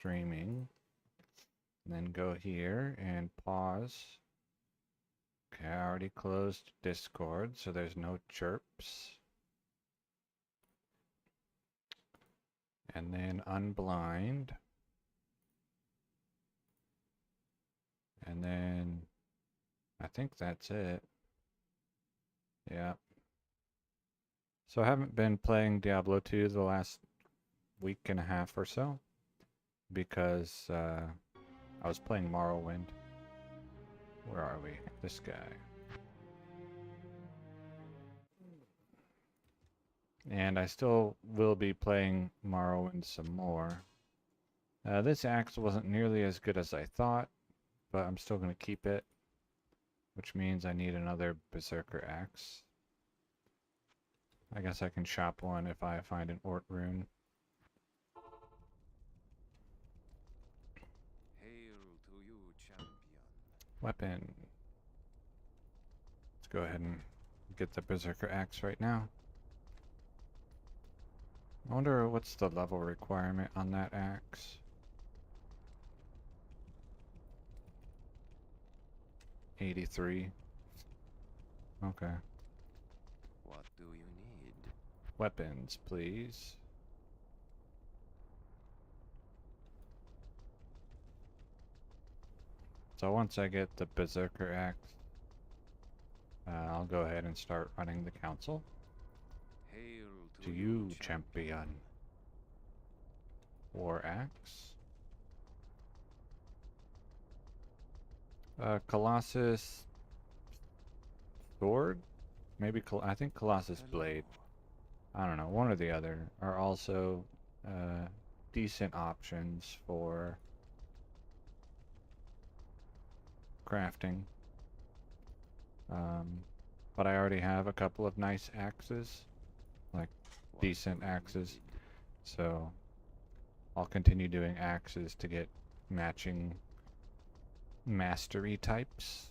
streaming. And then go here and pause. Okay, I already closed Discord, so there's no chirps. And then unblind. And then I think that's it. Yeah. So I haven't been playing Diablo 2 the last week and a half or so because I was playing Morrowind. Where are we? This guy. And I still will be playing Morrowind some more. This axe wasn't nearly as good as I thought, but I'm still going to keep it, which means I need another Berserker axe. I guess I can shop one if I find an Ort rune. Hail to you, champion. Weapon. Let's go ahead and get the Berserker axe right now. I wonder what's the level requirement on that axe. 83. Okay. What do you need? Weapons, please. So once I get the Berserker axe, I'll go ahead and start running the council. Hail To you, champion. War axe. Colossus sword? Maybe I think Colossus blade. I don't know, one or the other are also decent options for crafting. But I already have a couple of nice axes, like decent axes, so I'll continue doing axes to get matching mastery types.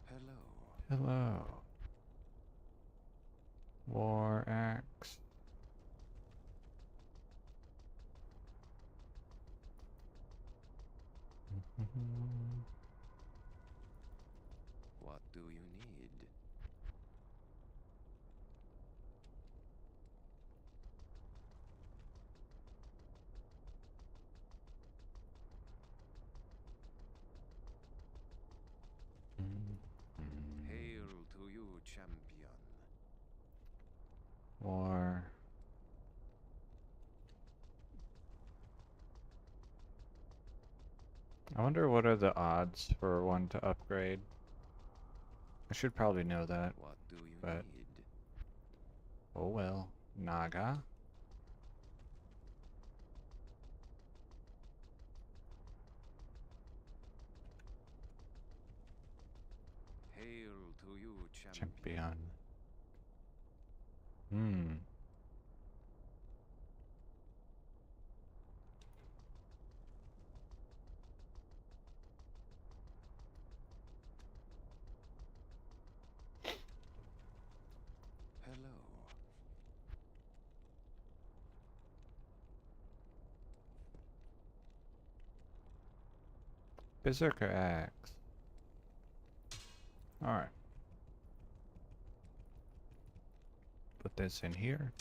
Hello. Hello. War axe. What do you need? Hail to you, champion. War. I wonder what are the odds for one to upgrade. I should probably know that, What do you but need? oh well. Naga. Hail to you, Champion. Hmm. Hello. Berserker axe. Alright. Put this in here.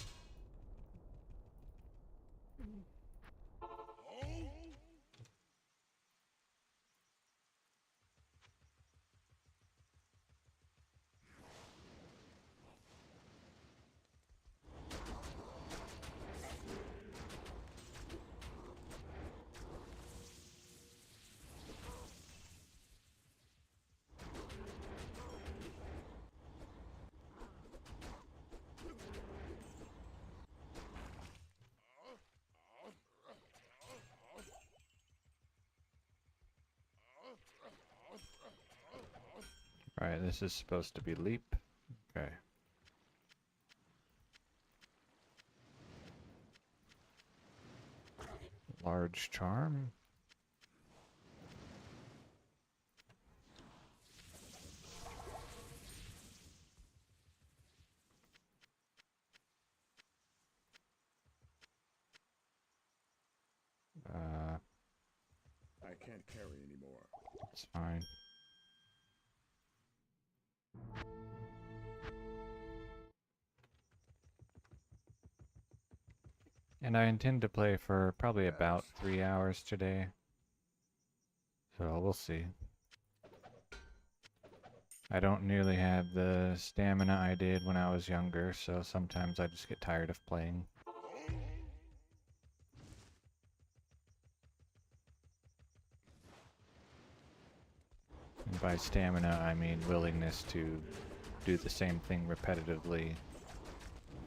Alright, this is supposed to be leap. Okay. Large charm. can't carry anymore. It's fine. And I intend to play for probably about 3 hours today. So we'll see. I don't nearly have the stamina I did when I was younger, so sometimes I just get tired of playing. And by stamina, I mean willingness to do the same thing repetitively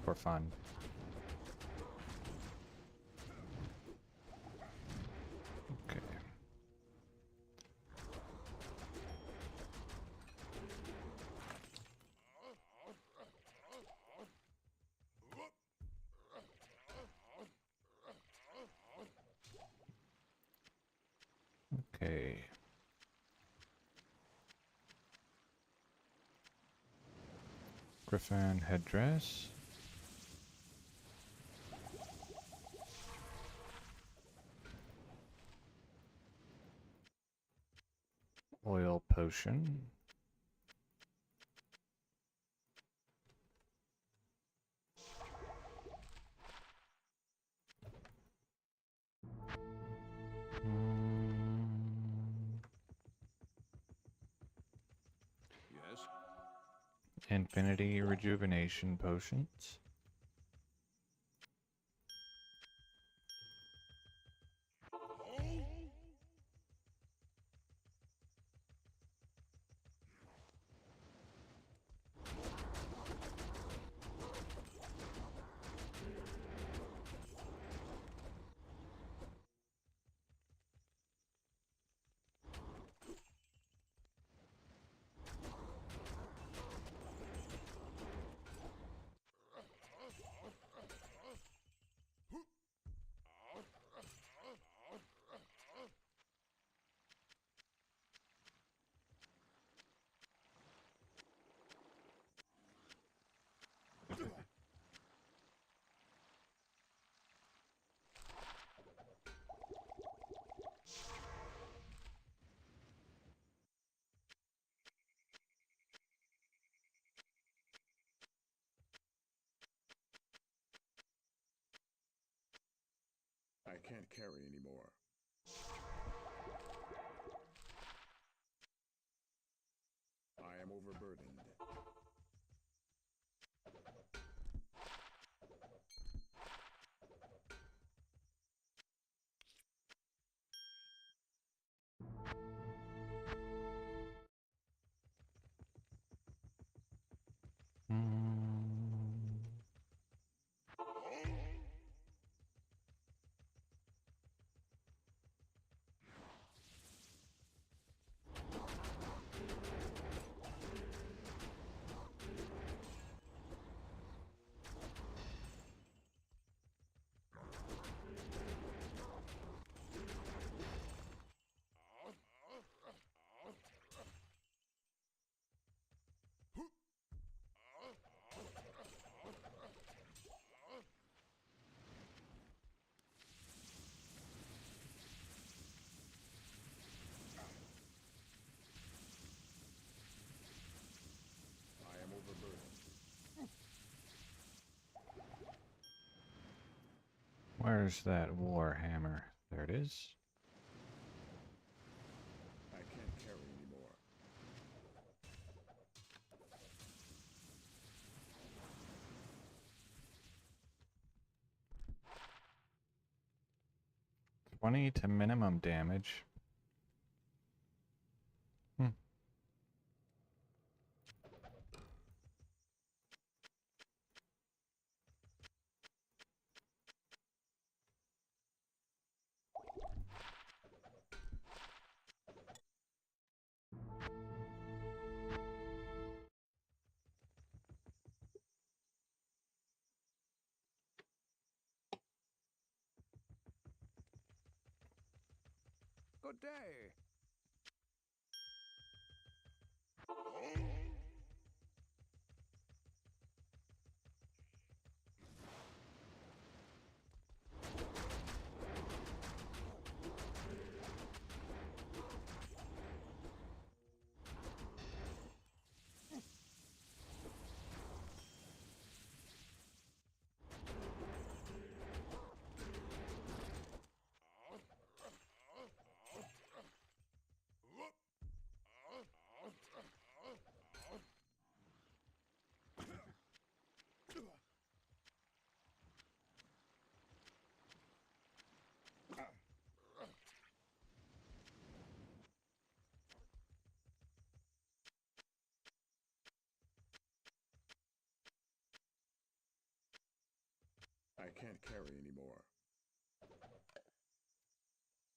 for fun. Okay. Okay. Griffin headdress. Oil potion. Yes? Infinity rejuvenation potions. I can't carry anymore. I am overburdened. Mm. I am overburdened. Where's that warhammer? There it is. I can't carry anymore. $20 to minimum damage. Good day. can't carry anymore.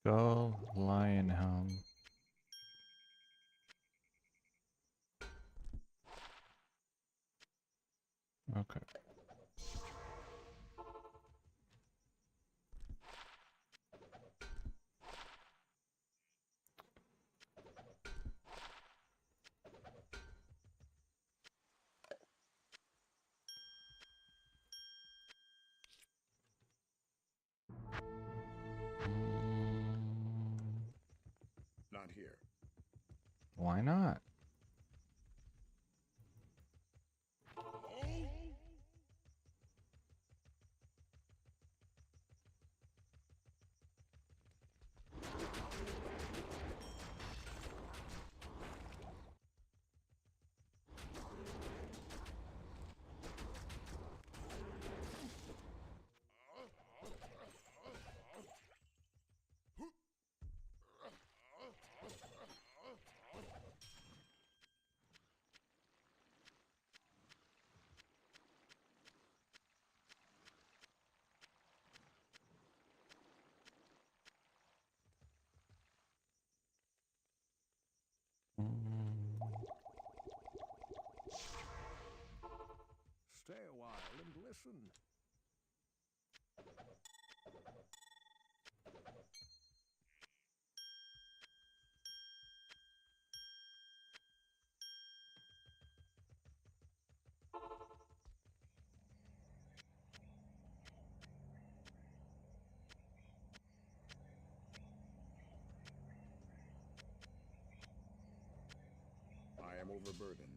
Go Lionhelm. Okay. Not here. Why not? Stay a while and listen. I am overburdened.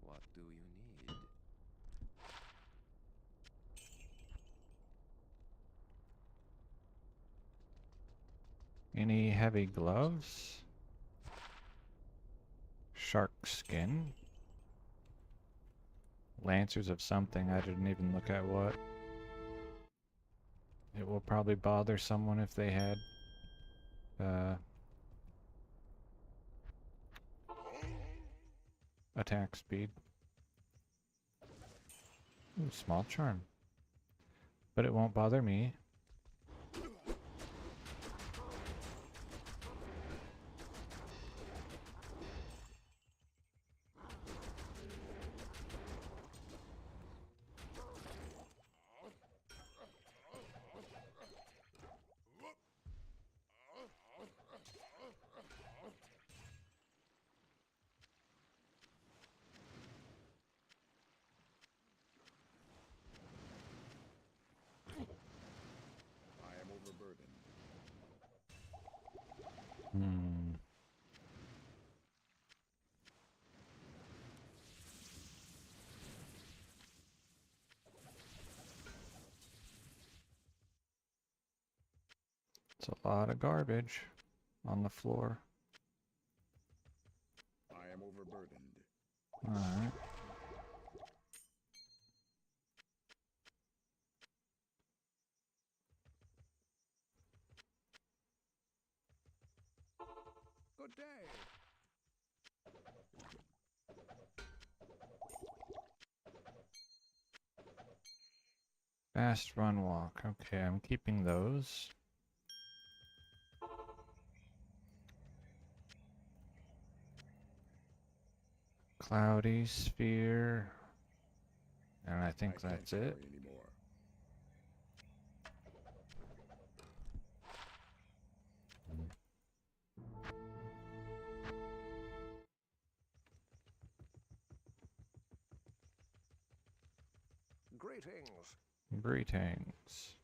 What do you need? Any heavy gloves? Shark skin? Lancers of something, I didn't even look at what. It will probably bother someone if they had attack speed. Ooh, small charm. But it won't bother me. I am overburdened. Hmm. It's a lot of garbage on the floor. I am overburdened. Alright. Good day. Fast run walk. Okay, I'm keeping those. Cloudy sphere. And I think I can't that's carry it. anymore. Greetings. Greetings.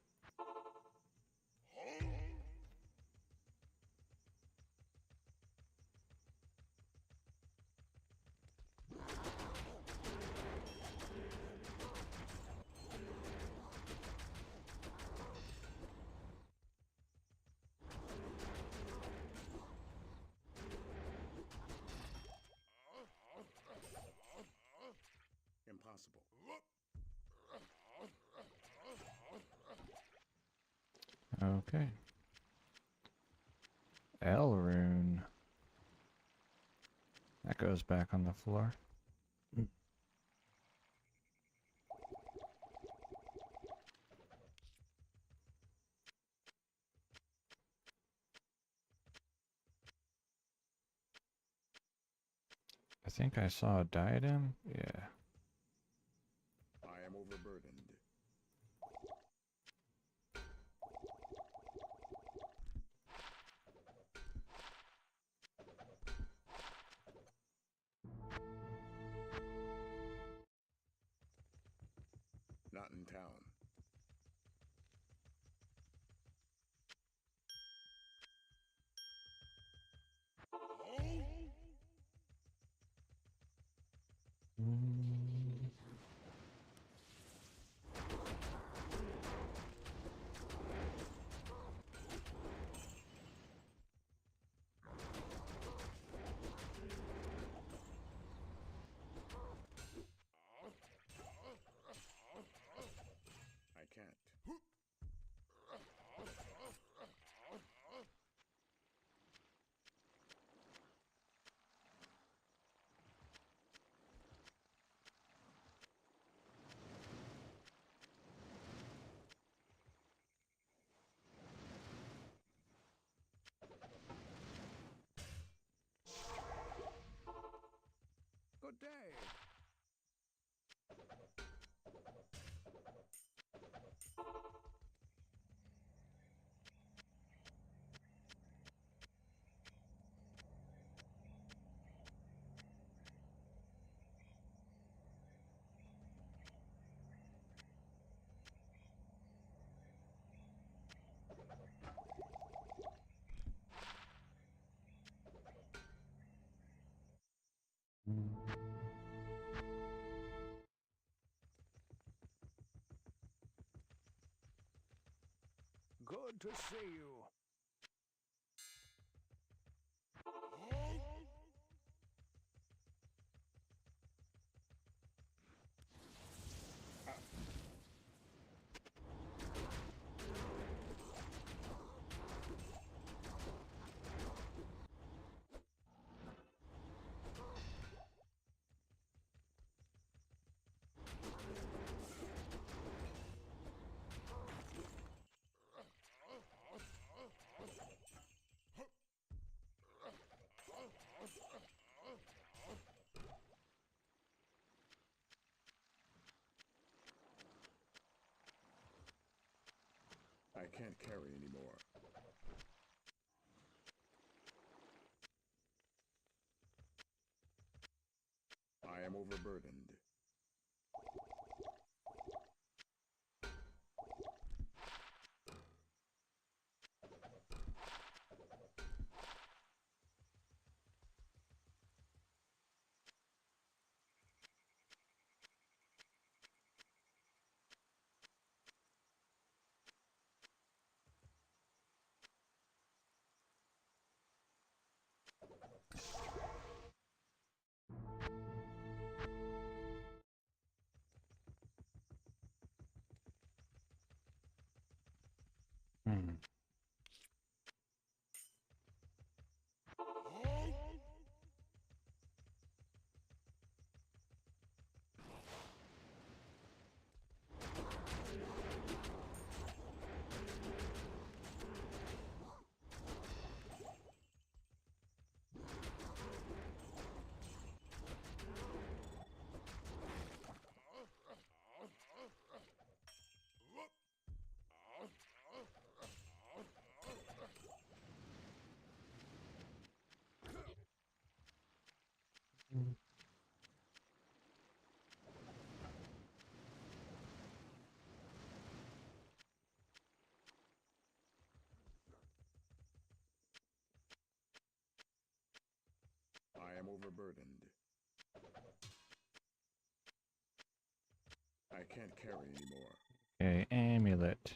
Impossible. Okay. L rune. That goes back on the floor. I think I saw a diadem. Yeah. I am overburdened. Not in town. Mm. I can't. Good day. Good to see you. I can't carry anymore. I am overburdened. Hmm. I am overburdened. I can't carry anymore. Okay, amulet.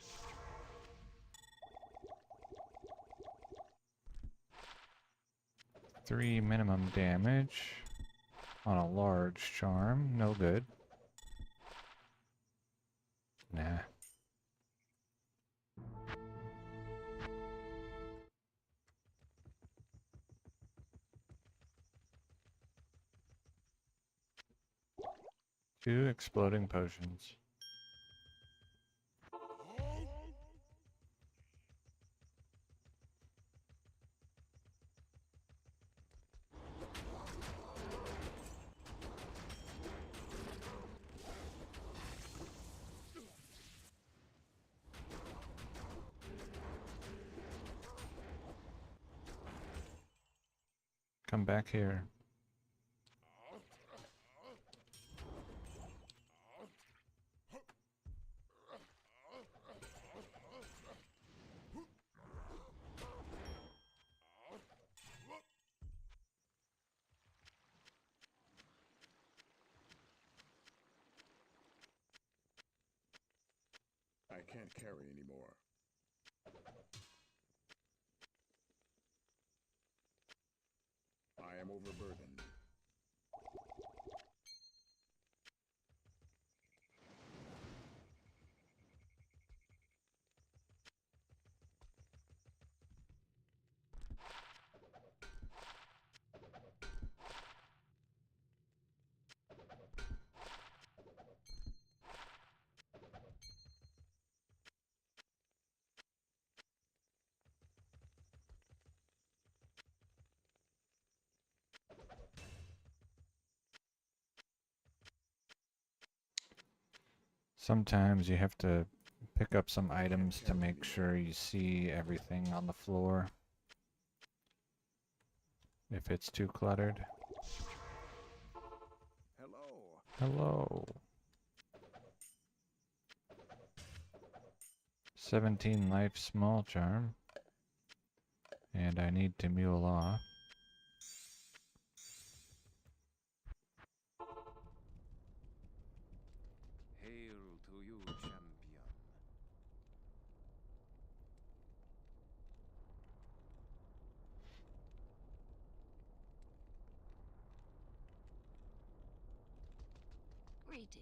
3 minimum damage on a large charm. No good. Nah. 2 exploding potions. Come back here. I can't carry anymore. I am overburdened. Sometimes you have to pick up some items to make sure you see everything on the floor. If it's too cluttered. Hello. Hello. 17 life small charm. And I need to mule off. Hail to you, champion. Greetings.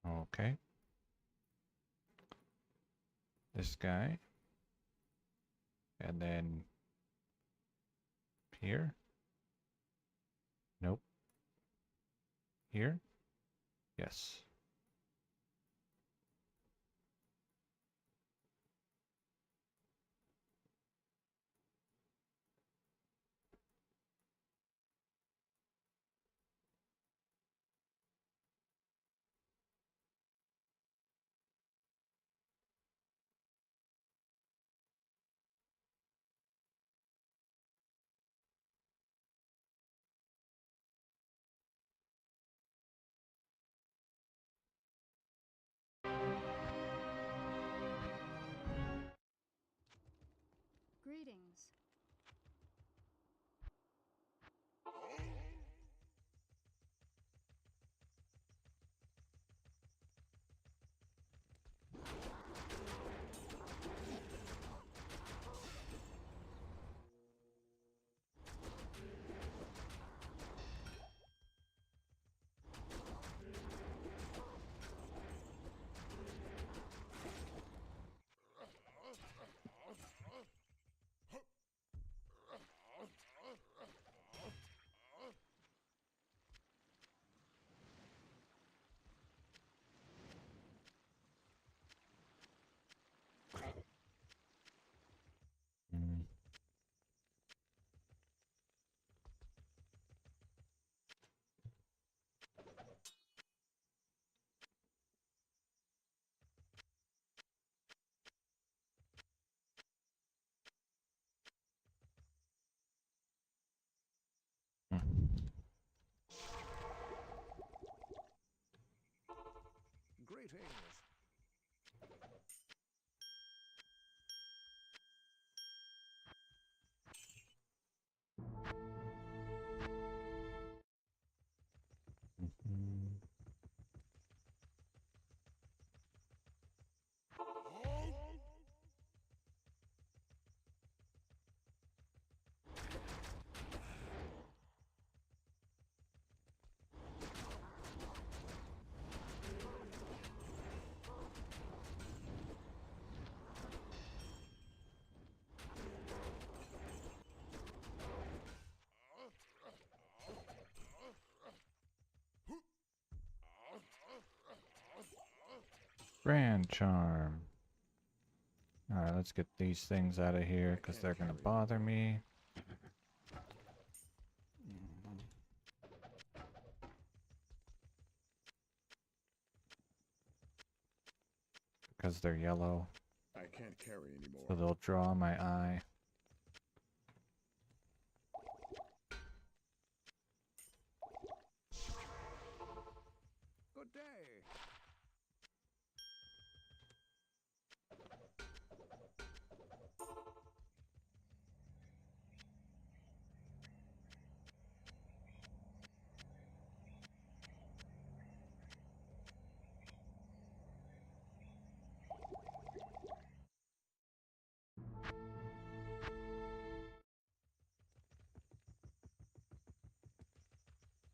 Okay. This guy. And then here. Nope. Here? Yes. Greetings. Brand charm. Alright, let's get these things out of here because they're gonna bother me. Because they're yellow, I can't carry anymore. so they'll draw my eye. Good day.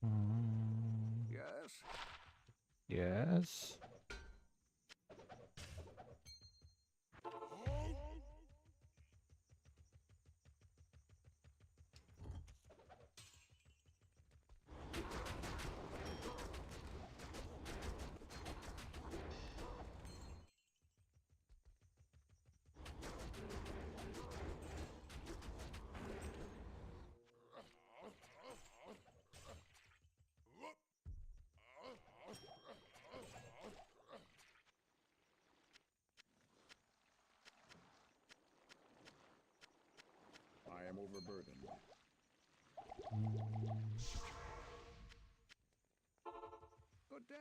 Mm, Yes? yes. I am overburdened. Good day.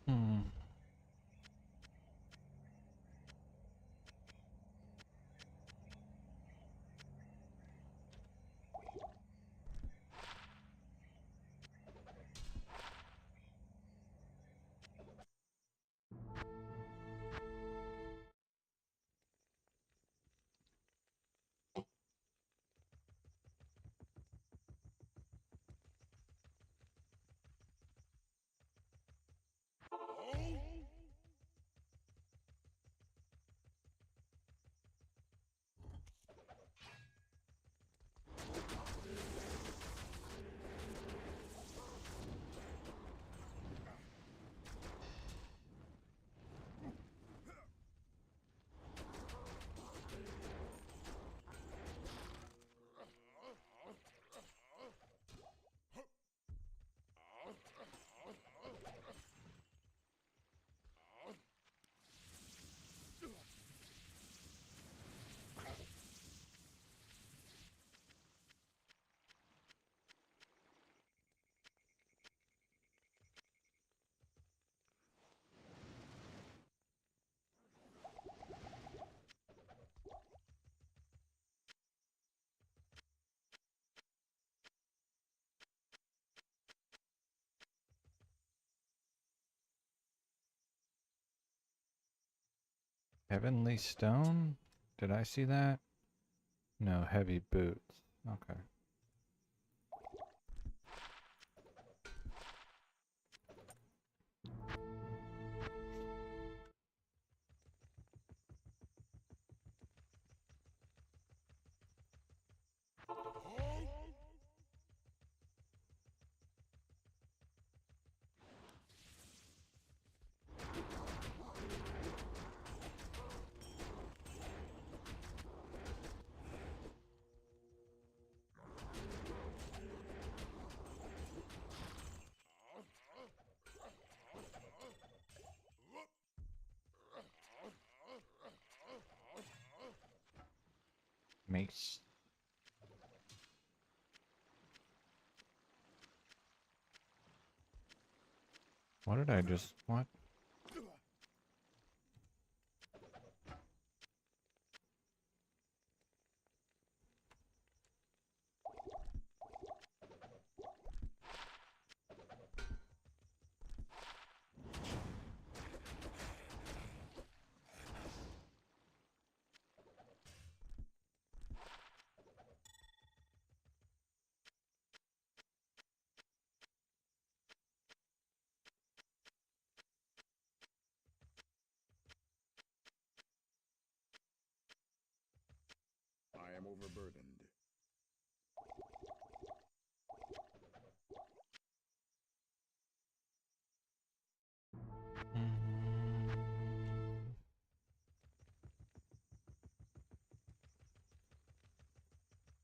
Hmm. Heavenly Stone? Did I see that? No, heavy boots. Okay. Mace. What did I just... What? overburdened.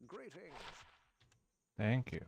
Greetings. Thank you.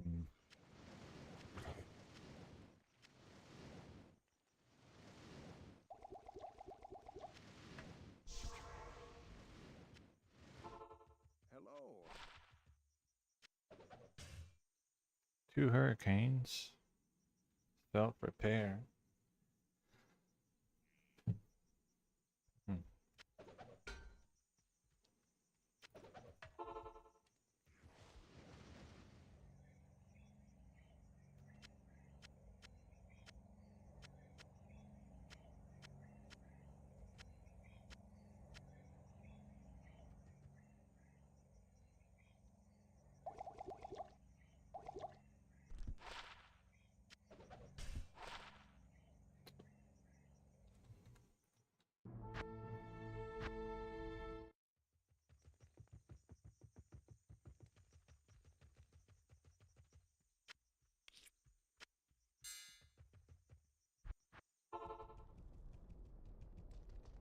Mm. Hello. 2 hurricanes. Self-repair. Hmm.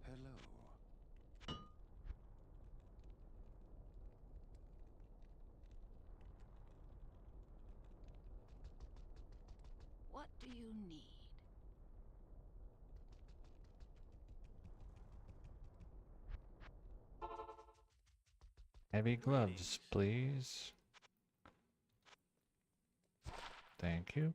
Hello. What do you need? Heavy gloves, please. Thank you.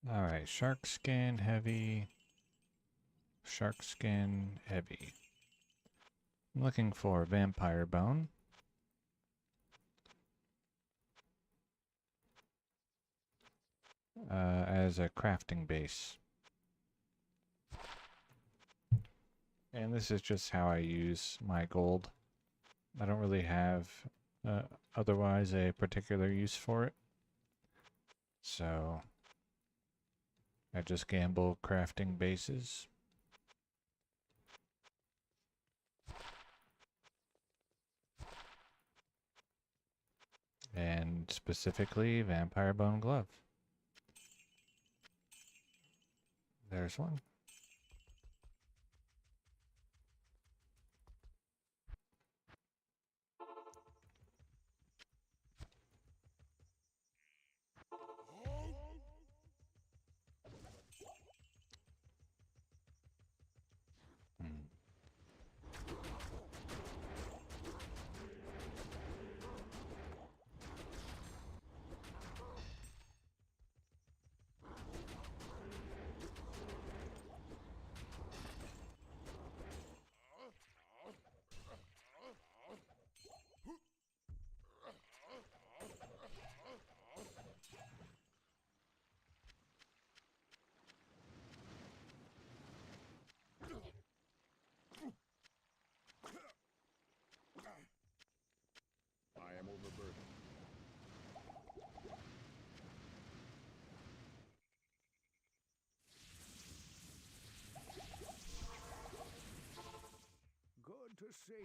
Alright, shark skin, heavy. Shark skin, heavy. I'm looking for vampire bone. As a crafting base. And this is just how I use my gold. I don't really have otherwise a particular use for it. So I just gamble crafting bases. And specifically vampire bone glove. There's one. Hmm. see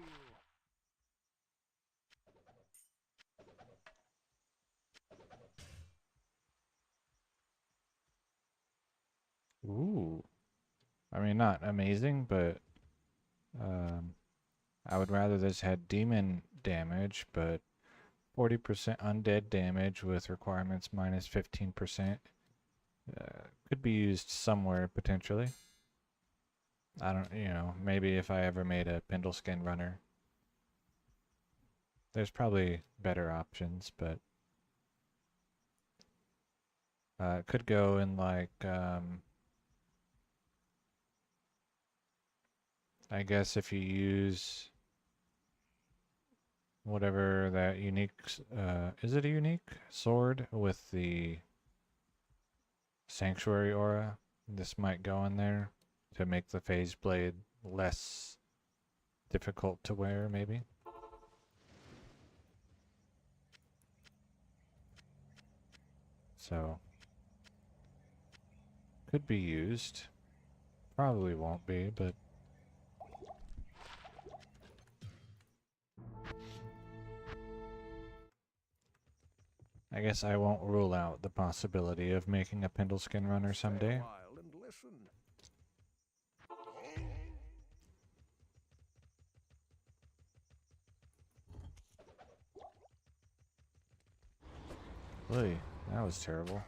you. Ooh. I mean, not amazing, but um, I would rather this had demon damage, but 40% undead damage with requirements minus 15% could be used somewhere potentially. I don't, maybe if I ever made a Pendleskin runner. There's probably better options, but it could go in like, I guess if you use whatever that unique, is it a unique sword with the Sanctuary aura? This might go in there to make the phase blade less difficult to wear, maybe. So, could be used. Probably won't be, but I guess I won't rule out the possibility of making a Pendleskin runner Stay a someday. while and listen. Really, that was terrible.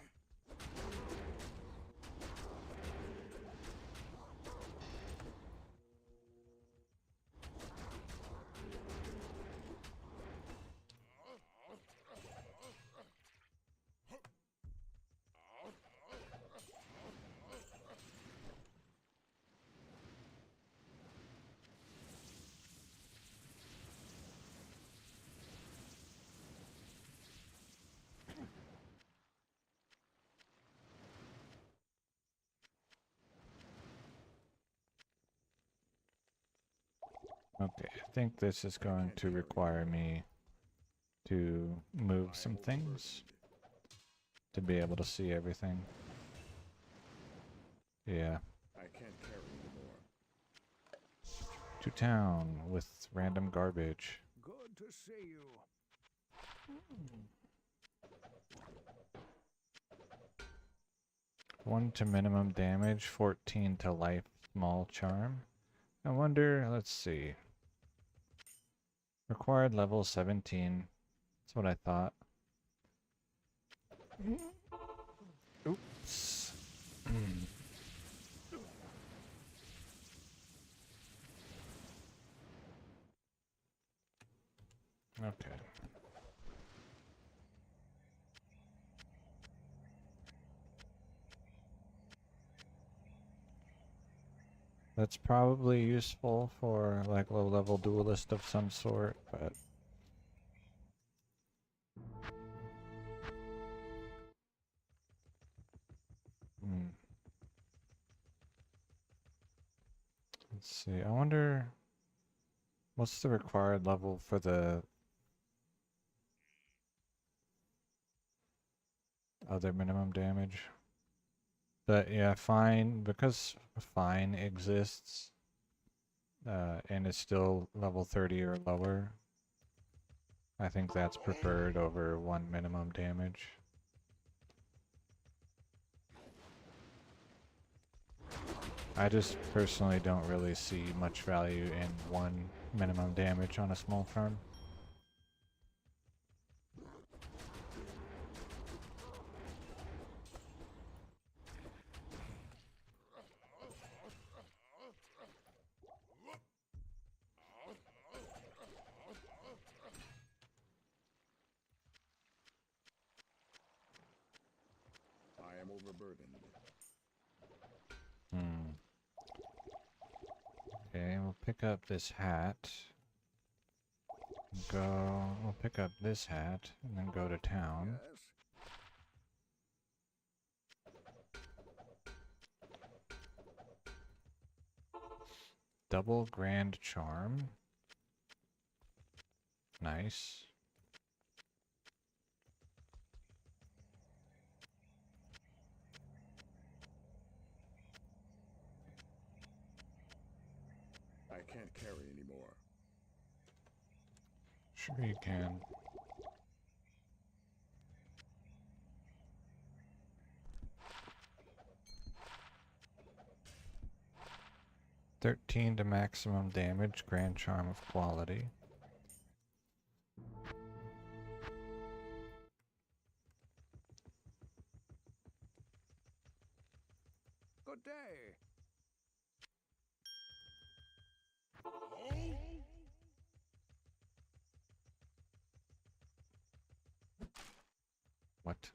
Okay, I think this is going to require me to move some things to be able to see everything. Yeah. I can't carry anymore. To town with random garbage. Good to see you. 1 to minimum damage, 14 to life, small charm. I wonder, let's see. Required level 17. That's what I thought. Oops. Okay. That's probably useful for like low-level duelist of some sort, but let's see. I wonder what's the required level for the other minimum damage. But yeah, fine, because fine exists and is still level 30 or lower. I think that's preferred over 1 minimum damage. I just personally don't really see much value in 1 minimum damage on a small farm. I am overburdened. Okay, we'll pick up this hat. We'll pick up this hat and then go to town. Yes. Double Grand Charm. Nice. I can't carry anymore. Sure you can. $13 to maximum damage, Grand Charm of Quality. Good day. What?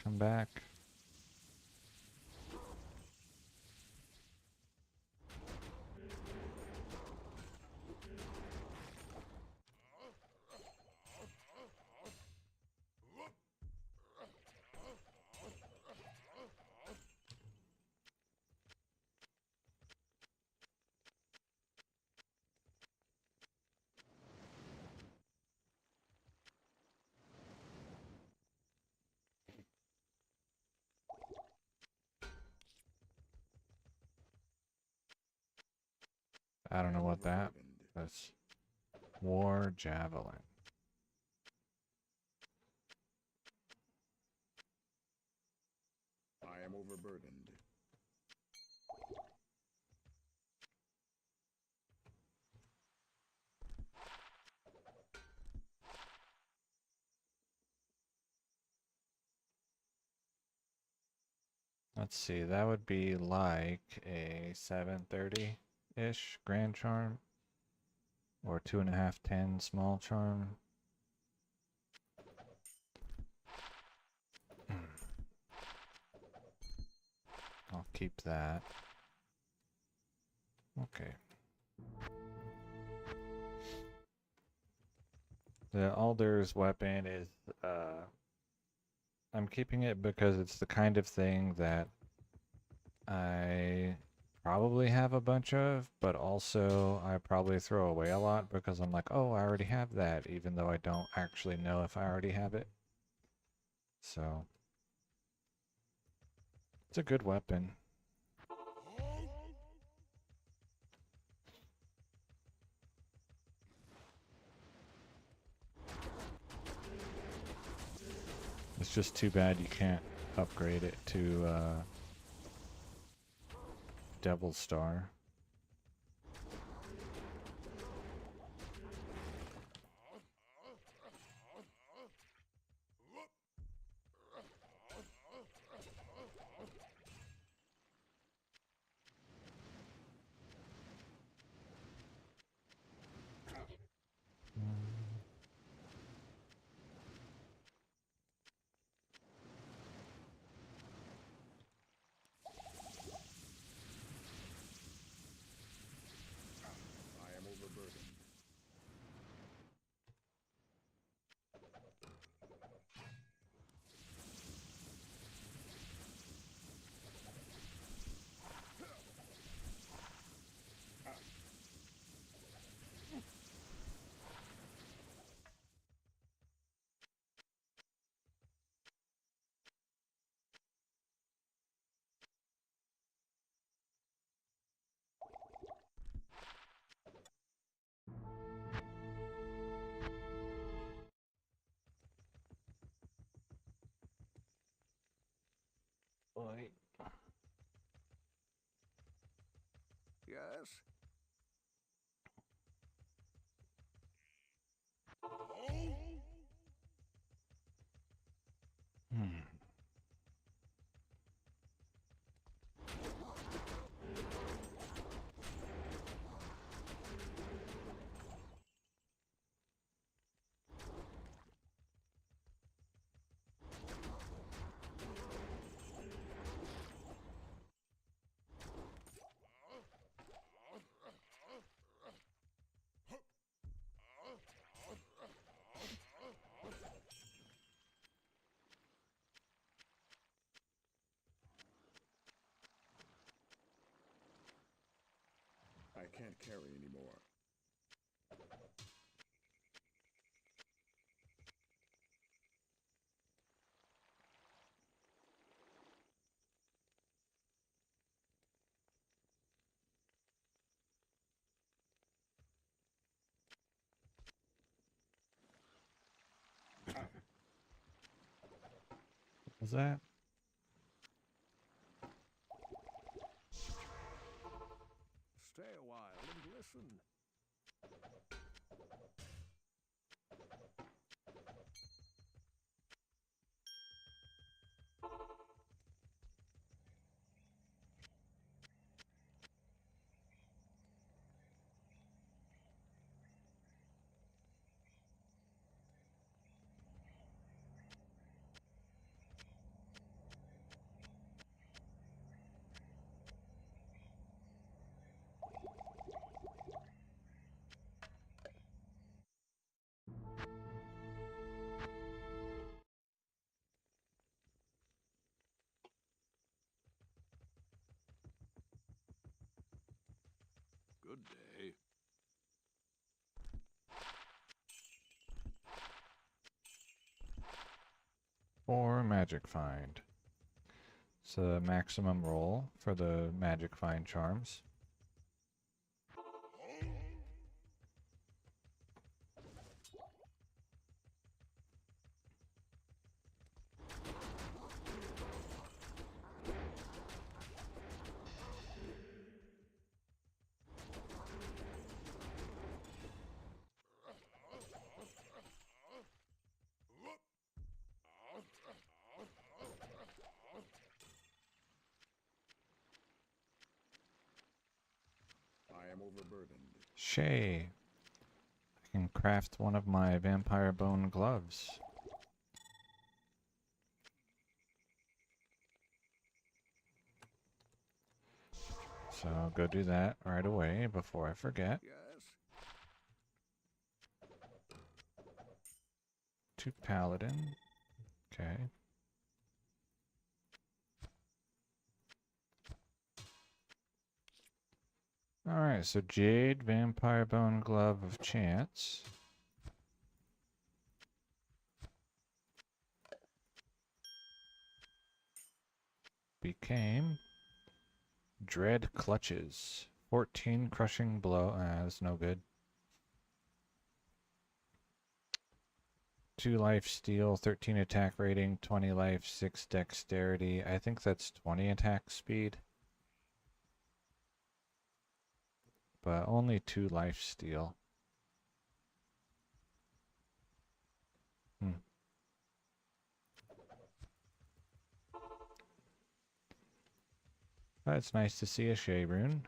Come back. I don't know what that was. War Javelin. I am overburdened. Let's see, that would be like a 730-ish Grand Charm. Or 2.5, 10 Small Charm. I'll keep that. Okay. The Alder's weapon is, I'm keeping it because it's the kind of thing that I probably have a bunch of, but also I probably throw away a lot because I'm like, oh, I already have that, even though I don't actually know if I already have it. So, it's a good weapon. It's just too bad you can't upgrade it to Devil Star. I am overburdened. Boy. Yes? Hmm. I can't carry anymore. Was that? Stay a while and listen. Good day. Or magic find. It's a maximum roll for the magic find charms. I am overburdened. Shay. I can craft one of my vampire bone gloves. So I'll go do that right away before I forget. Yes. 2 paladin. Okay. Alright, so Jade, Vampire Bone Glove of Chance. Became Dread Clutches. 14 Crushing Blow. That's no good. 2 life steal, 13 attack rating, 20 life, 6 dexterity. I think that's 20 attack speed. But only 2 life steal. But it's nice to see a Shay rune.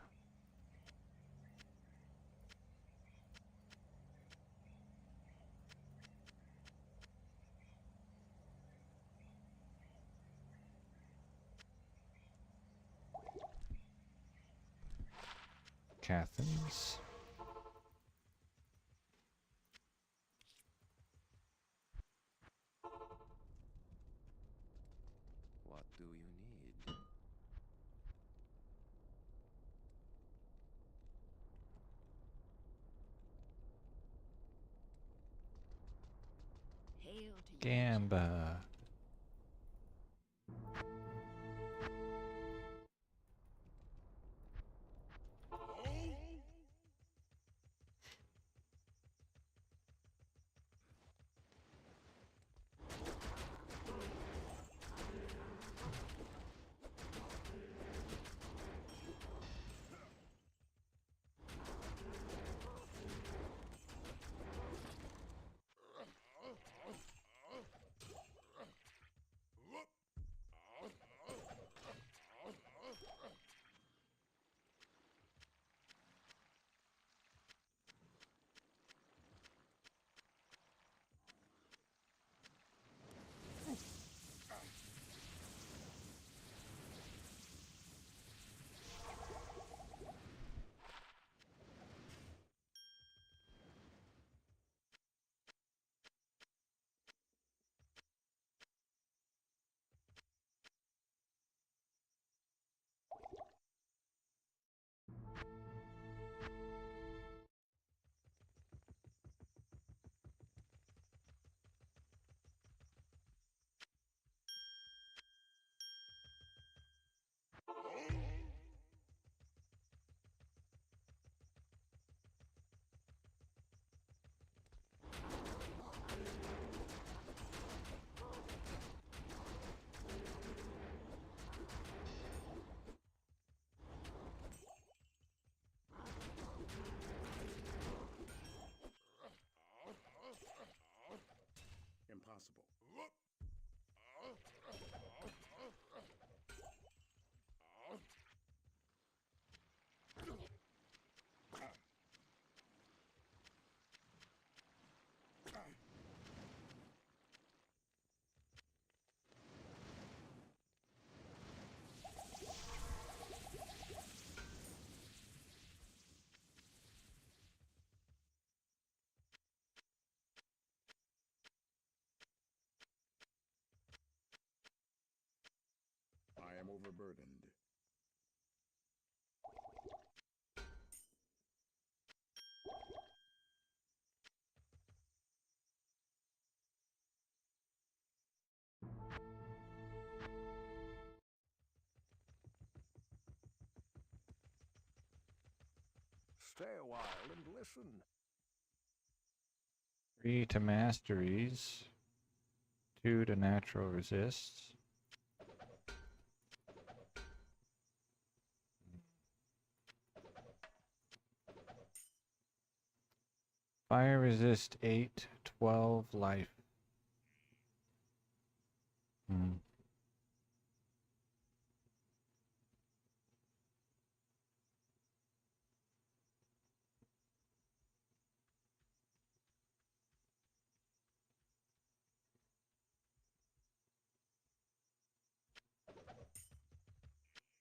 Cathans. What do you need? Hail to you. Gamba. possible. I am overburdened. Stay a while and listen. 3 to masteries. 2 to natural resists. Fire resist 8, 12 life. Hmm.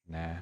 Nah.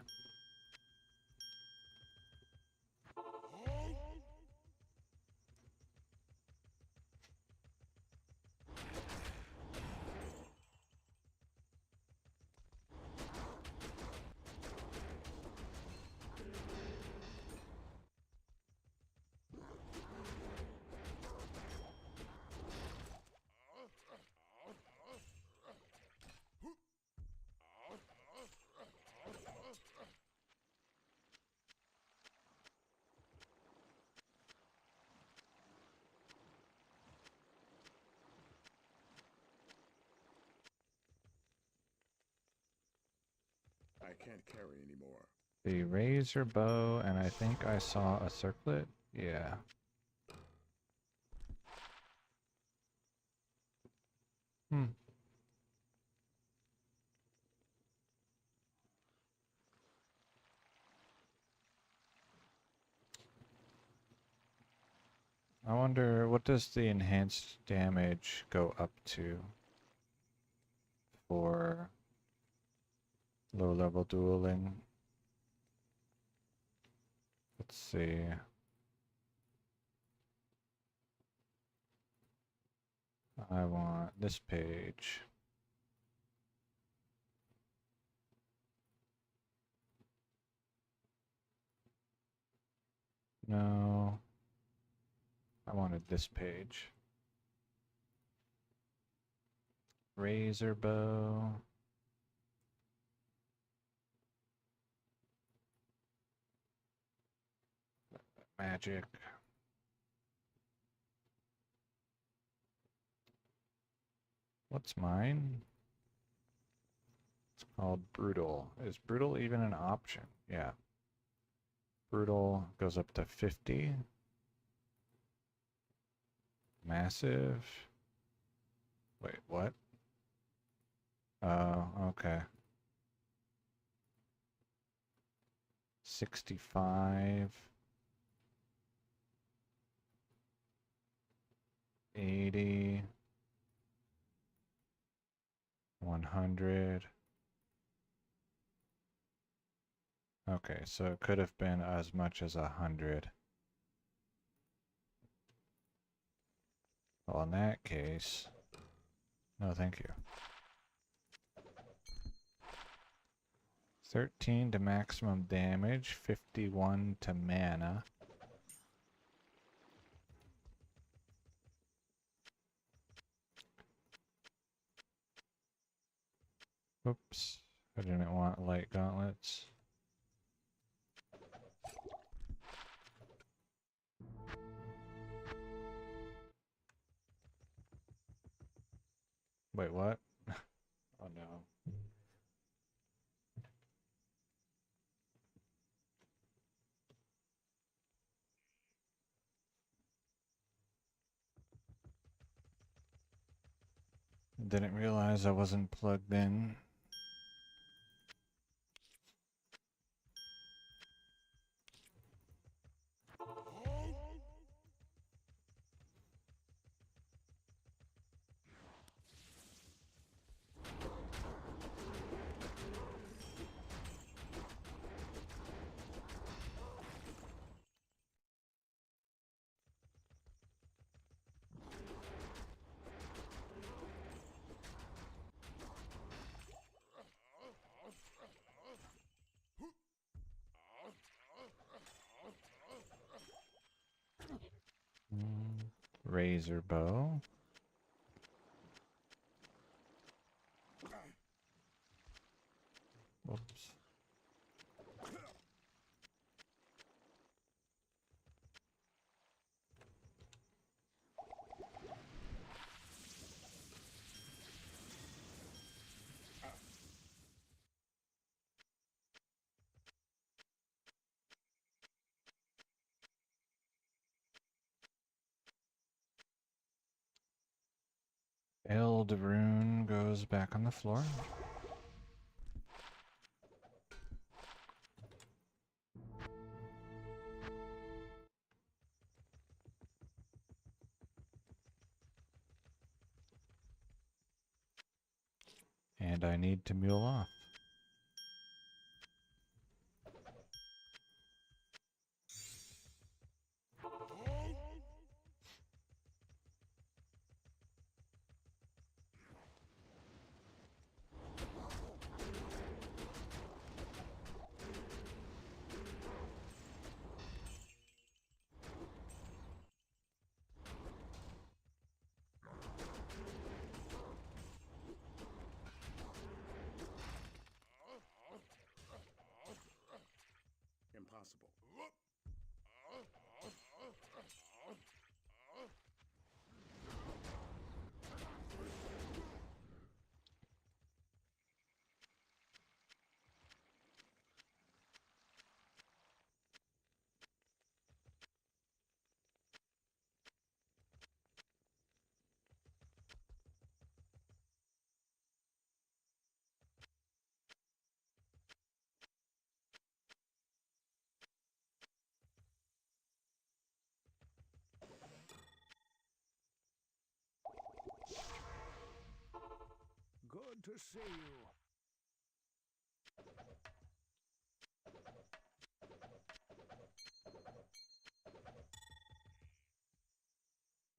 I can't carry anymore. The razor bow, and I think I saw a circlet. Yeah. Hmm. I wonder, what does the enhanced damage go up to for low-level dueling? Let's see. I want this page. No. I wanted this page. Razor bow. Magic. What's mine? It's called Brutal. Is Brutal even an option? Yeah. Brutal goes up to 50. Massive. Wait, what? Oh, okay. 65. 80. 100. Okay, so it could have been as much as 100. Well, in that case, no thank you. 13 to maximum damage, 51 to mana. Oops, I didn't want light gauntlets. Wait, what? Oh no. Didn't realize I wasn't plugged in. Razor bow. Whoops. Elderune goes back on the floor. And I need to mule off. Impossible. Good to see you.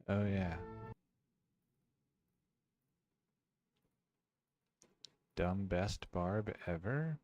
Oh yeah. Dumb best barb ever?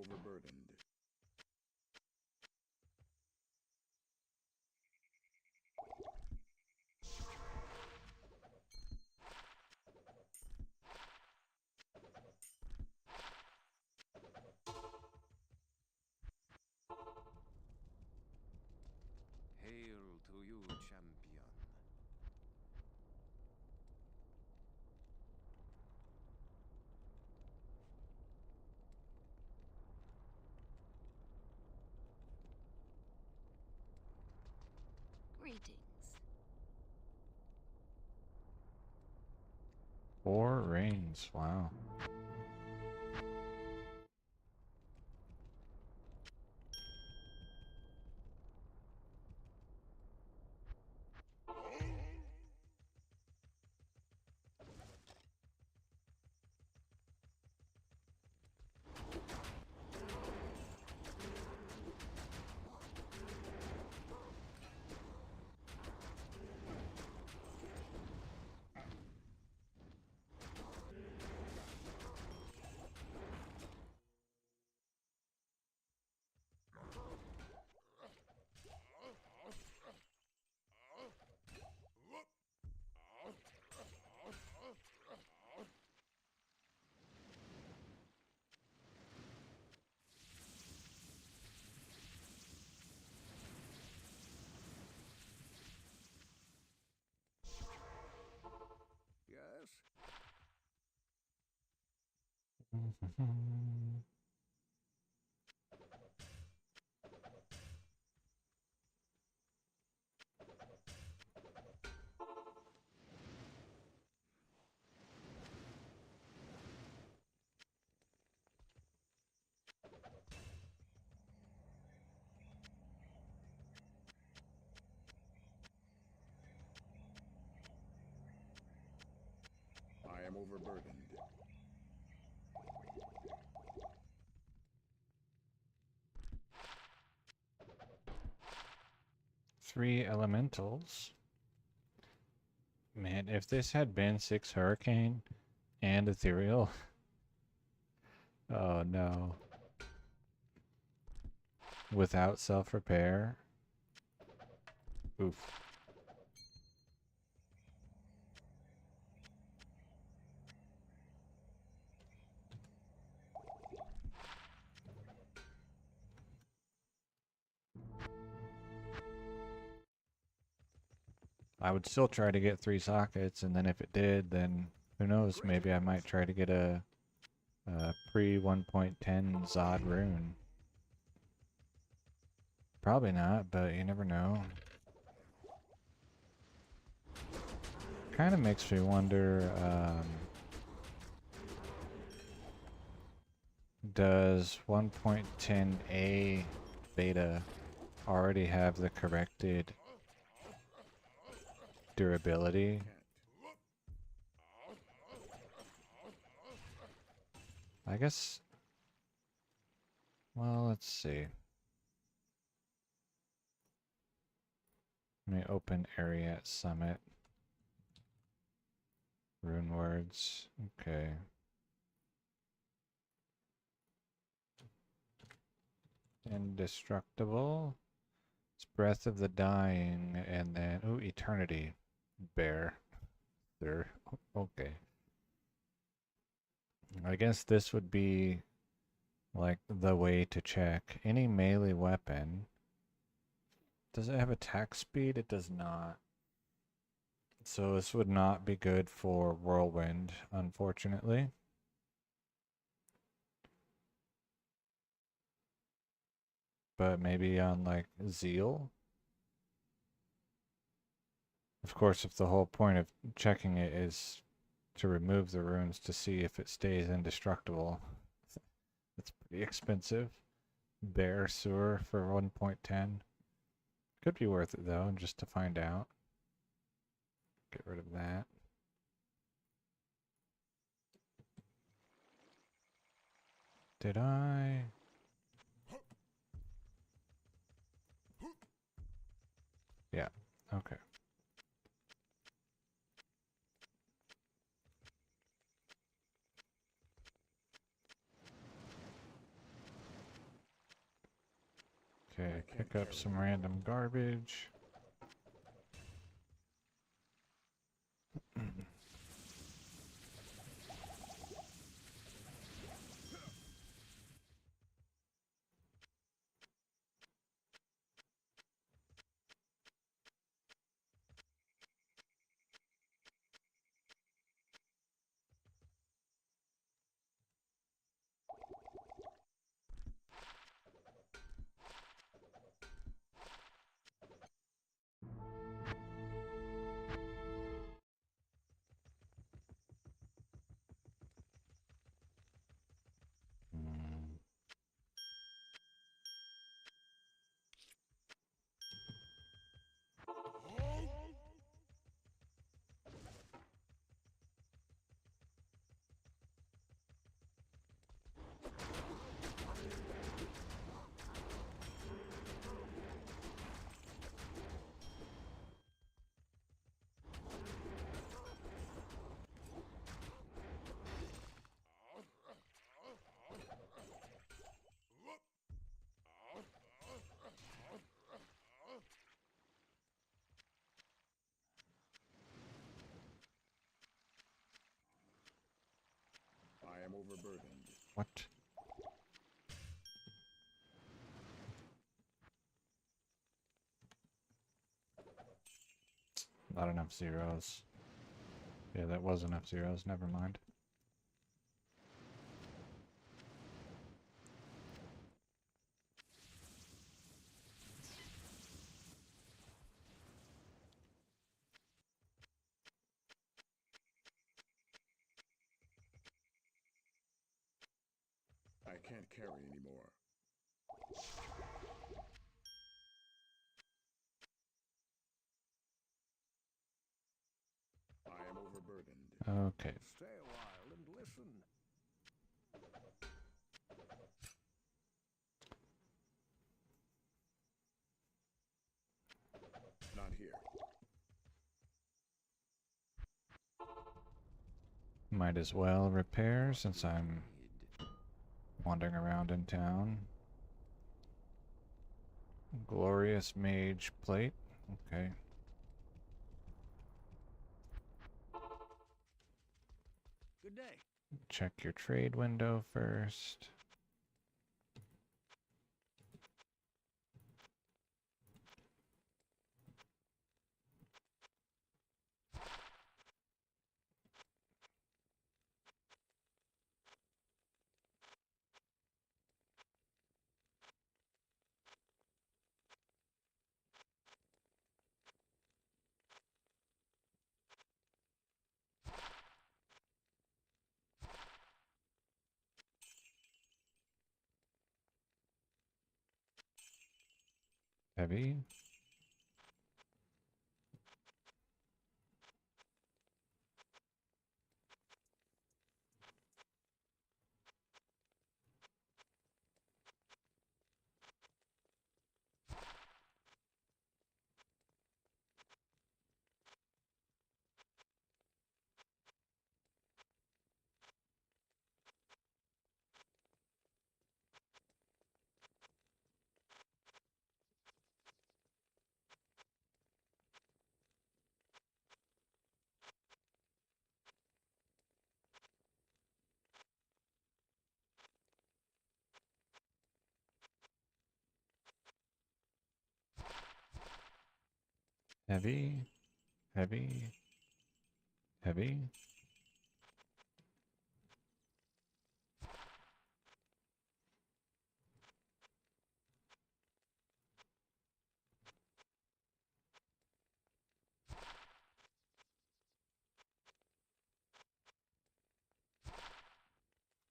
overburdened. Hail to you, champion. Greetings. 4 reigns. Wow. Yes? I am overburdened. Three elementals. Man, if this had been 6 Hurricane and Ethereal. Oh no. Without self-repair. Oof. I would still try to get 3 sockets, and then if it did, then who knows, maybe I might try to get a pre 1.10 Zod rune. Probably not, but you never know. Kind of makes me wonder, does 1.10a beta already have the corrected durability? I guess, well, let's see. Let me open area at Summit. Rune words, okay. Indestructible. It's Breath of the Dying, and then, ooh, Eternity. Bear. There, okay. I guess this would be like the way to check. Any melee weapon. Does it have attack speed? It does not. So this would not be good for Whirlwind, unfortunately. But maybe on like Zeal. Of course, if the whole point of checking it is to remove the runes to see if it stays indestructible. It's pretty expensive. Bear Sewer for 1.10. Could be worth it though, just to find out. Get rid of that. Did I? Yeah, okay. Okay, I can't pick up carry some anymore. random garbage. Mm. I am overburdened. What? Not enough zeros. Yeah, that was enough zeros. Never mind. I can't carry anymore. I am overburdened. Okay. Stay a while and listen. Not here. Might as well repair since I'm Need. wandering around in town. Glorious Mage Plate. Okay. Good day. Check your trade window first. Heavy. Heavy. Heavy. Heavy.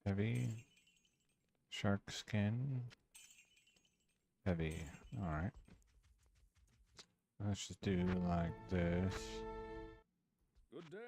Heavy. Shark skin. Heavy. Alright. Let's just do like this. Good day.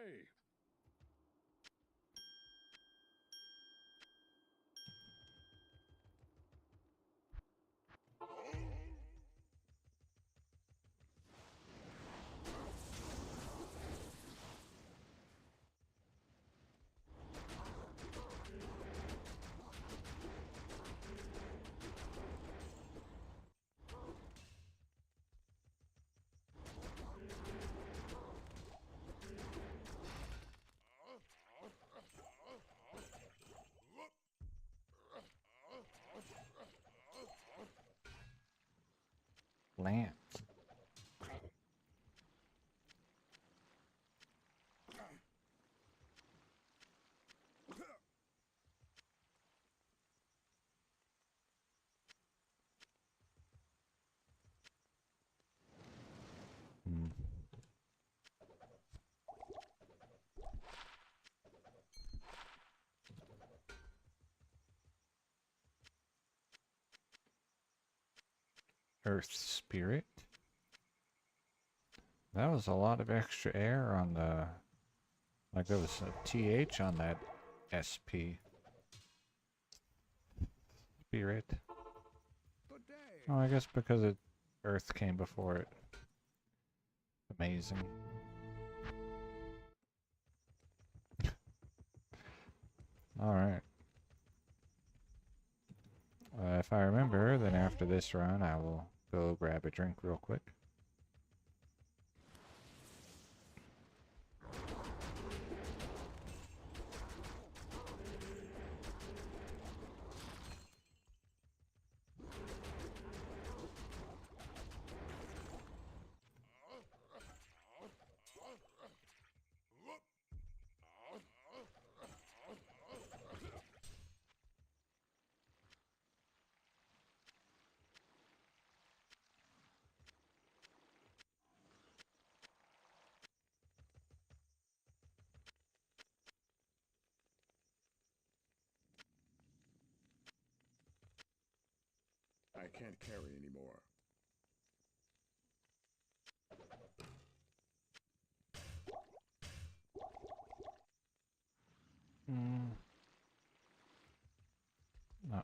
Earth Spirit. That was a lot of extra air on the... Like there was a TH on that SP. Spirit. Good day. Oh, I guess because Earth came before it. Amazing. Alright. If I remember, then after this run, I will go grab a drink real quick. I can't carry anymore.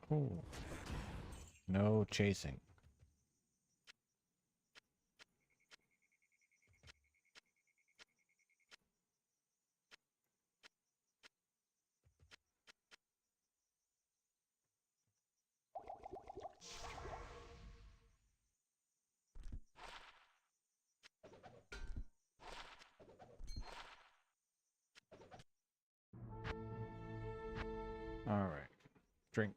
Oh. No chasing. Alright. Drink.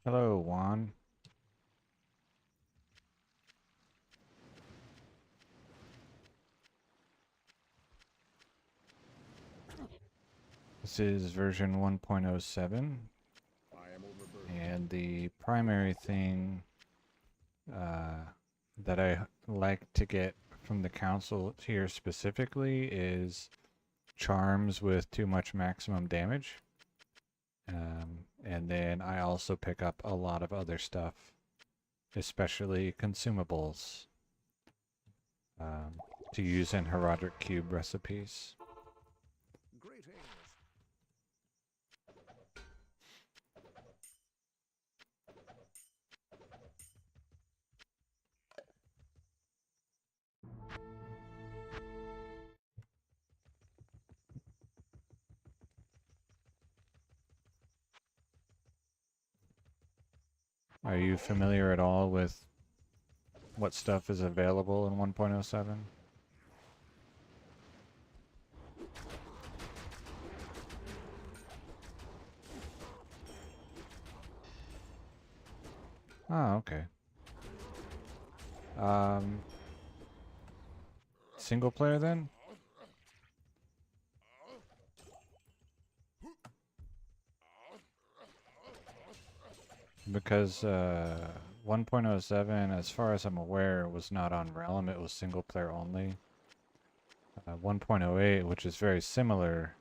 Hello, Juan. This is version 1.07, I am overburdened. and the primary thing that I like to get from the council here specifically is charms with too much maximum damage. And then I also pick up a lot of other stuff, especially consumables, to use in Herodic Cube recipes. Greetings. Are you familiar at all with what stuff is available in 1.07? Oh, okay. single player then? Because 1.07, as far as I'm aware, was not on Realm. It was single player only. 1.08, which is very similar.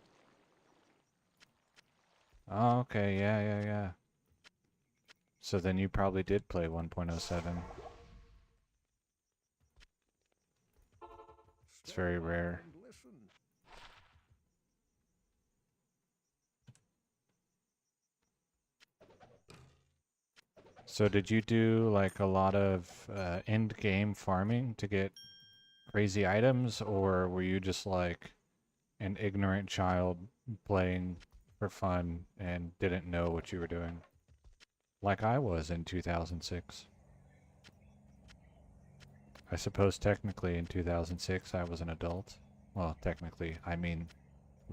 Oh, okay, yeah. So then you probably did play 1.07. It's very rare. And listen. So did you do like a lot of end game farming to get crazy items, or were you just like an ignorant child playing for fun and didn't know what you were doing? Like I was in 2006. I suppose technically in 2006 I was an adult. Well, technically, I mean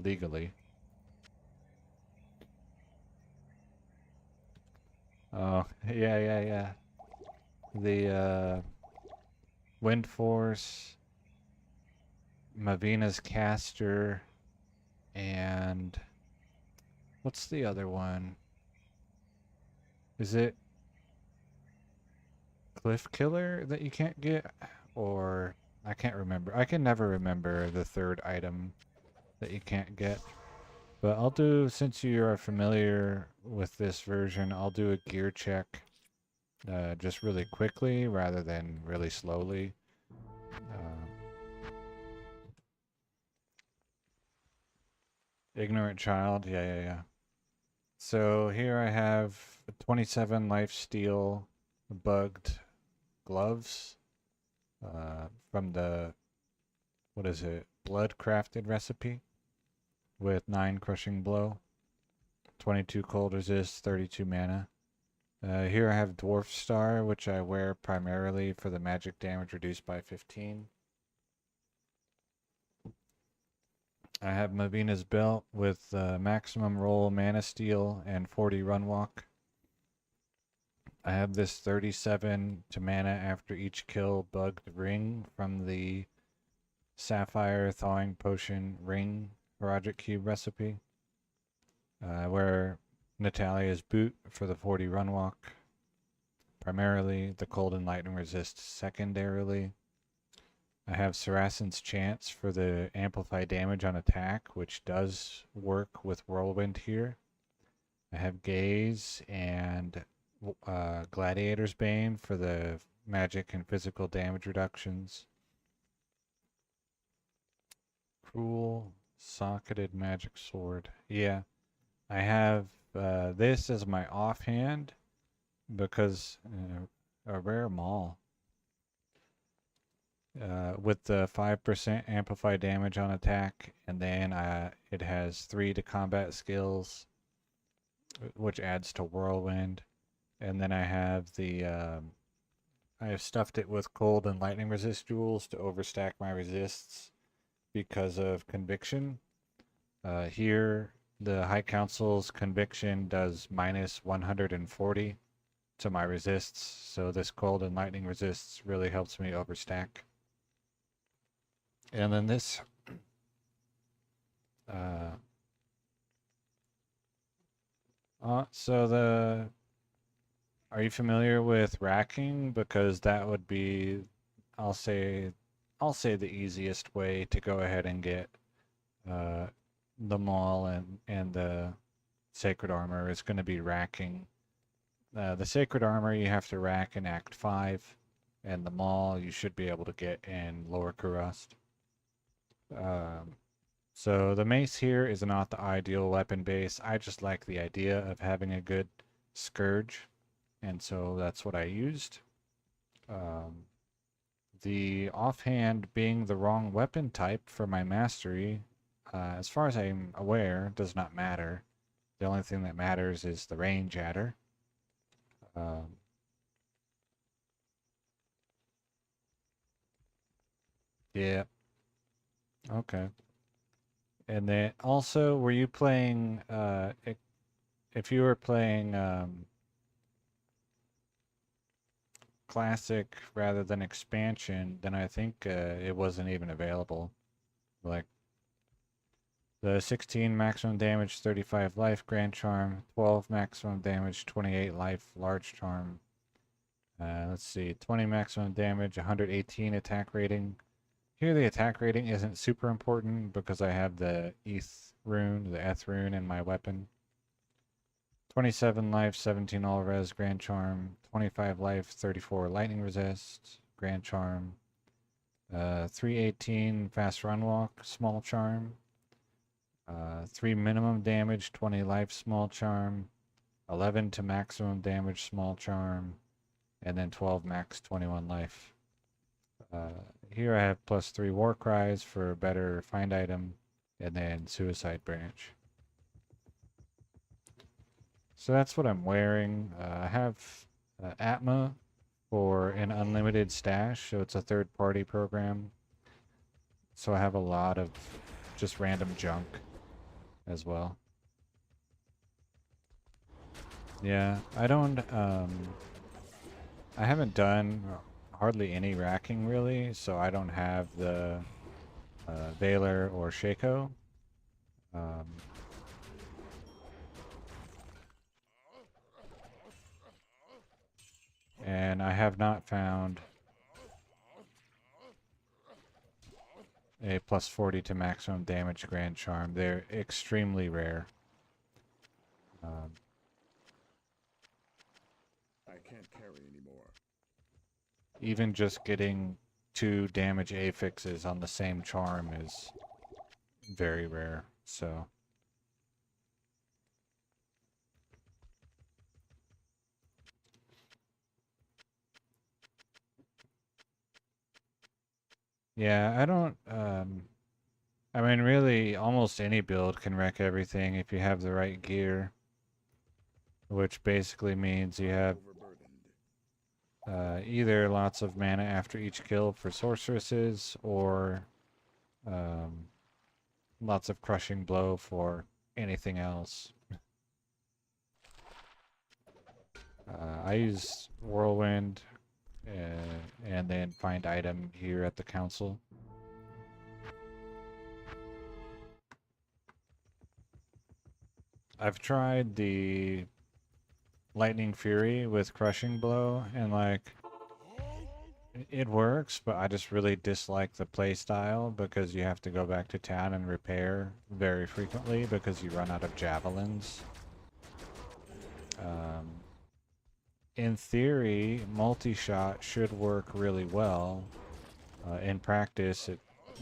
legally. Oh, yeah. The Wind Force, Mavina's Caster, and what's the other one? Is it Cliff Killer that you can't get? Or I can't remember. I can never remember the third item that you can't get. But I'll do, since you are familiar with this version, I'll do a gear check just really quickly rather than really slowly. Ignorant child, yeah. So here I have 27 lifesteal bugged gloves from the, what is it, blood crafted recipe with 9 crushing blow, 22 cold resist, 32 mana. Here I have Dwarf Star, which I wear primarily for the magic damage reduced by 15. I have Mavina's Belt with maximum roll mana steal and 40 run walk. I have this 37 to mana after each kill bugged ring from the Sapphire Thawing Potion ring Horadric Cube recipe. I wear Natalia's Boot for the 40 run walk. Primarily the Cold and Lightning Resist secondarily. I have Saracen's Chance for the amplify damage on attack, which does work with Whirlwind here. I have Gaze and Gladiator's Bane for the magic and physical damage reductions. Cruel Socketed Magic Sword. Yeah, I have this as my offhand because a rare maul. With the 5% amplify damage on attack, and then it has 3 to combat skills, which adds to Whirlwind. And then I have the I have stuffed it with cold and lightning resist jewels to overstack my resists because of conviction. Here the High Council's conviction does minus 140 to my resists, so this cold and lightning resists really helps me overstack. And then this are you familiar with racking? Because that would be, I'll say the easiest way to go ahead and get the maul and the sacred armor is going to be racking. The sacred armor you have to rack in Act 5, and the maul you should be able to get in Lower Kurast. So the mace here is not the ideal weapon base. I just like the idea of having a good scourge, and so that's what I used. The offhand being the wrong weapon type for my mastery, as far as I'm aware, does not matter. The only thing that matters is the range adder. Yeah. Okay. And then also, were you playing, if you were playing classic rather than expansion, then I think it wasn't even available. Like the 16 maximum damage, 35 life Grand Charm, 12 maximum damage, 28 life Large Charm. Let's see, 20 maximum damage, 118 attack rating. Here the attack rating isn't super important because I have the Eth rune, the Eth rune in my weapon. 27 life, 17 all res Grand Charm, 25 life, 34 lightning resist Grand Charm, 318 fast run walk small charm, 3 minimum damage, 20 life small charm, 11 to maximum damage small charm, and then 12 max 21 life. Here I have +3 war cries for a better find item, and then suicide branch. So that's what I'm wearing. I have Atma for an unlimited stash, so it's a third-party program. So I have a lot of just random junk as well. Yeah, I haven't done hardly any racking really, so I don't have the Valor or Shaco. And I have not found a +40 to maximum damage Grand Charm. They're extremely rare. I can't carry anymore. Even just getting 2 damage affixes on the same charm is very rare, so... Yeah, I don't, I mean, really, almost any build can wreck everything if you have the right gear. Which basically means you have Overburdened. either lots of mana after each kill for sorceresses, or lots of crushing blow for anything else. I use Whirlwind and then find item here at the council. I've tried the Lightning Fury with Crushing Blow, and like, it works, but I just really dislike the playstyle because you have to go back to town and repair very frequently because you run out of javelins. In theory, multi-shot should work really well. In practice, it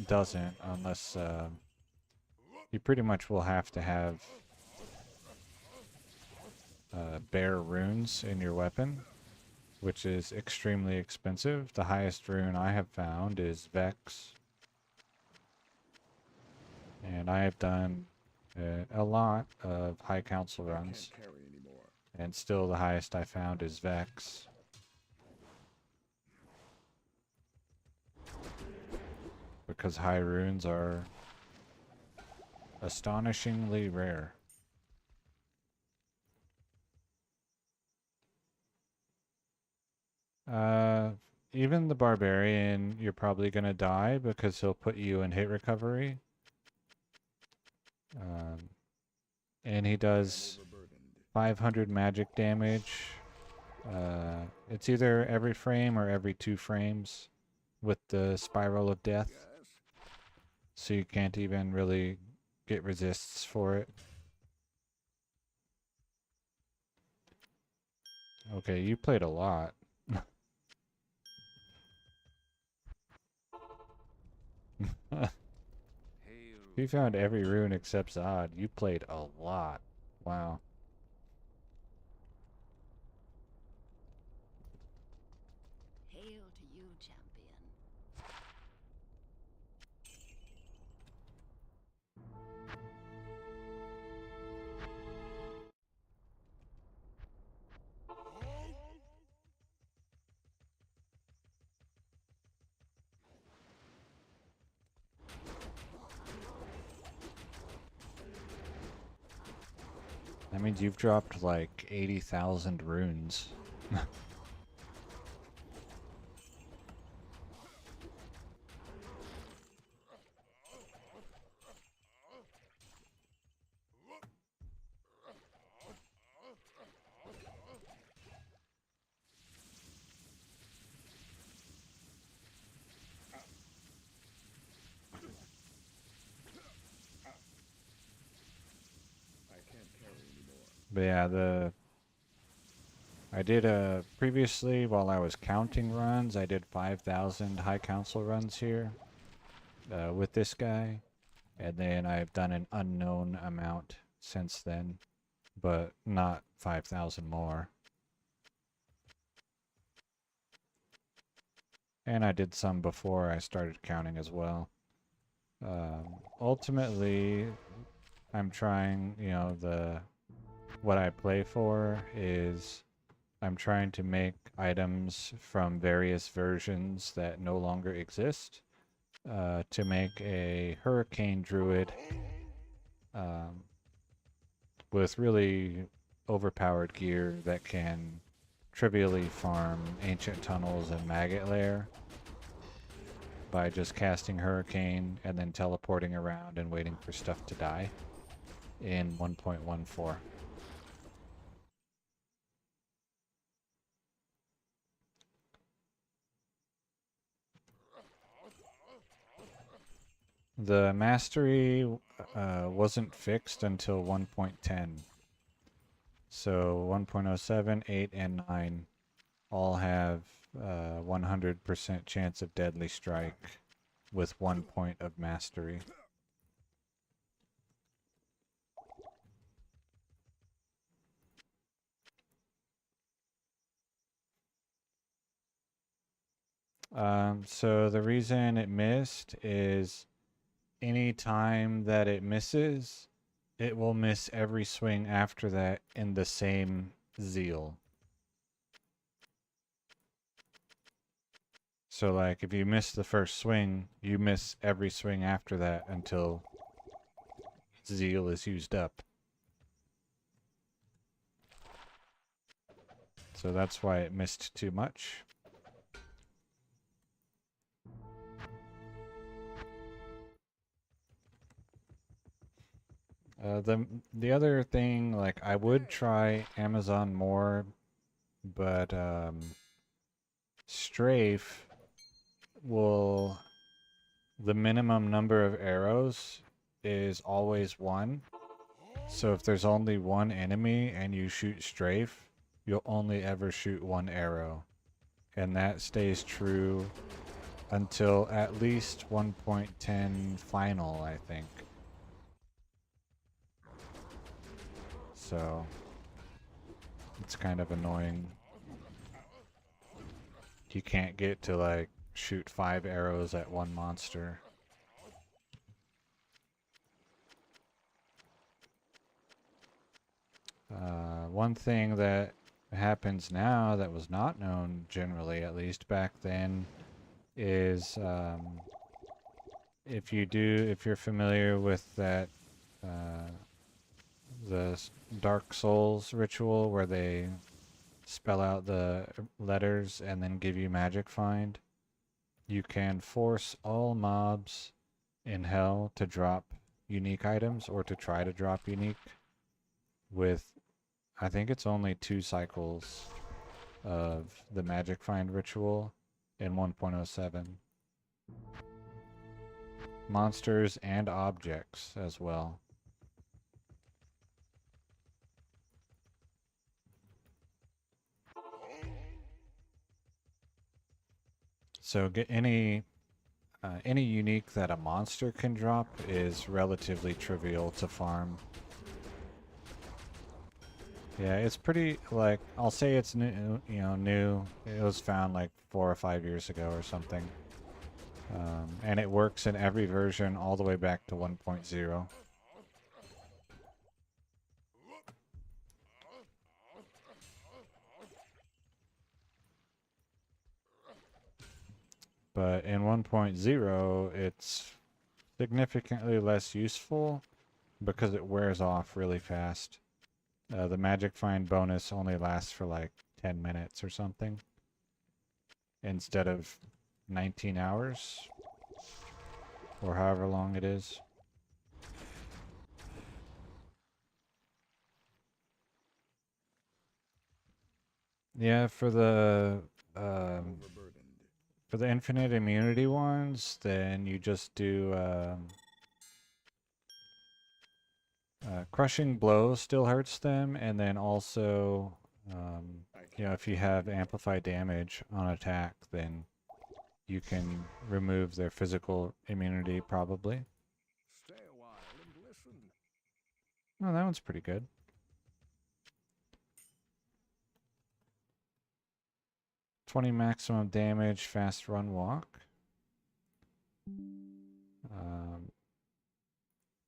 doesn't unless you pretty much will have to have bear runes in your weapon, which is extremely expensive. The highest rune I have found is Vex. And I have done a lot of High Council runs. Can't carry anymore. And still the highest I found is Vex. Because high runes are astonishingly rare. Even the Barbarian, you're probably gonna die because he'll put you in hit recovery. And he does Overburdened. 500 magic damage. It's either every frame or every 2 frames with the Spiral of Death. Yes. So you can't even really get resists for it. Okay, you played a lot. You found every rune except Zod. You played a lot. Wow. Hail to you, champion. That means you've dropped like 80,000 runes. But yeah, I did previously while I was counting runs, I did 5,000 High Council runs here with this guy, and then I've done an unknown amount since then, but not 5,000 more. And I did some before I started counting as well. Ultimately, I'm trying, you know, what I play for is I'm trying to make items from various versions that no longer exist to make a Hurricane Druid with really overpowered gear that can trivially farm Ancient Tunnels and Maggot Lair by just casting Hurricane and then teleporting around and waiting for stuff to die in 1.14. The mastery wasn't fixed until 1.10. So 1.07, 8, and 9 all have 100% chance of deadly strike with 1 point of mastery. So the reason it missed is any time that it misses, it will miss every swing after that in the same zeal. So like if you miss the first swing, you miss every swing after that until zeal is used up. So that's why it missed too much. The other thing, like I would try Amazon more, but Strafe will, the minimum number of arrows is always 1. So if there's only 1 enemy and you shoot Strafe, you'll only ever shoot 1 arrow. And that stays true until at least 1.10 final, I think. So it's kind of annoying. You can't get to like shoot 5 arrows at 1 monster. One thing that happens now that was not known generally, at least back then, is if you're familiar with that the Dark Souls ritual where they spell out the letters and then give you magic find, you can force all mobs in hell to drop unique items or to try to drop unique with, I think it's only 2 cycles of the magic find ritual in 1.07. Monsters and objects as well. So get any unique that a monster can drop is relatively trivial to farm. Yeah, it's pretty, like, I'll say it's new, new. It was found like 4 or 5 years ago or something. And it works in every version all the way back to 1.0. But in 1.0, it's significantly less useful because it wears off really fast. The magic find bonus only lasts for like 10 minutes or something instead of 19 hours or however long it is. Yeah, for the infinite immunity ones, then you just do Crushing Blow still hurts them, and then also, you know, if you have amplified damage on attack, then you can remove their physical immunity, probably. Stay a while and listen. Oh, that one's pretty good. $20 maximum damage, fast run walk.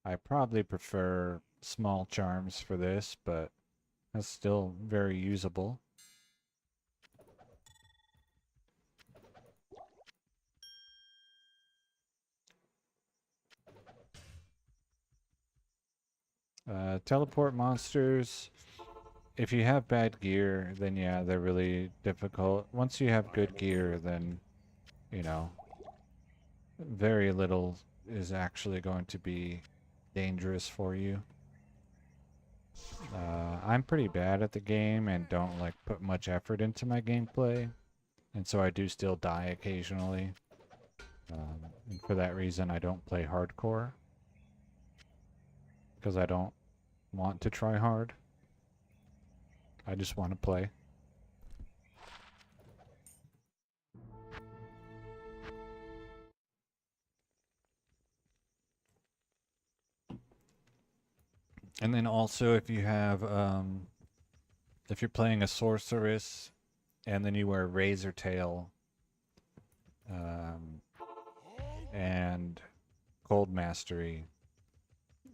I probably prefer small charms for this, but that's still very usable. Teleport monsters. If you have bad gear, then yeah, they're really difficult. Once you have good gear, then, you know, very little is actually going to be dangerous for you. I'm pretty bad at the game and don't like put much effort into my gameplay, and so I do still die occasionally. And for that reason, I don't play hardcore, because I don't want to try hard. I just want to play. And then also, if you have, if you're playing a sorceress, and then you wear Razor Tail, and Cold Mastery,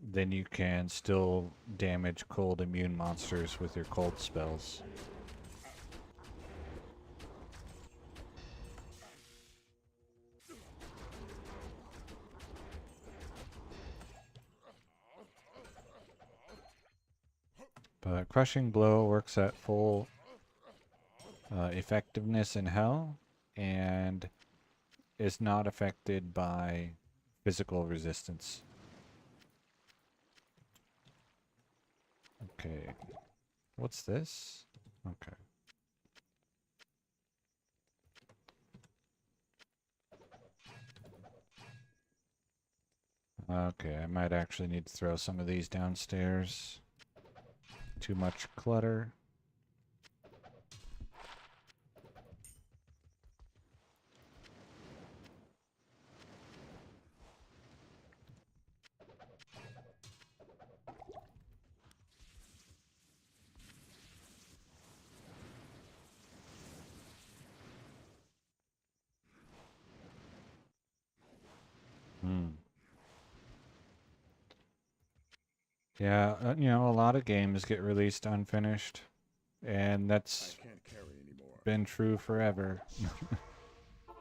then you can still damage cold immune monsters with your cold spells. But Crushing Blow works at full effectiveness in Hell, and is not affected by physical resistance. Okay. What's this? Okay. Okay, I might actually need to throw some of these downstairs. Too much clutter. Yeah, you know, a lot of games get released unfinished, and I that's can't carry anymore. been true forever.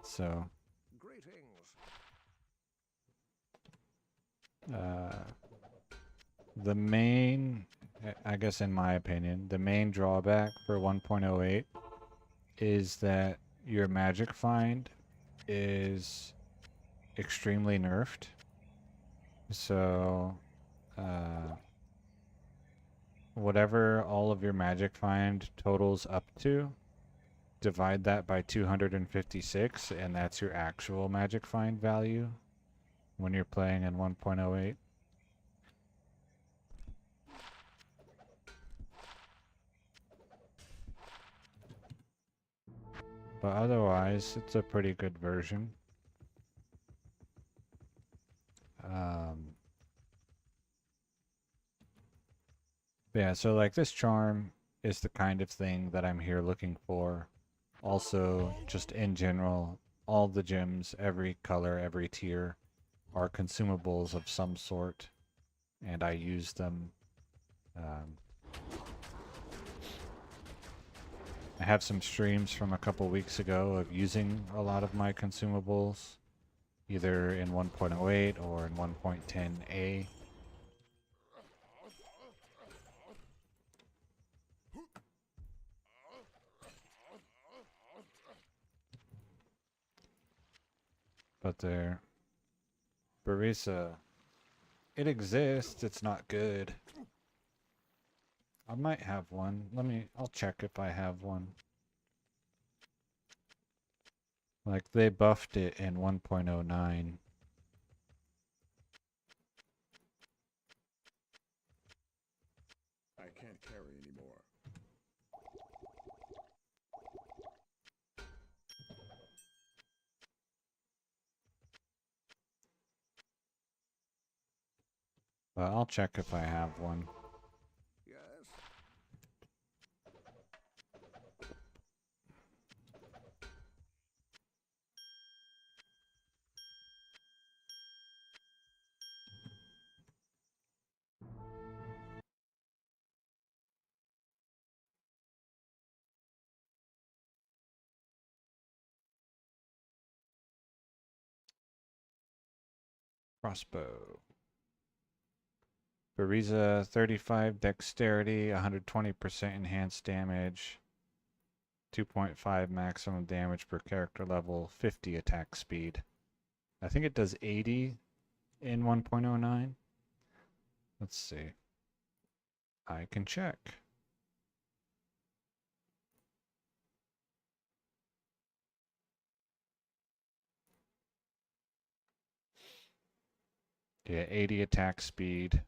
So, Greetings. the main, I guess in my opinion, the main drawback for 1.08 is that your magic find is extremely nerfed. So, whatever all of your magic find totals up to, divide that by 256, and that's your actual magic find value when you're playing in 1.08. But otherwise, it's a pretty good version. Yeah, so like this charm is the kind of thing that I'm here looking for. Also, just in general, all the gems, every color, every tier, are consumables of some sort, and I use them. I have some streams from a couple weeks ago of using a lot of my consumables, either in 1.08 or in 1.10a. But there, Barisa, it exists, it's not good. I might have one. I'll check if I have one. Like, they buffed it in 1.09. can't carry anymore. But I'll check if I have one. Yes. Crossbow. Bariza 35 dexterity, 120% enhanced damage, 2.5 maximum damage per character level, 50 attack speed. I think it does 80 in 1.09. Let's see. I can check. Yeah, 80 attack speed.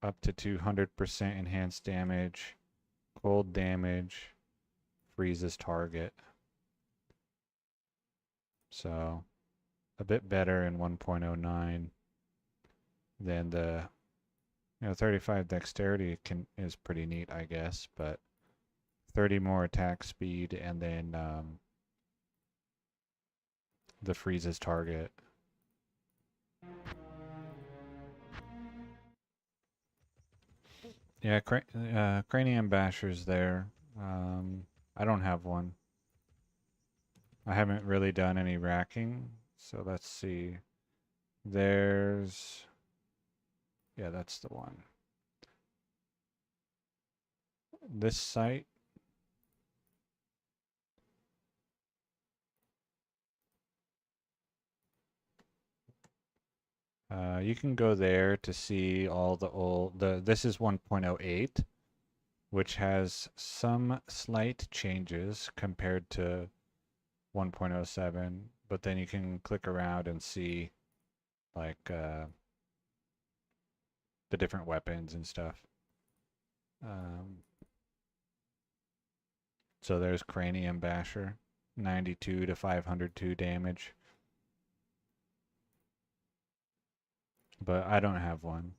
Up to 200% enhanced damage. Cold damage. Freezes target. So, a bit better in 1.09 than the 35 dexterity is pretty neat, I guess, but 30 more attack speed and then the freezes target. Yeah, Cranium Basher's there. I don't have one. I haven't really done any racking, so let's see. There's... Yeah, that's the one. This site. You can go there to see all the old... This is 1.08, which has some slight changes compared to 1.07, but then you can click around and see like the different weapons and stuff. So there's Cranium Basher, 92 to 502 damage. But I don't have one.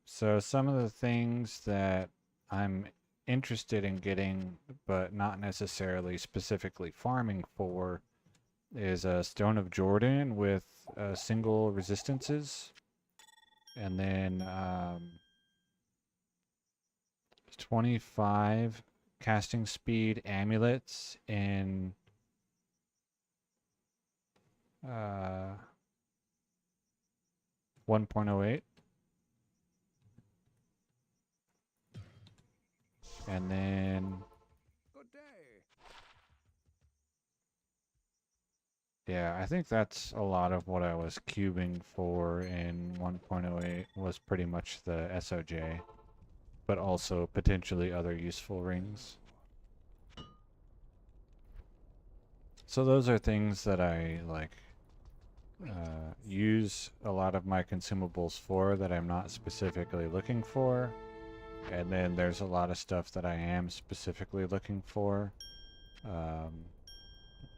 So some of the things that I'm interested in getting, but not necessarily specifically farming for, is a Stone of Jordan with single resistances, and then 25 casting speed amulets in 1.08. And then, Good day. yeah, I think that's a lot of what I was cubing for in 1.08 was pretty much the SOJ, but also potentially other useful rings. So those are things that I like use a lot of my consumables for that I'm not specifically looking for. And then there's a lot of stuff that I am specifically looking for.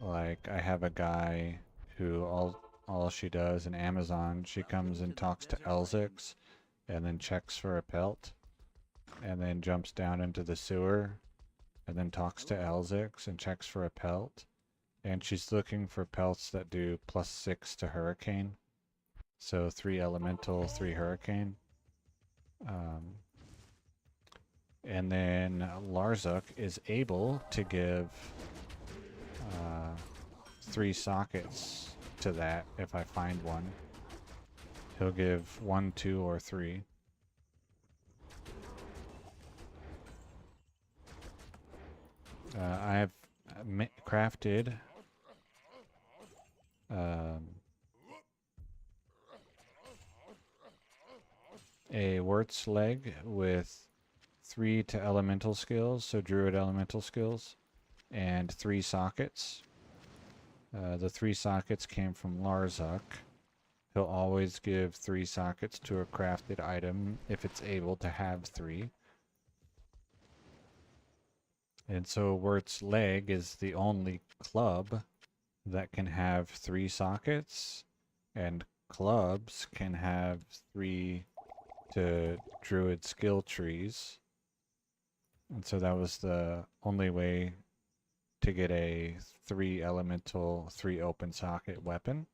Like I have a guy who all she does in Amazon, she comes and talks to Elzix and then checks for a pelt and then jumps down into the sewer and then talks to Elzix and checks for a pelt And she's looking for pelts that do +6 to hurricane. So 3 elemental, 3 hurricane. And then Larzuk is able to give 3 sockets to that if I find one. He'll give 1, 2, or 3. I have crafted a Wirt's leg with 3 to elemental skills, so druid elemental skills, and 3 sockets. The 3 sockets came from Larzuk. He'll always give 3 sockets to a crafted item if it's able to have 3. And so Wirt's leg is the only club that can have 3 sockets, and clubs can have 3 to druid skill trees. And so that was the only way to get a 3 elemental, 3 open socket weapon.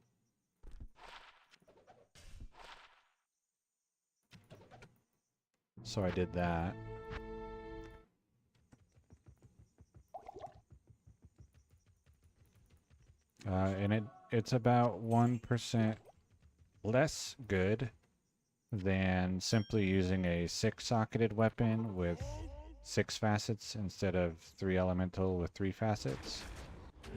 So I did that. And it's about 1% less good than simply using a 6-socketed weapon with 6 facets instead of 3 elemental with 3 facets.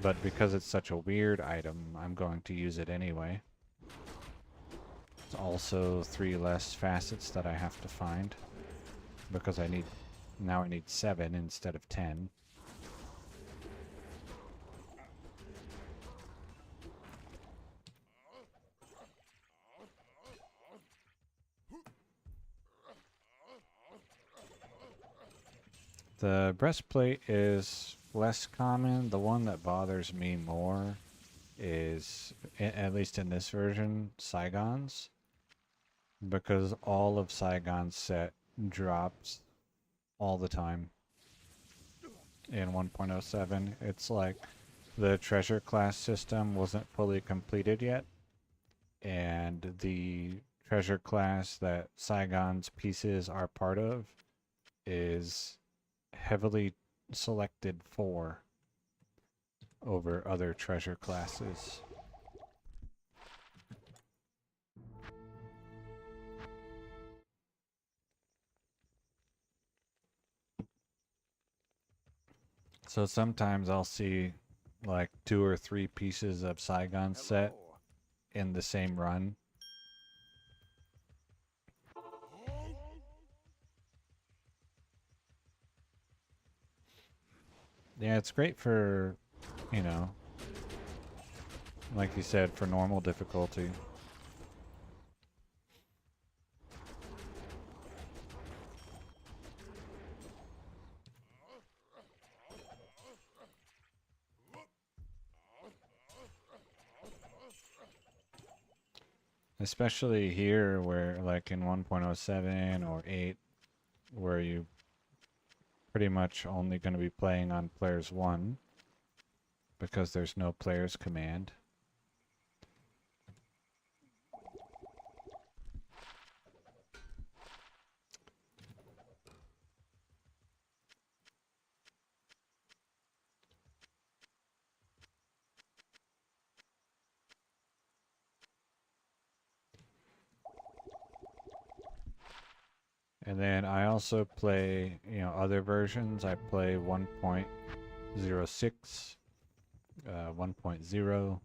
But because it's such a weird item, I'm going to use it anyway. It's also 3 less facets that I have to find, because I need 7 instead of 10. The breastplate is less common. The one that bothers me more is, at least in this version, Saigon's. Because all of Saigon's set drops all the time in 1.07. It's like the treasure class system wasn't fully completed yet, and the treasure class that Saigon's pieces are part of is heavily selected for over other treasure classes. So sometimes I'll see like 2 or 3 pieces of Saigon set in the same run. Yeah, it's great for, you know, like you said, for normal difficulty. Especially here where, like in 1.07 or 8, where you pretty much only going to be playing on players 1 because there's no players command. And then I also play, you know, other versions. I play 1.06, 1.0,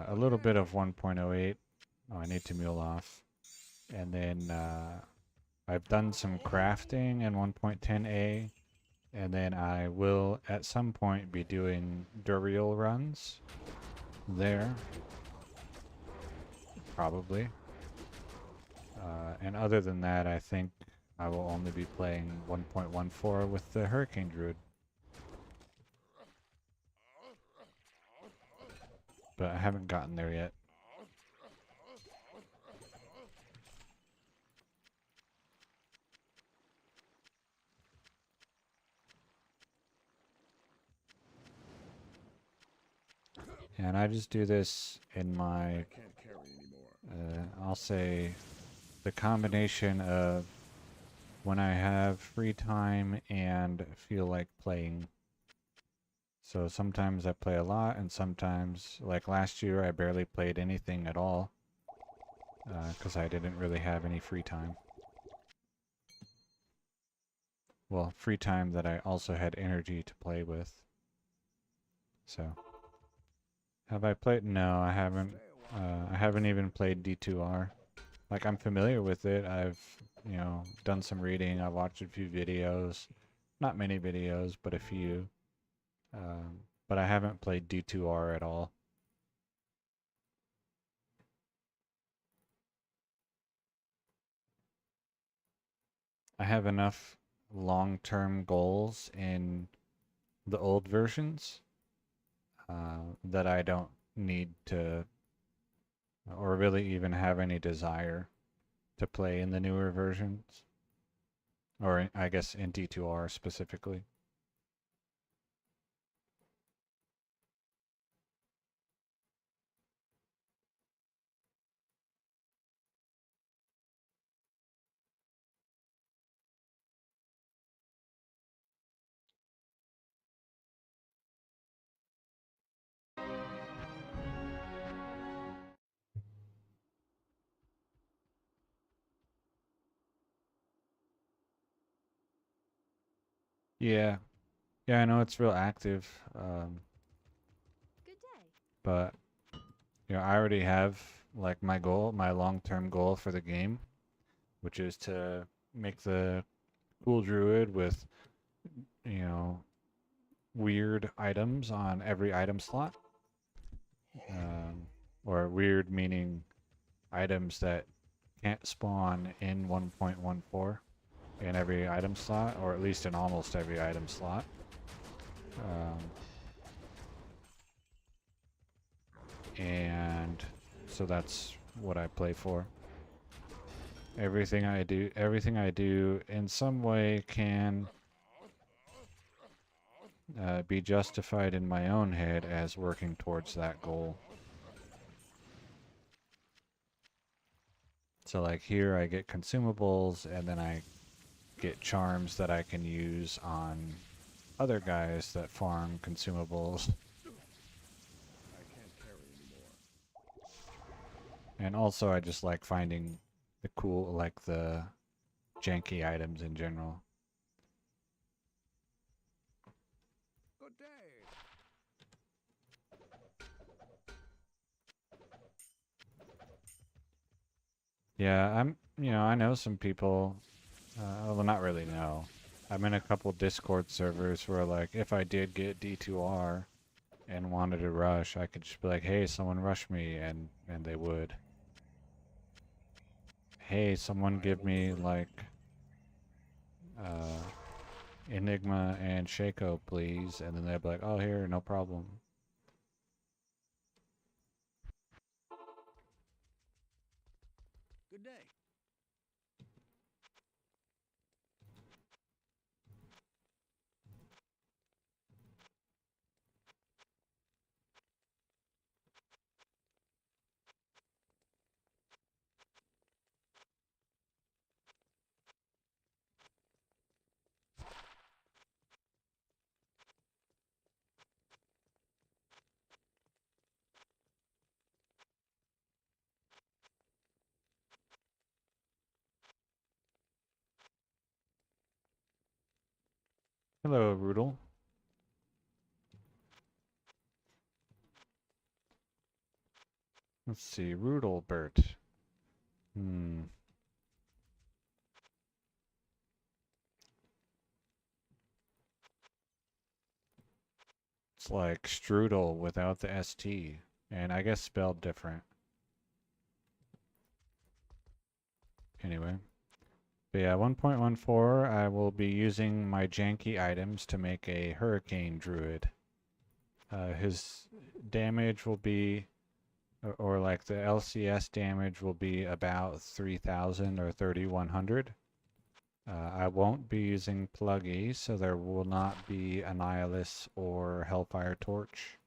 a little bit of 1.08. Oh, I need to mule off. And then I've done some crafting in 1.10a, and then I will at some point be doing Duriel runs there, probably. And other than that, I think I will only be playing 1.14 with the Hurricane Druid. But I haven't gotten there yet. And I just do this in my, I can't carry anymore. I'll say, the combination of when I have free time and feel like playing. So sometimes I play a lot, and sometimes, like last year, I barely played anything at all because I didn't really have any free time. Well, free time that I also had energy to play with. So, have I played? No, I haven't. I haven't even played D2R. Like, I'm familiar with it. I've, done some reading. I've watched a few videos. Not many videos, but a few. But I haven't played D2R at all. I have enough long-term goals in the old versions that I don't need to, or really even have any desire to play in the newer versions, or I guess in D2R specifically. Yeah, yeah, I know it's real active, Good day. but I already have like my goal, my long-term goal for the game, which is to make the cool druid with, you know, weird items on every item slot. Or weird meaning items that can't spawn in 1.14 in every item slot, or at least in almost every item slot. And so that's what I play for. Everything I do in some way can be justified in my own head as working towards that goal. So like here I get consumables, and then I get charms that I can use on other guys that farm consumables. I can't carry anymore. And also I just like finding the cool, like the janky items in general. Good day. Yeah, I know some people, well, not really know. I'm in a couple Discord servers where, like, if I did get D2R and wanted to rush, I could just be like, hey, someone rush me, and they would. Hey, someone give me, like, Enigma and Shaco, please, and then they'd be like, oh, here, no problem. Good day. Hello, Rudel. Let's see, Rudelbert. It's like strudel without the ST, and I guess spelled different. Anyway. But yeah, 1.14, I will be using my janky items to make a Hurricane Druid. His damage will be, or like the LCS damage will be about 3,000 or 3,100. I won't be using Pluggy, so there will not be Annihilus or Hellfire Torch.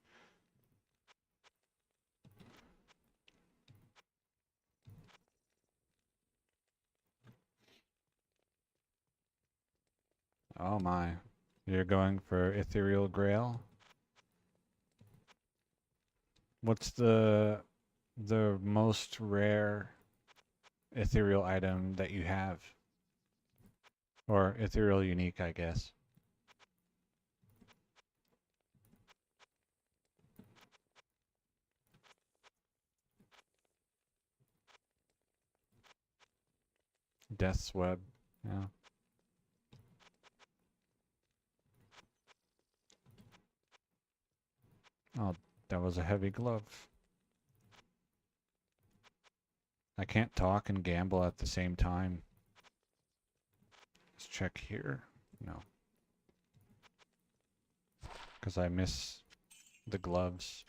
Oh my. You're going for Ethereal Grail? What's the most rare ethereal item that you have? Or ethereal unique, I guess. Death's Web, yeah. Oh, that was a heavy glove. I can't talk and gamble at the same time. Let's check here. No. Because I miss the gloves.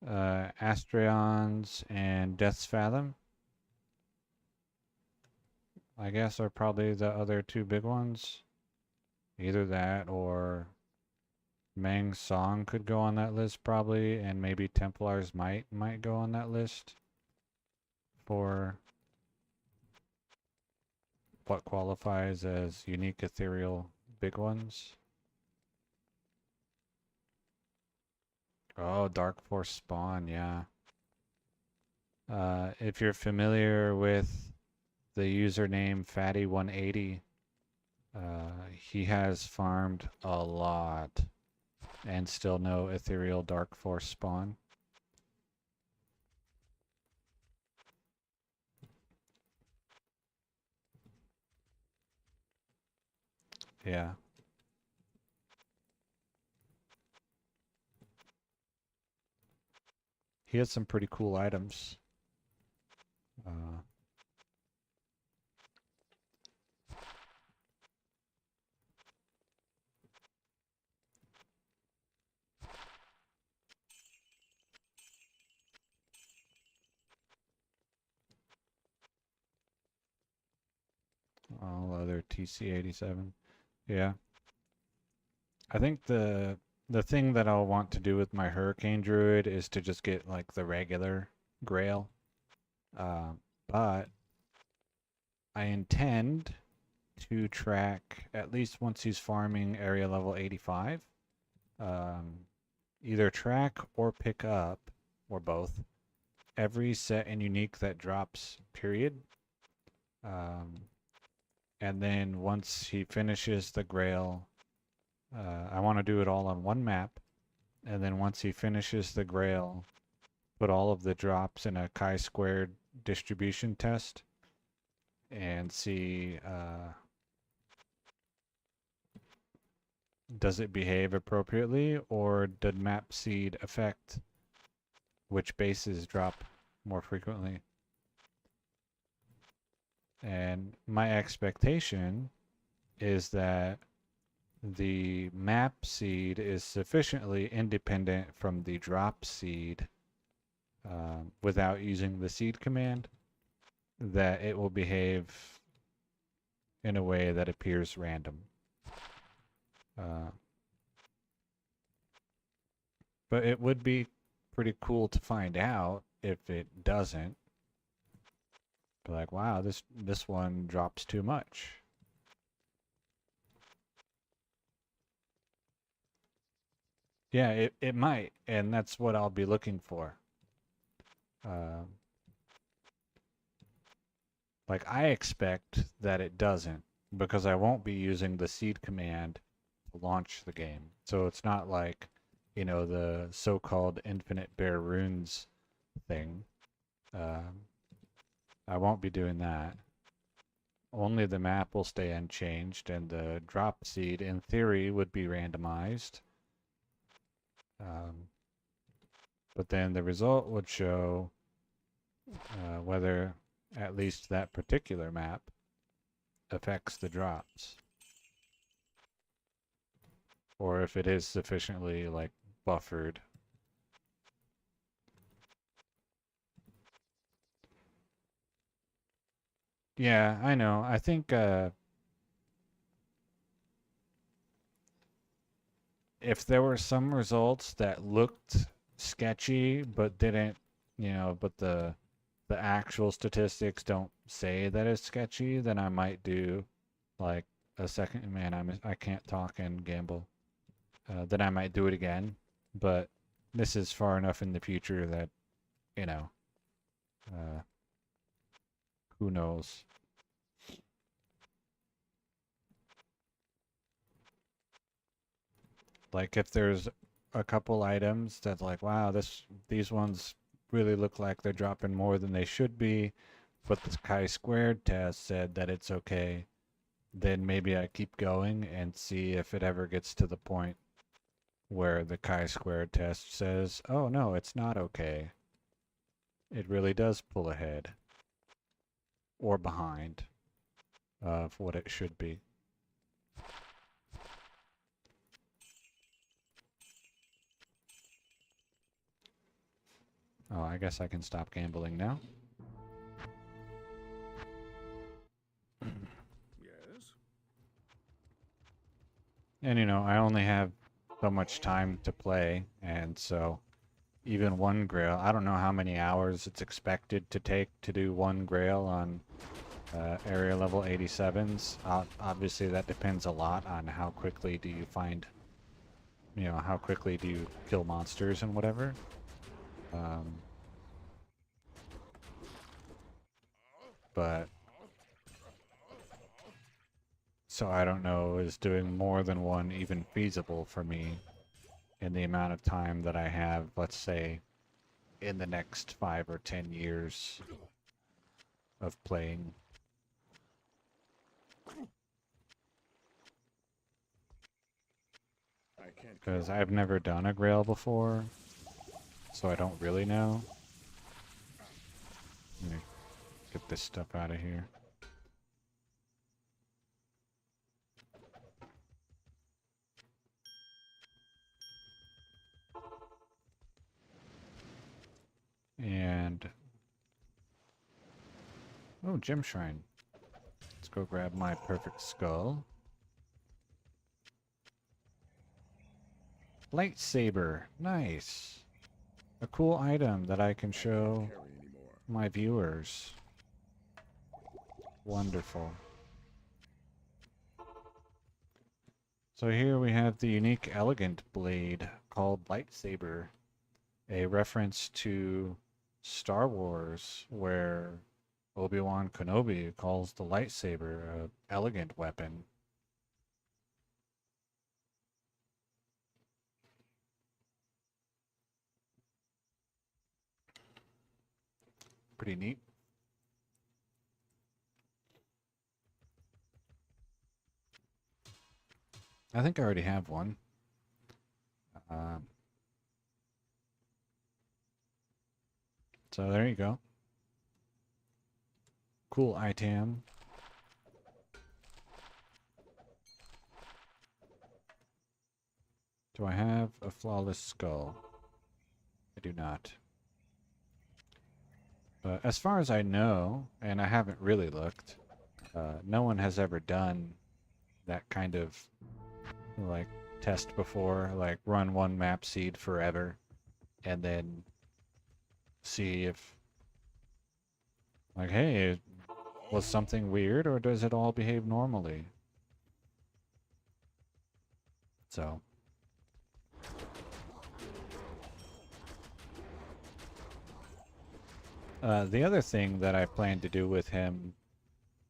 Astraeons and Death's Fathom, I guess, are probably the other two big ones. Either that or Meng's Song could go on that list probably, and maybe Templar's Might might go on that list for what qualifies as unique ethereal big ones. Oh, Dark Force Spawn, yeah. If you're familiar with the username Fatty180, he has farmed a lot and still no ethereal Dark Force spawn. Yeah. He has some pretty cool items. All other TC87. Yeah. I think the thing that I'll want to do with my Hurricane Druid is to just get like the regular Grail. But I intend to track, at least once he's farming area level 85, either track or pick up, or both, every set and unique that drops, period. And then once he finishes the Grail, I want to do it all on one map. And then once he finishes the Grail, put all of the drops in a chi-squared distribution test and see does it behave appropriately, or did map seed affect which bases drop more frequently. And my expectation is that the map seed is sufficiently independent from the drop seed without using the seed command, that it will behave in a way that appears random. But it would be pretty cool to find out if it doesn't. Be like, wow, this one drops too much. Yeah, it might, and that's what I'll be looking for. Like, I expect that it doesn't, because I won't be using the seed command to launch the game. So it's not like, you know, the so-called infinite bare runes thing. I won't be doing that. Only the map will stay unchanged, and the drop seed, in theory, would be randomized. But then the result would show whether at least that particular map affects the drops, or if it is sufficiently like buffered. Yeah, I know. I think if there were some results that looked sketchy but didn't, you know, but the actual statistics don't say that it's sketchy, then I might do like a second. Man, I can't talk and gamble. Then I might do it again. But this is far enough in the future that, you know, uh, who knows? Like if there's a couple items that like, wow, these ones really look like they're dropping more than they should be, but the chi-squared test said that it's okay, then maybe I keep going and see if it ever gets to the point where the chi-squared test says, oh no, it's not okay. It really does pull ahead or behind of what it should be. Oh, I guess I can stop gambling now. Yes? And you know, I only have so much time to play, and so even one grail, I don't know how many hours it's expected to take to do one grail on area level 87s. Obviously that depends a lot on how quickly do you find, you know, how quickly do you kill monsters and whatever. But so I don't know, is doing more than one even feasible for me in the amount of time that I have, let's say, in the next 5 or 10 years of playing. I can't Because carry I've never done a grail before, so I don't really know. Let me get this stuff out of here. And oh, gem shrine. Let's go grab my perfect skull. Lightsaber, nice. A cool item that I can show carry anymore. my viewers. Wonderful. So here we have the unique elegant blade called Lightsaber, a reference to Star Wars, where Obi-Wan Kenobi calls the lightsaber an elegant weapon. Pretty neat. I think I already have one. So there you go. Cool item. Do I have a flawless skull? I do not. But as far as I know, and I haven't really looked, no one has ever done that kind of like test before, like run one map seed forever and then see if like, hey, was something weird or does it all behave normally? So the other thing that I plan to do with him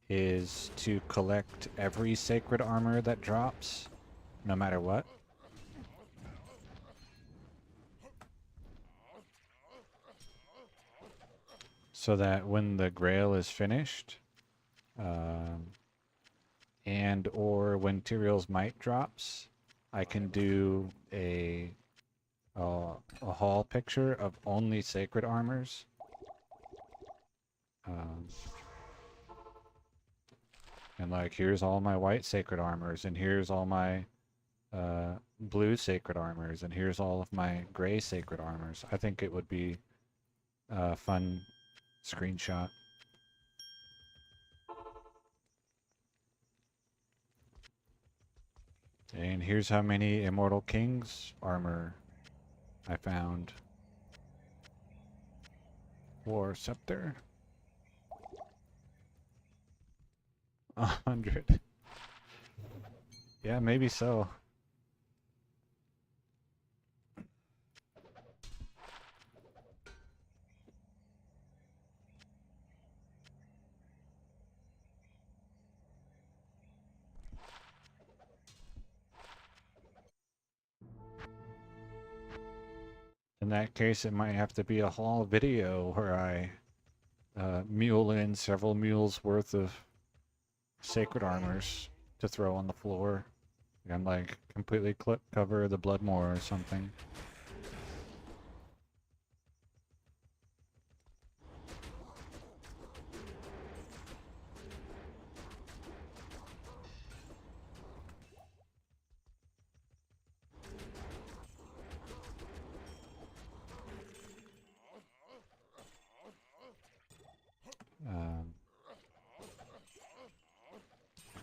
is to collect every sacred armor that drops, no matter what. So that when the grail is finished, and or when Tyrael's Might drops, I can do a haul picture of only sacred armors. And like, here's all my white sacred armors, and here's all my blue sacred armors, and here's all of my gray sacred armors. I think it would be a fun screenshot. And here's how many Immortal King's armor I found. War Scepter. 100. Yeah, maybe so. In that case, it might have to be a haul video where I mule in several mules worth of sacred armors to throw on the floor and like completely cover the Bloodmoor or something.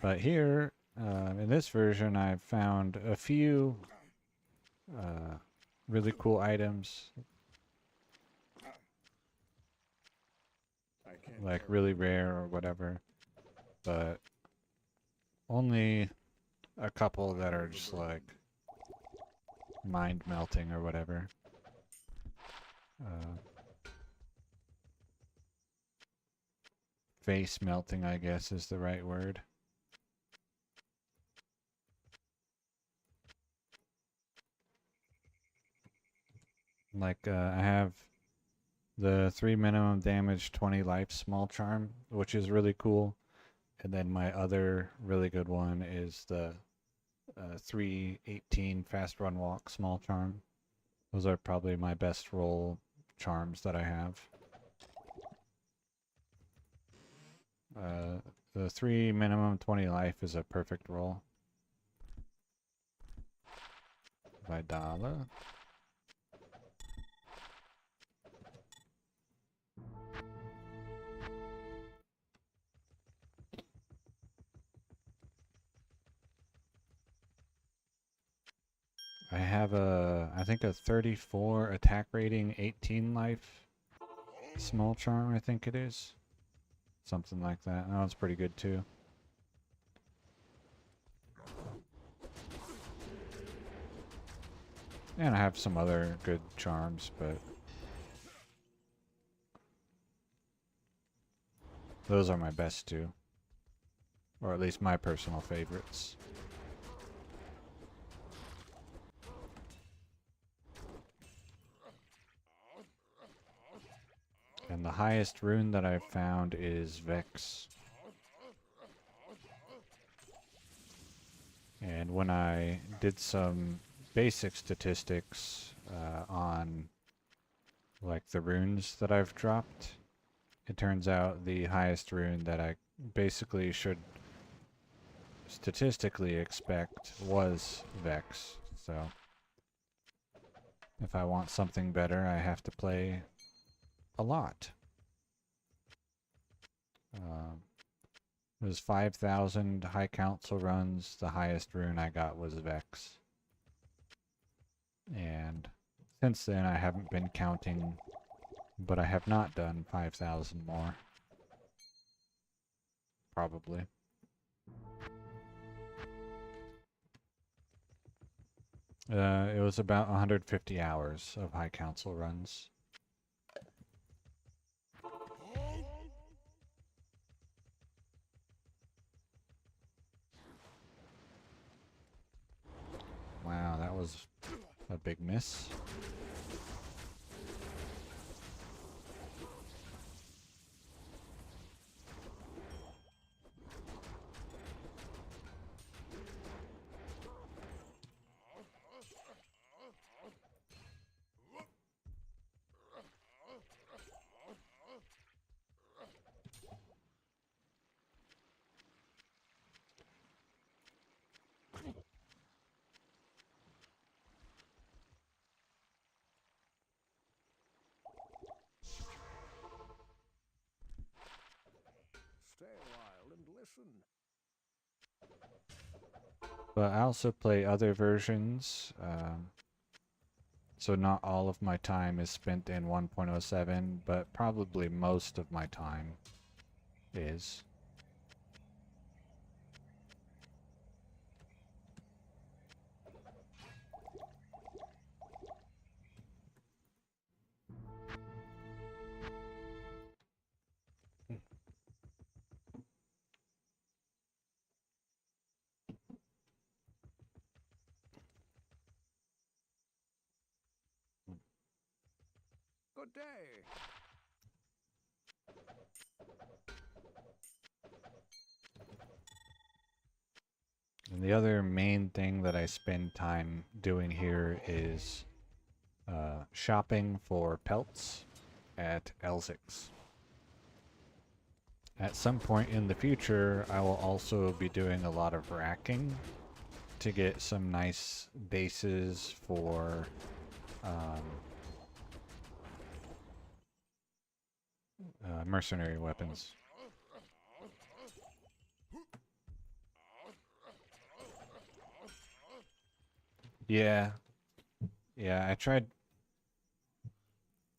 But here, in this version, I've found a few really cool items, I can't like carry really rare or whatever, but only a couple that are just like mind melting or whatever. Face melting, I guess, is the right word. Like, I have the 3 minimum damage, 20 life small charm, which is really cool. And then my other really good one is the 318 fast run walk small charm. Those are probably my best roll charms that I have. The 3 minimum 20 life is a perfect roll. Vidala. I have I think a 34 attack rating, 18 life small charm, I think it is. Something like that. That one's pretty good too. And I have some other good charms, but those are my best two. Or at least my personal favorites. And the highest rune that I've found is Vex. And when I did some basic statistics on like the runes that I've dropped, it turns out the highest rune that I basically should statistically expect was Vex. So if I want something better, I have to play a lot. It was 5,000 High Council runs. The highest rune I got was Vex. And since then I haven't been counting, but I have not done 5,000 more. Probably. It was about 150 hours of High Council runs. Wow, that was a big miss. Stay a while and listen. But I also play other versions. So not all of my time is spent in 1.07, but probably most of my time is. Good day. And the other main thing that I spend time doing here is shopping for pelts at Elzix. At some point in the future, I will also be doing a lot of racking to get some nice bases for mercenary weapons. Yeah. Yeah,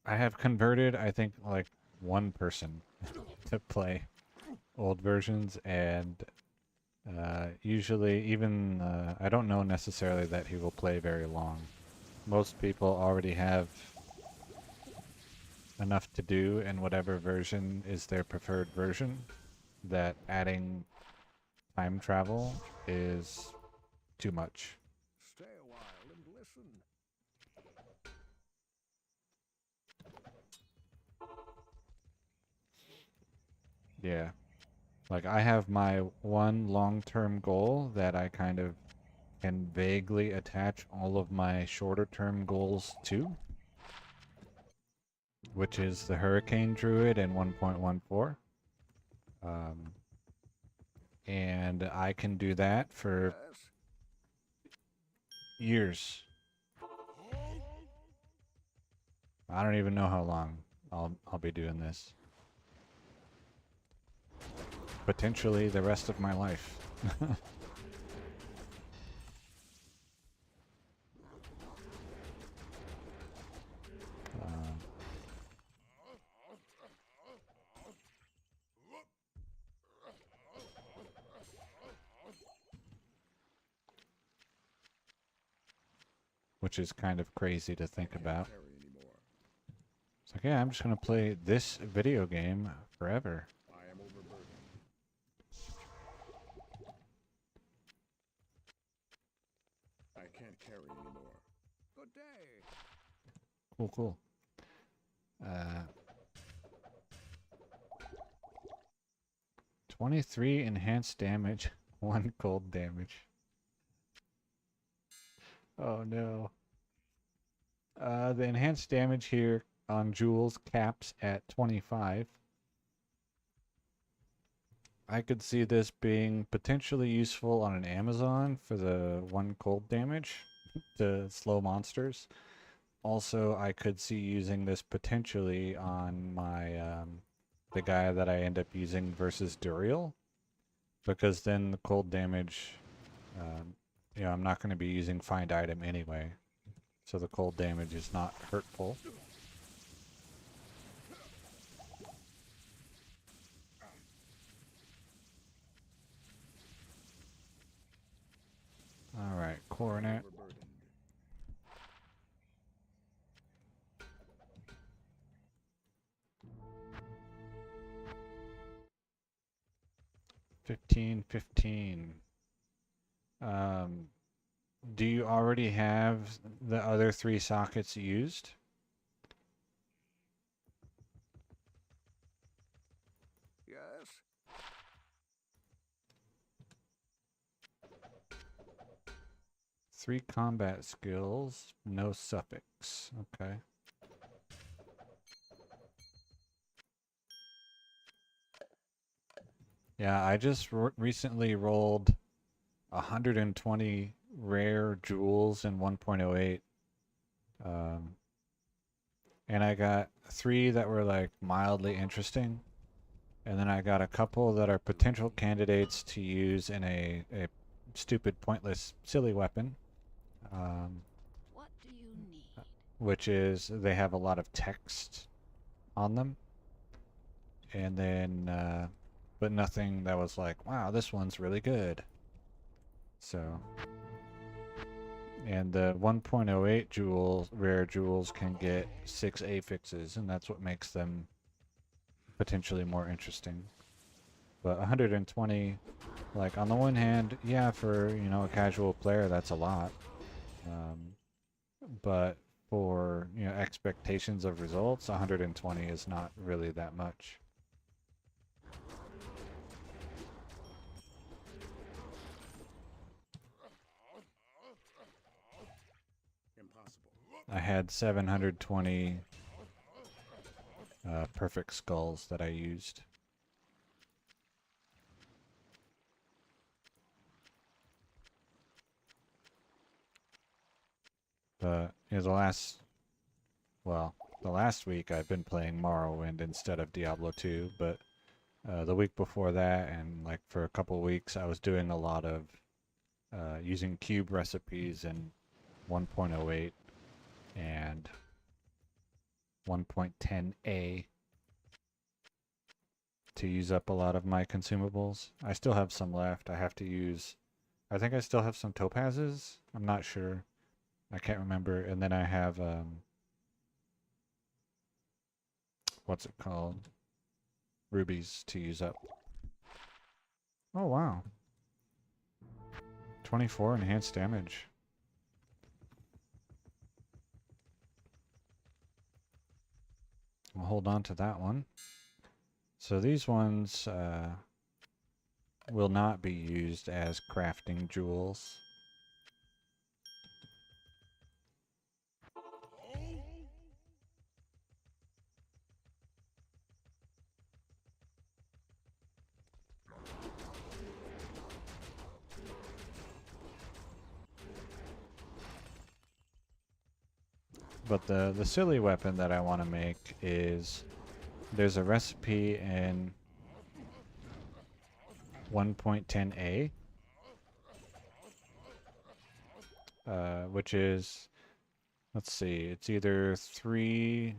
I have converted, I think, like one person to play old versions, and usually even, I don't know necessarily that he will play very long. Most people already have enough to do in whatever version is their preferred version, that adding time travel is too much. Stay a while and listen. Yeah. Like, I have my one long-term goal that I kind of can vaguely attach all of my shorter-term goals to, which is the Hurricane Druid in 1.14. And I can do that for Yes. years. I don't even know how long I'll be doing this. Potentially the rest of my life. Which is kind of crazy to think about. Carry anymore. It's like, yeah, I'm just gonna play this video game forever. I am overburdened. I can't carry anymore. Good day. Cool, cool. 23 enhanced damage, 1 cold damage. Oh no. The enhanced damage here on Jules caps at 25. I could see this being potentially useful on an Amazon for the 1 cold damage to slow monsters. Also, I could see using this potentially on my the guy that I end up using versus Duriel, because then the cold damage, you know, I'm not going to be using find item anyway, so the cold damage is not hurtful. All right, Coronet. Overburdened. 15. Do you already have the other 3 sockets used? Yes. 3 combat skills, no suffix. Okay. Yeah, I just recently rolled 120 rare jewels in 1.08. And I got 3 that were like mildly interesting. And then I got a couple that are potential candidates to use in a stupid, pointless, silly weapon. What do you need? Which is they have a lot of text on them. And then, but nothing that was like, wow, this one's really good. So, and the 1.08 jewels, rare jewels, can get 6 affixes, and that's what makes them potentially more interesting. But 120, like, on the one hand, yeah, for, you know, a casual player, that's a lot. But for, you know, expectations of results, 120 is not really that much. Impossible. I had 720 perfect skulls that I used. But you know, the last week I've been playing Morrowind instead of Diablo 2, but the week before that and like for a couple weeks I was doing a lot of using cube recipes in 1.08 and 1.10a to use up a lot of my consumables. I still have some left. I think I still have some topazes. I'm not sure. I can't remember. And then I have what's it called? Rubies to use up. Oh wow. 24 enhanced damage. I'll hold on to that one. So these ones will not be used as crafting jewels. But the silly weapon that I want to make is, there's a recipe in 1.10a, which is, let's see, it's either 3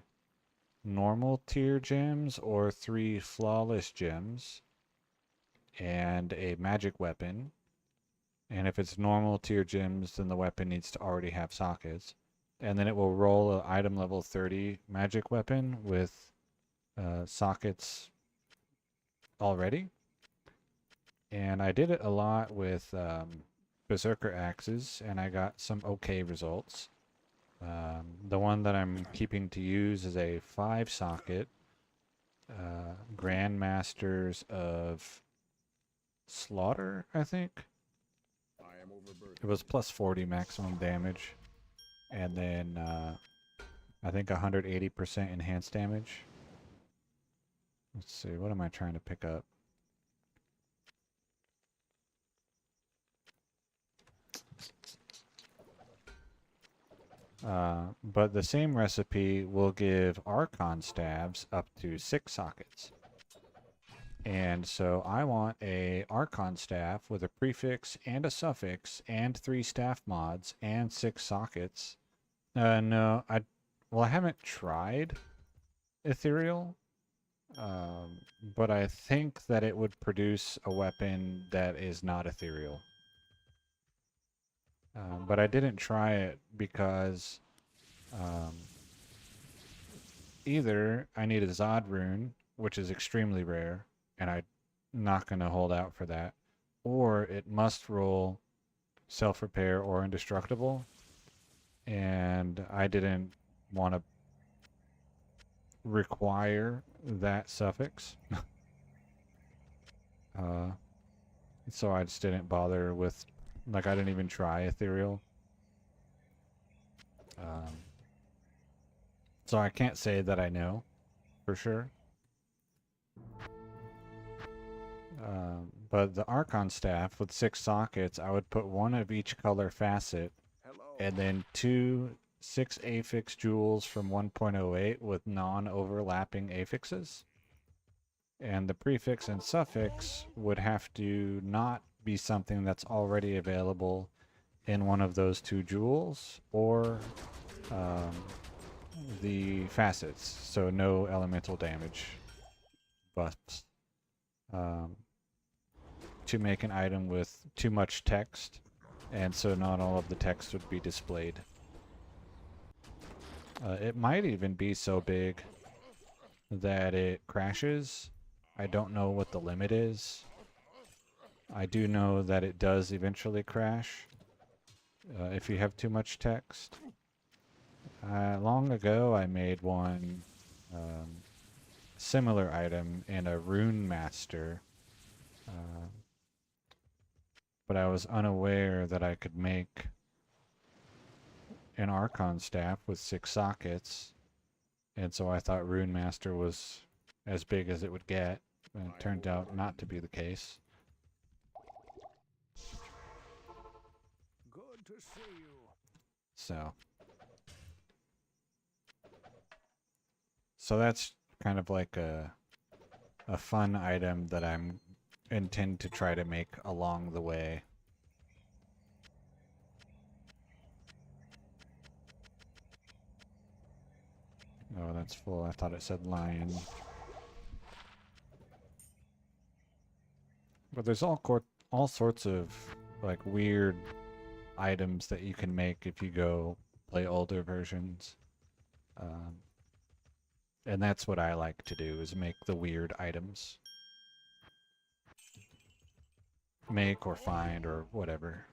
normal tier gems or 3 flawless gems and a magic weapon. And if it's normal tier gems, then the weapon needs to already have sockets. And then it will roll an item level 30 magic weapon with sockets already. And I did it a lot with Berserker axes, and I got some okay results. The one that I'm keeping to use is a 5 socket Grandmasters of Slaughter, I think. I am overburdened. It was plus 40 maximum damage. And then I think 180% enhanced damage. Let's see, what am I trying to pick up? But the same recipe will give Archon staves up to 6 sockets. And so I want a Archon staff with a prefix and a suffix and 3 staff mods and 6 sockets. No, I haven't tried Ethereal, but I think that it would produce a weapon that is not Ethereal. But I didn't try it because either I need a Zod rune, which is extremely rare, and I'm not going to hold out for that, or it must roll self-repair or indestructible, and I didn't want to require that suffix. So I just didn't bother with, like, I didn't even try Ethereal. So I can't say that I know for sure. But the Archon staff with 6 sockets, I would put 1 of each color facet, Hello. and then 2 6 affix jewels from 1.08 with non-overlapping affixes. And the prefix and suffix would have to not be something that's already available in one of those 2 jewels, or the facets, so no elemental damage buffs. To make an item with too much text, and so not all of the text would be displayed. It might even be so big that it crashes. I don't know what the limit is. I do know that it does eventually crash if you have too much text. Long ago, I made one similar item in a Rune Master, but I was unaware that I could make an Archon staff with 6 sockets, and so I thought Rune Master was as big as it would get, and it turned out not to be the case. Good to see you. So that's kind of like a fun item that I'm intend to try to make along the way. Oh, that's full. I thought it said lion. But there's all sorts of like weird items that you can make if you go play older versions. And that's what I like to do, is make the weird items. Make or find or whatever.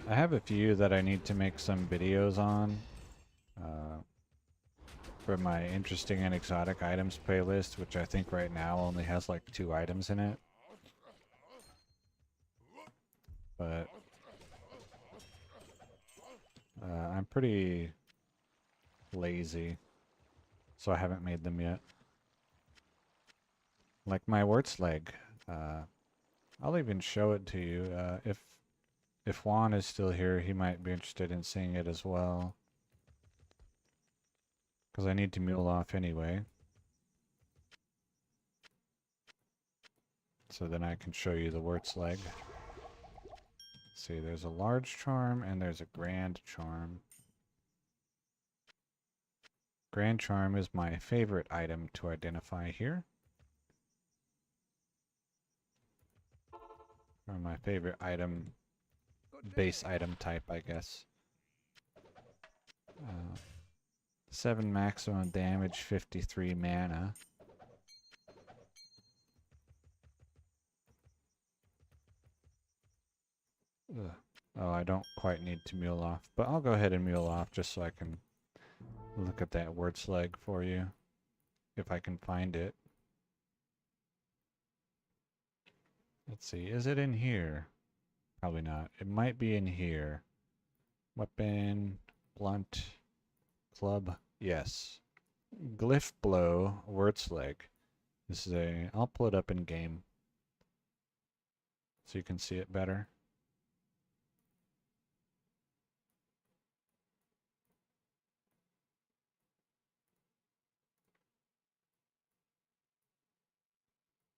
I have a few that I need to make some videos on for my interesting and exotic items playlist, which I think right now only has like 2 items in it. But I'm pretty lazy, so I haven't made them yet. Like my Wurtzleg. I'll even show it to you. If Juan is still here, he might be interested in seeing it as well. Because I need to mule off anyway. So then I can show you the Wurtzleg. See, there's a large charm and there's a grand charm. Grand charm is my favorite item to identify here. Or my favorite item, base item type, I guess. 7 maximum damage, 53 mana. Ugh. Oh, I don't quite need to mule off, but I'll go ahead and mule off just so I can look at that Wurtzleg for you, if I can find it. Let's see, is it in here? Probably not. It might be in here. Weapon, blunt, club, yes. Glyph blow, Wurtzleg. This is I'll pull it up in game so you can see it better.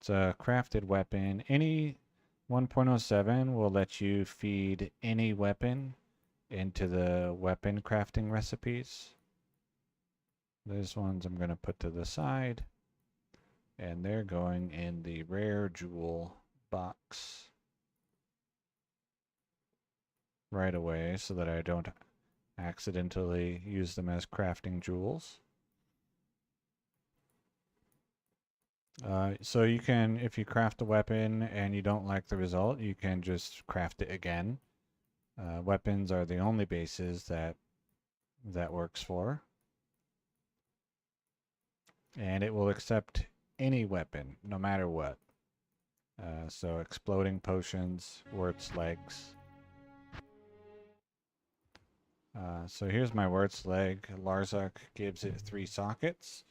It's a crafted weapon. Any 1.07 will let you feed any weapon into the weapon crafting recipes. These ones I'm going to put to the side. And they're going in the rare jewel box right away so that I don't accidentally use them as crafting jewels. So you can, if you craft a weapon and you don't like the result, you can just craft it again. Weapons are the only bases that works for. And it will accept any weapon, no matter what. So exploding potions, Wurtzlegs. So here's my Wurtzleg. Larzak gives it 3 sockets,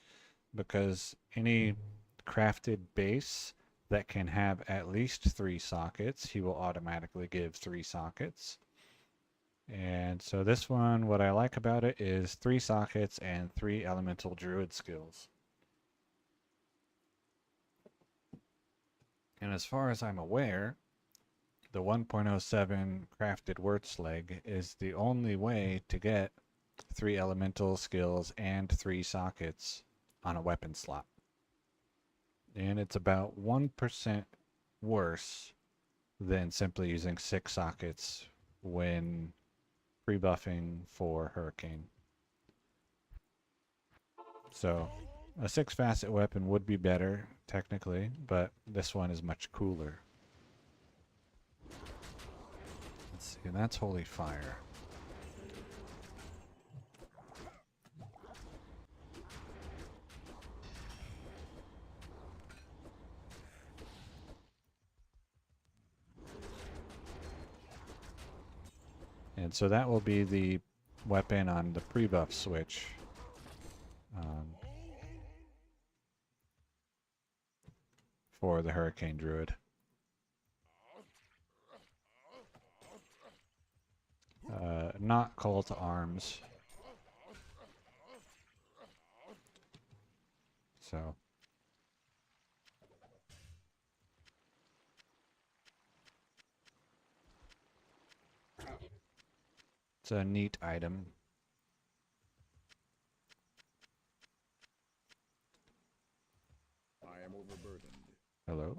because any crafted base that can have at least 3 sockets, he will automatically give 3 sockets. And so this one, what I like about it is 3 sockets and 3 elemental druid skills. And as far as I'm aware, the 1.07 crafted Wurtzleg is the only way to get 3 elemental skills and 3 sockets on a weapon slot. And it's about 1% worse than simply using 6 sockets when pre-buffing for Hurricane. So A 6-facet weapon would be better, technically, but this one is much cooler. Let's see, that's Holy Fire. And so that will be the weapon on the pre-buff switch. For the Hurricane Druid. Not Call to Arms. So. It's a neat item. I am overburdened. Hello?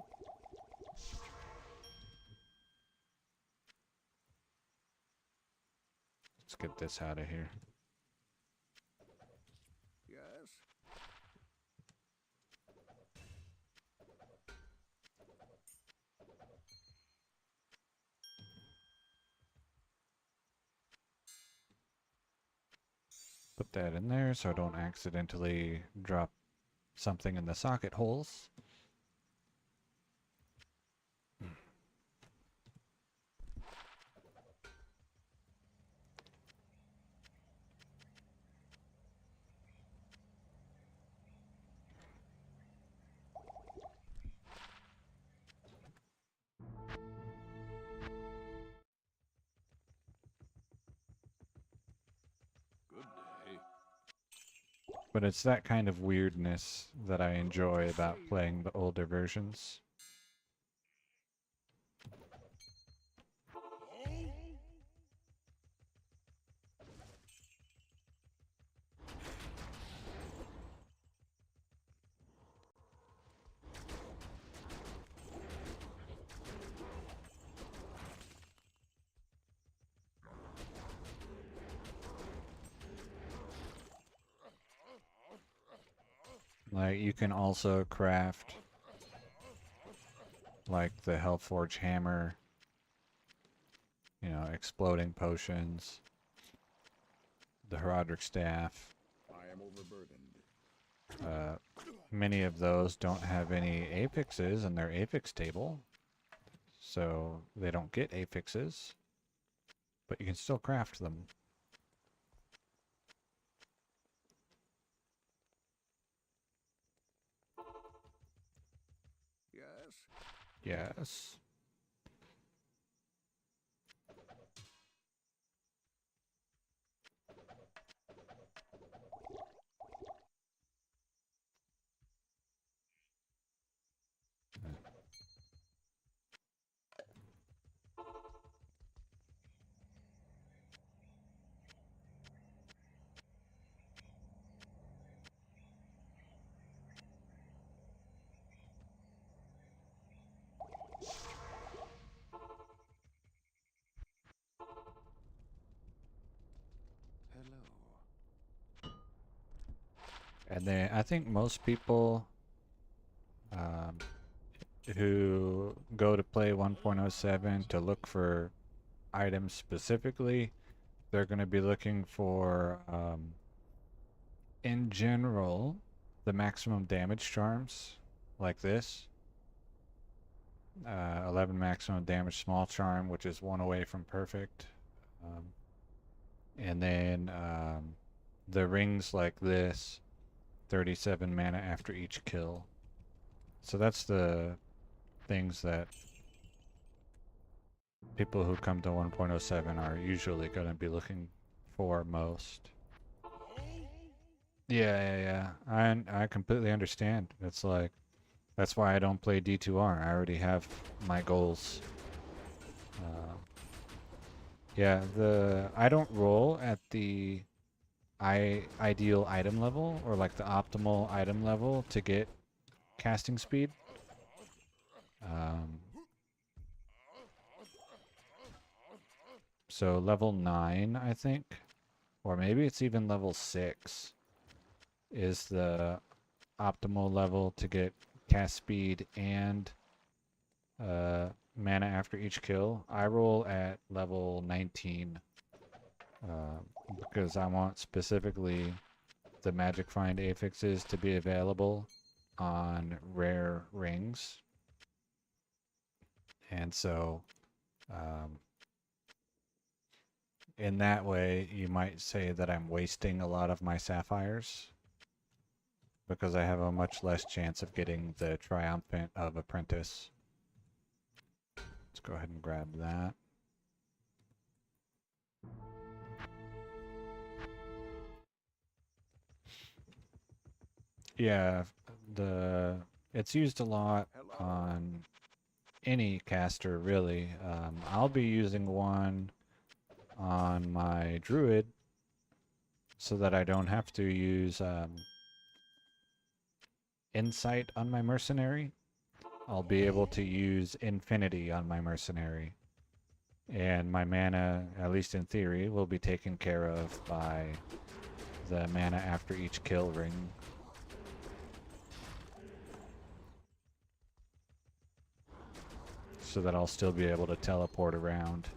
Let's get this out of here. Yes. Put that in there so I don't accidentally drop something in the socket holes. Good day. But it's that kind of weirdness that I enjoy about playing the older versions. Like, you can also craft, like, the Hellforge Hammer, you know, exploding potions, the Herodric Staff. I am overburdened. Many of those don't have any affixes in their affix table, so they don't get affixes, but you can still craft them. Yes. Yes. Hello. And then I think most people who go to play 1.07 to look for items specifically, they're going to be looking for, in general, the maximum damage charms, like this. 11 maximum damage small charm, which is 1 away from perfect. And then the rings like this, 37 mana after each kill. So that's the things that people who come to 1.07 are usually going to be looking for most. Yeah. I completely understand. It's like, that's why I don't play D2R. I already have my goals. Yeah, I don't roll at the ideal item level, or like the optimal item level to get casting speed. So level 9, I think, or maybe it's even level 6, is the optimal level to get cast speed and mana after each kill. I roll at level 19 because I want specifically the Magic Find affixes to be available on rare rings. And so in that way, you might say that I'm wasting a lot of my sapphires because I have a much less chance of getting the Triumphant of Apprentice. Let's go ahead and grab that. Yeah, it's used a lot on any caster, really. I'll be using one on my druid so that I don't have to use insight on my mercenary. I'll be able to use infinity on my mercenary. And my mana, at least in theory, will be taken care of by the mana after each kill ring. So that I'll still be able to teleport around.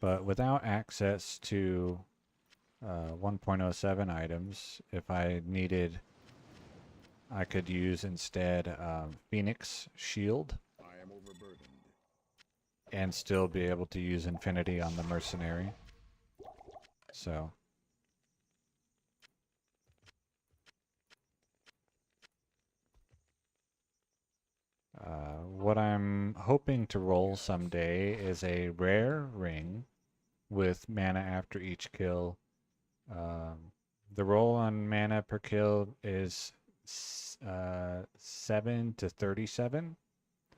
But without access to 1.07 items, if I needed, I could use instead Phoenix Shield I am overburdened. and still be able to use Infinity on the Mercenary. So what I'm hoping to roll someday is a rare ring with mana after each kill. The roll on mana per kill is 7 to 37,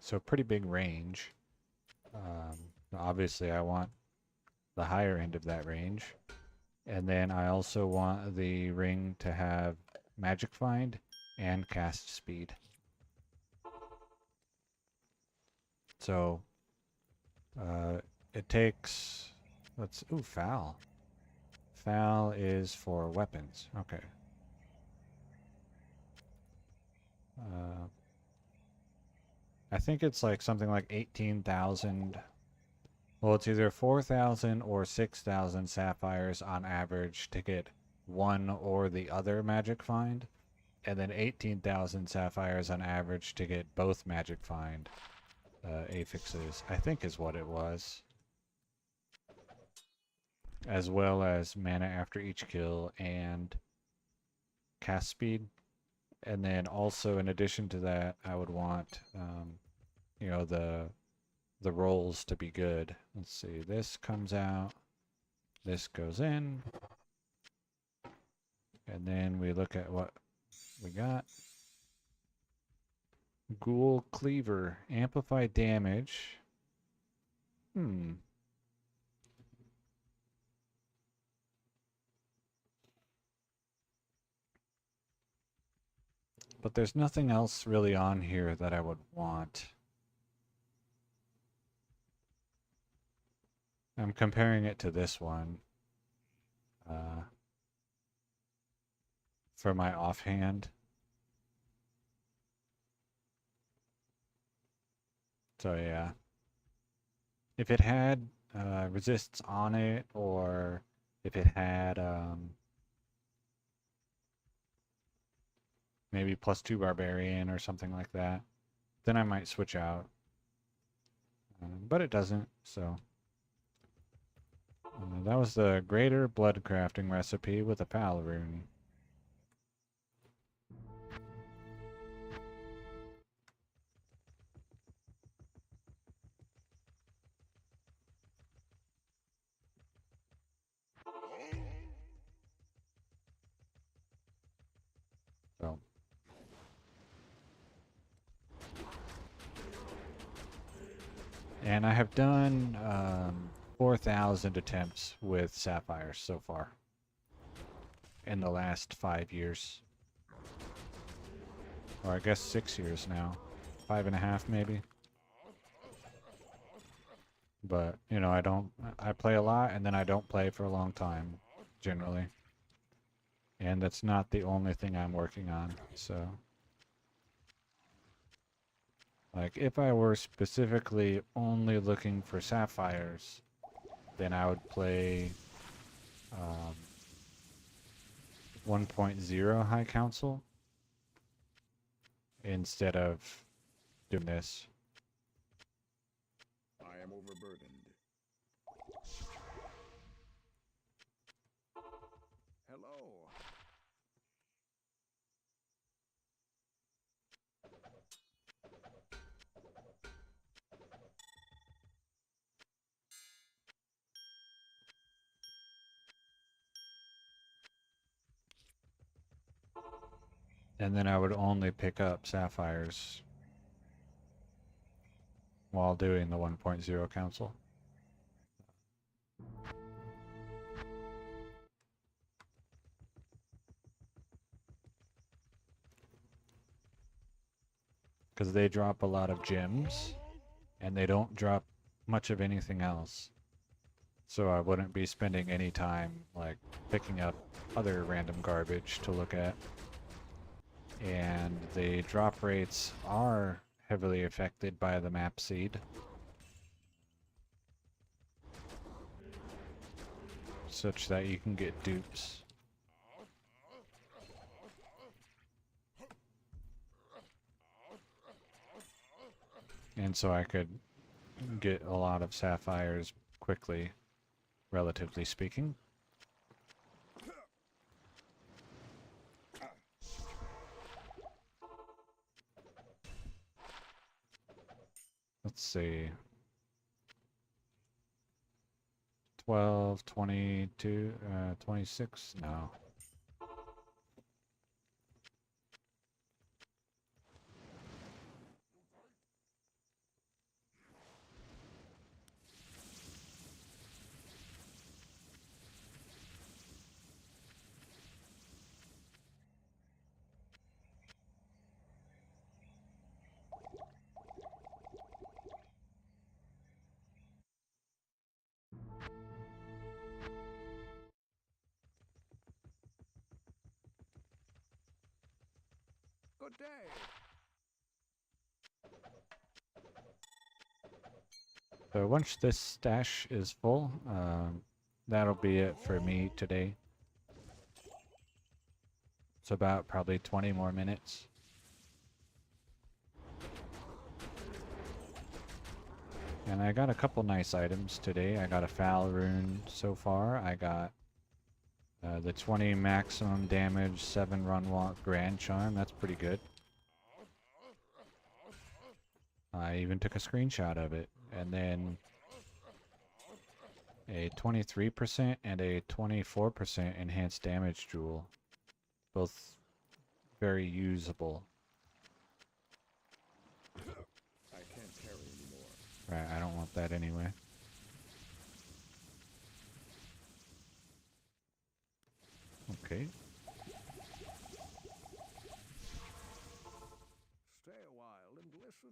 so pretty big range. Obviously, I want the higher end of that range. And then I also want the ring to have Magic Find and cast speed. So it takes, ooh, Foul. Foul is for weapons. Okay. I think it's like something like 18,000. Well, it's either 4,000 or 6,000 sapphires on average to get one or the other Magic Find, and then 18,000 sapphires on average to get both Magic Find affixes, I think is what it was. As well as mana after each kill and cast speed. And then also in addition to that, I would want, you know, the rolls to be good. Let's see, this comes out, this goes in, and then we look at what we got. Ghoul Cleaver, amplify damage. But there's nothing else really on here that I would want. I'm comparing it to this one. For my offhand. So yeah. If it had resists on it, or if it had maybe +2 barbarian or something like that, then I might switch out. But it doesn't, so. That was the Greater Blood Crafting recipe with a Pal rune. So. And I have done 4,000 attempts with sapphires so far in the last 5 years. Or I guess 6 years now. 5.5 maybe. But, you know, I play a lot and then I don't play for a long time, generally. And that's not the only thing I'm working on, so. Like, if I were specifically only looking for sapphires, then I would play 1.0 High Council instead of doing this. I am overburdened. Hello. And then I would only pick up sapphires while doing the 1.0 council. Because they drop a lot of gems, and they don't drop much of anything else. So I wouldn't be spending any time, like, picking up other random garbage to look at. And the drop rates are heavily affected by the map seed. Such that you can get dupes. And so I could get a lot of sapphires quickly, relatively speaking. Let's see. 12, 22, 26? No. Good day. So once this stash is full, that'll be it for me today. It's about probably 20 more minutes. And I got a couple nice items today. I got a foul rune so far. I got the 20 maximum damage, 7 run walk grand charm. That's pretty good. I even took a screenshot of it. And then a 23% and a 24% enhanced damage jewel. Both very usable. I can't carry anymore. Right, I don't want that anyway. Okay. Stay a while and listen.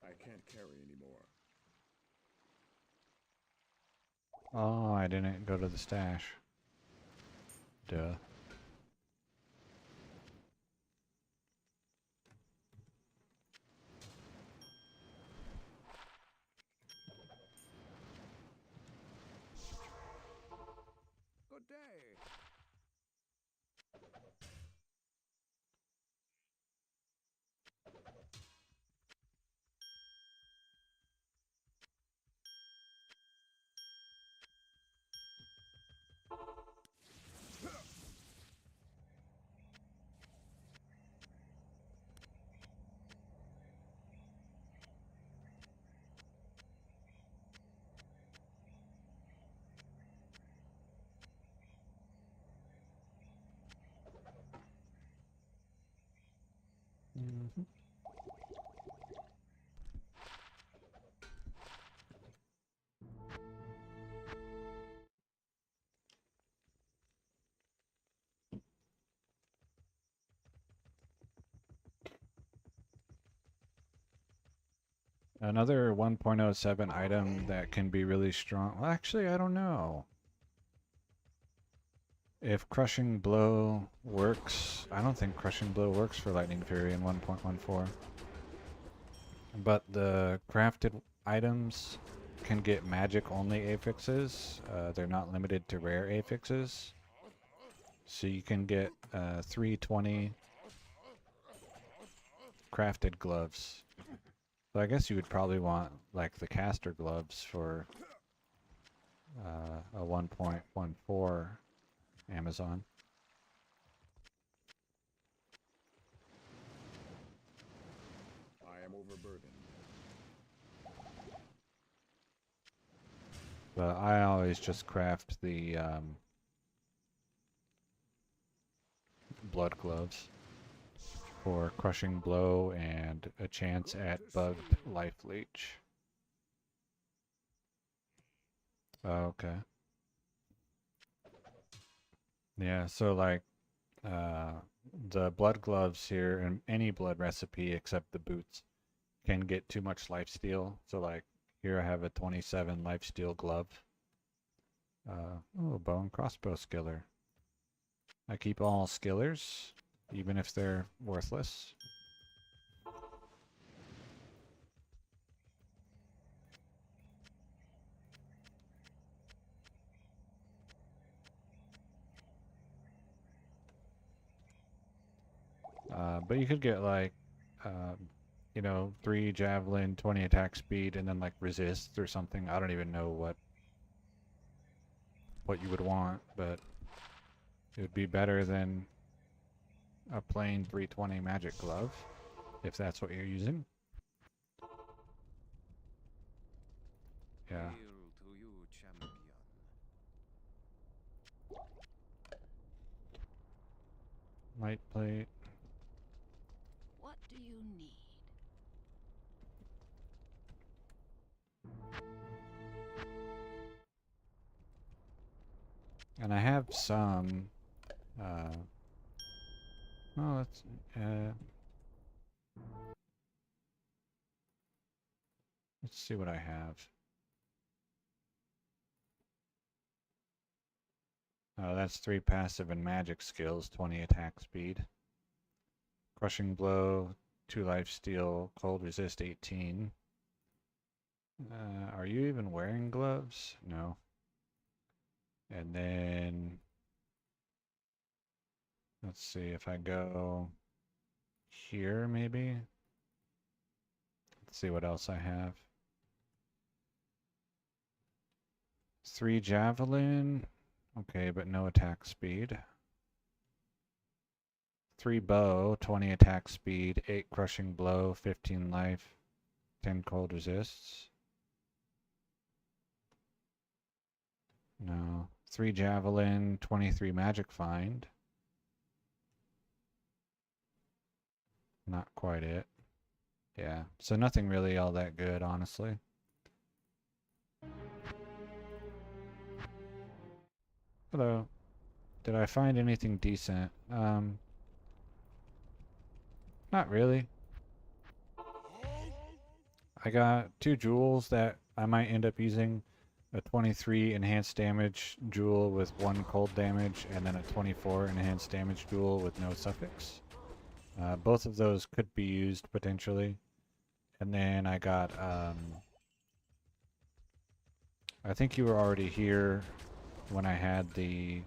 I can't carry anymore. Oh, I didn't go to the stash. Duh. Mhm. Another 1.07 item that can be really strong. Well, actually, I don't know. If Crushing Blow works, I don't think Crushing Blow works for Lightning Fury in 1.14. But the crafted items can get magic only affixes. They're not limited to rare affixes. So you can get 320 crafted gloves. So I guess you would probably want like the caster gloves for a 1.14 Amazon. I am overburdened. But I always just craft the blood gloves for Crushing Blow and a chance at bugged life leech. Okay. Yeah, so like the blood gloves here and any blood recipe except the boots can get too much lifesteal. So like here I have a 27 lifesteal glove. Oh, bow and crossbow skiller. I keep all skillers, even if they're worthless. But you could get like, you know, 3 javelin, 20 attack speed, and then like resist or something. I don't even know what you would want, but it would be better than a plain 320 magic glove, if that's what you're using. Yeah. Hail to you, champion. Light plate. What do you need? And I have some, well, let's see what I have. Oh, that's 3 passive and magic skills, 20 attack speed. Crushing Blow, 2 life steal, cold resist 18. Are you even wearing gloves? No. And then let's see if I go here maybe. Let's see what else I have. 3 javelin. Okay, but no attack speed. 3 bow, 20 attack speed, 8 crushing blow, 15 life, 10 cold resists. No. 3 javelin, 23 magic find. Not quite it. Yeah, so nothing really all that good, honestly. Hello. Did I find anything decent? Not really. I got 2 jewels that I might end up using. A 23 enhanced damage jewel with 1 cold damage, and then a 24 enhanced damage jewel with no suffix. Both of those could be used potentially. And then I got, I think you were already here when I had the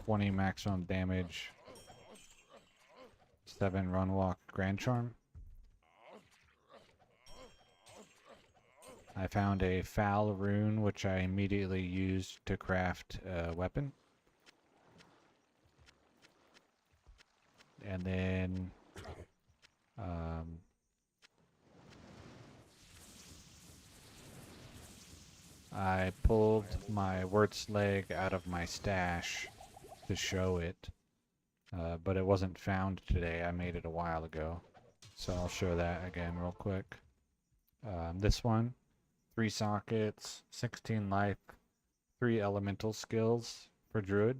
20 maximum damage, 7 run walk grand charm. I found a foul rune, which I immediately used to craft a weapon. And then, I pulled my Wurt's leg out of my stash to show it. but it wasn't found today. I made it a while ago. So I'll show that again real quick. This one, 3 sockets, 16 life, 3 elemental skills for Druid.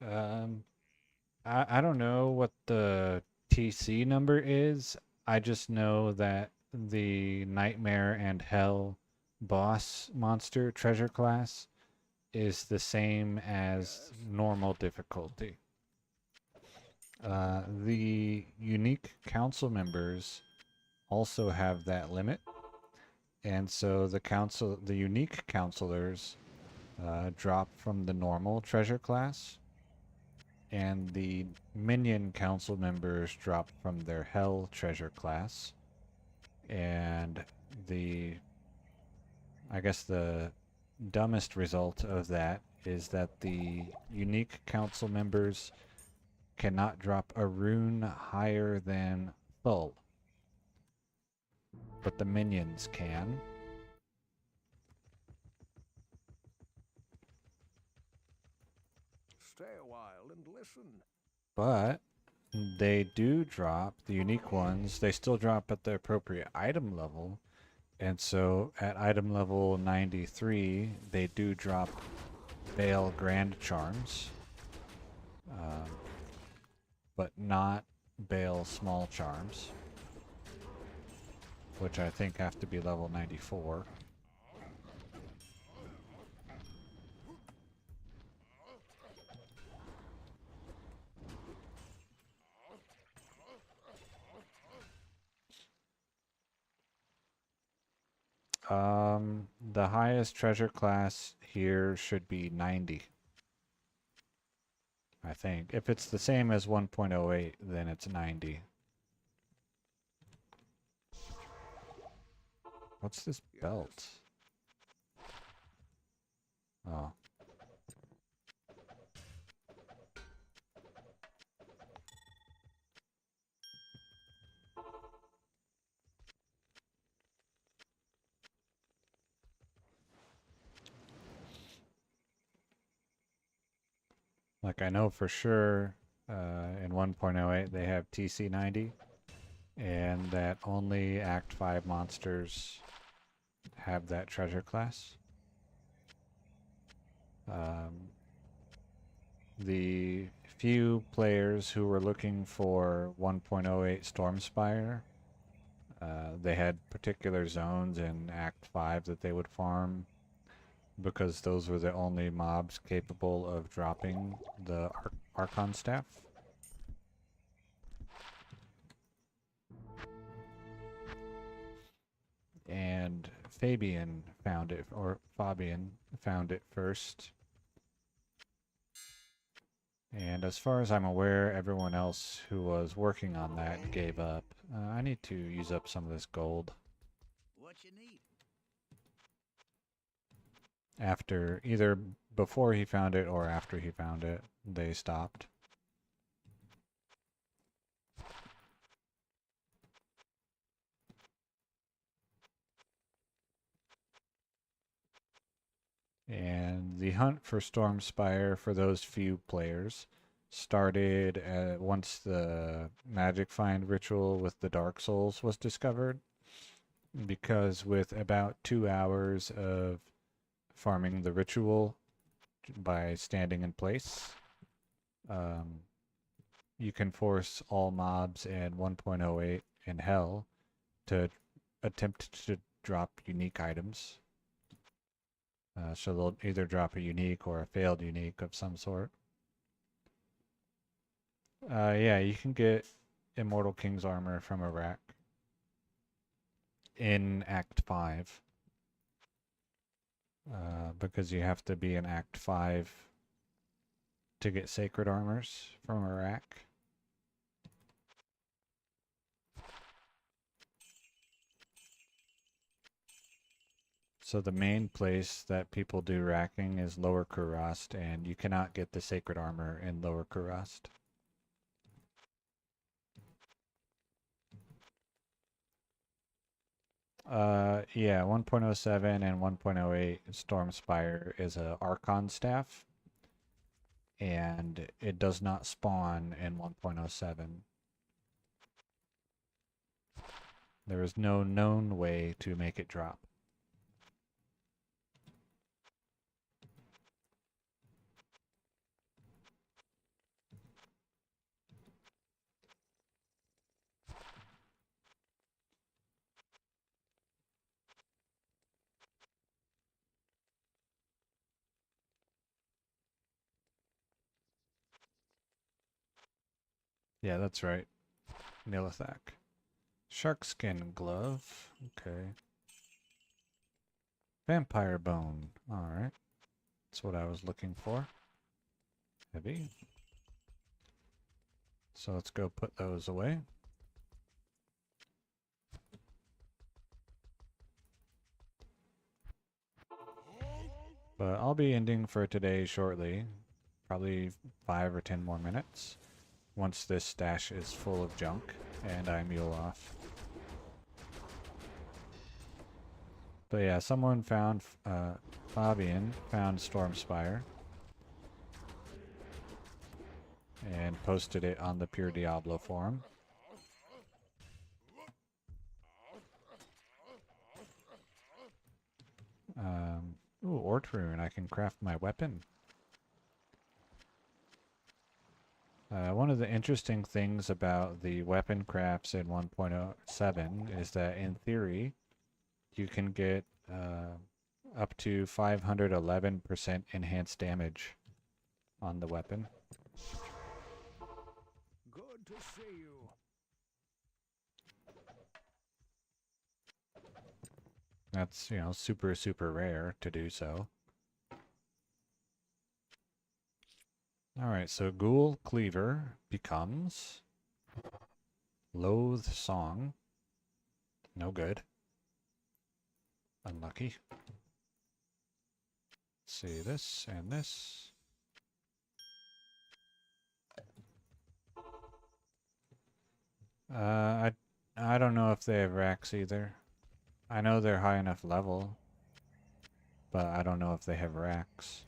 I don't know what the TC number is. I just know that the Nightmare and Hell boss monster treasure class is the same as normal difficulty. The unique council members also have that limit, and so the unique counselors drop from the normal treasure class, and the minion council members drop from their hell treasure class. And I guess the dumbest result of that is that the unique council members cannot drop a rune higher than Thull, but the minions can. Stay a while and listen. But they do drop, the unique ones, they still drop at the appropriate item level. And so at item level 93, they do drop Bale Grand Charms, but not Bale Small Charms, which I think have to be level 94. The highest treasure class here should be 90. I think. If it's the same as 1.08, then it's 90. What's this belt? Oh. Like I know for sure in 1.08 they have TC 90, and that only Act 5 monsters have that treasure class. The few players who were looking for 1.08 Stormspire, they had particular zones in Act 5 that they would farm, because those were the only mobs capable of dropping the Archon Staff. And Fabian found it first. And as far as I'm aware, everyone else who was working on that gave up. I need to use up some of this gold. What you need? After, either before he found it or after he found it, they stopped. And the hunt for Stormspire for those few players started once the Magic Find ritual with the Dark Souls was discovered, because with about 2 hours of farming the ritual by standing in place, you can force all mobs in 1.08 in Hell to attempt to drop unique items. So they'll either drop a unique or a failed unique of some sort. Yeah, you can get Immortal King's Armor from Iraq in Act 5. Because you have to be in Act 5 to get Sacred Armors from Iraq. So the main place that people do racking is Lower Kurast, and you cannot get the Sacred Armor in Lower Kurast. Yeah, 1.07 and 1.08 Stormspire is a Archon Staff. and it does not spawn in 1.07. There is no known way to make it drop. Yeah, that's right. Nilithak. Shark skin glove. Okay. Vampire bone. Alright. That's what I was looking for. Heavy. So let's go put those away. But I'll be ending for today shortly. Probably 5 or 10 more minutes. Once this stash is full of junk and I mule off. But yeah, someone found, Fabian found Stormspire. And posted it on the Pure Diablo forum. Ooh, Ortrune, I can craft my weapon. One of the interesting things about the weapon crafts in 1.07 is that in theory, you can get up to 511% enhanced damage on the weapon. Good to see you. That's, you know, super, super rare to do so. Alright, so Ghoul Cleaver becomes Loathe Song. No good. Unlucky. Let's see, this and this. I don't know if they have racks either. I know they're high enough level, but I don't know if they have racks.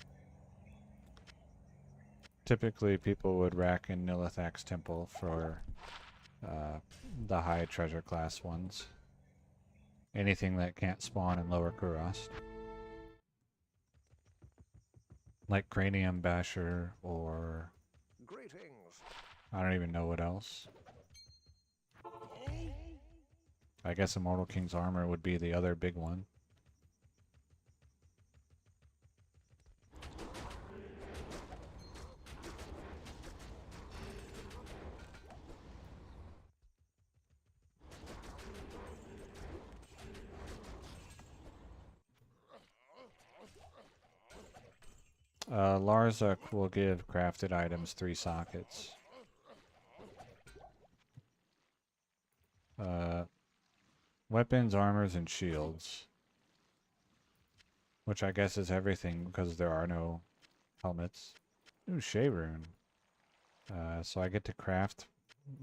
Typically, people would rack in Nilithak's temple for the high treasure class ones. Anything that can't spawn in Lower Kurast. Like Cranium Basher or... Greetings. I don't even know what else. I guess Immortal King's Armor would be the other big one. Larzuk will give crafted items 3 sockets. Weapons, armors, and shields. Which I guess is everything because there are no helmets. Ooh, Shayrune. So I get to craft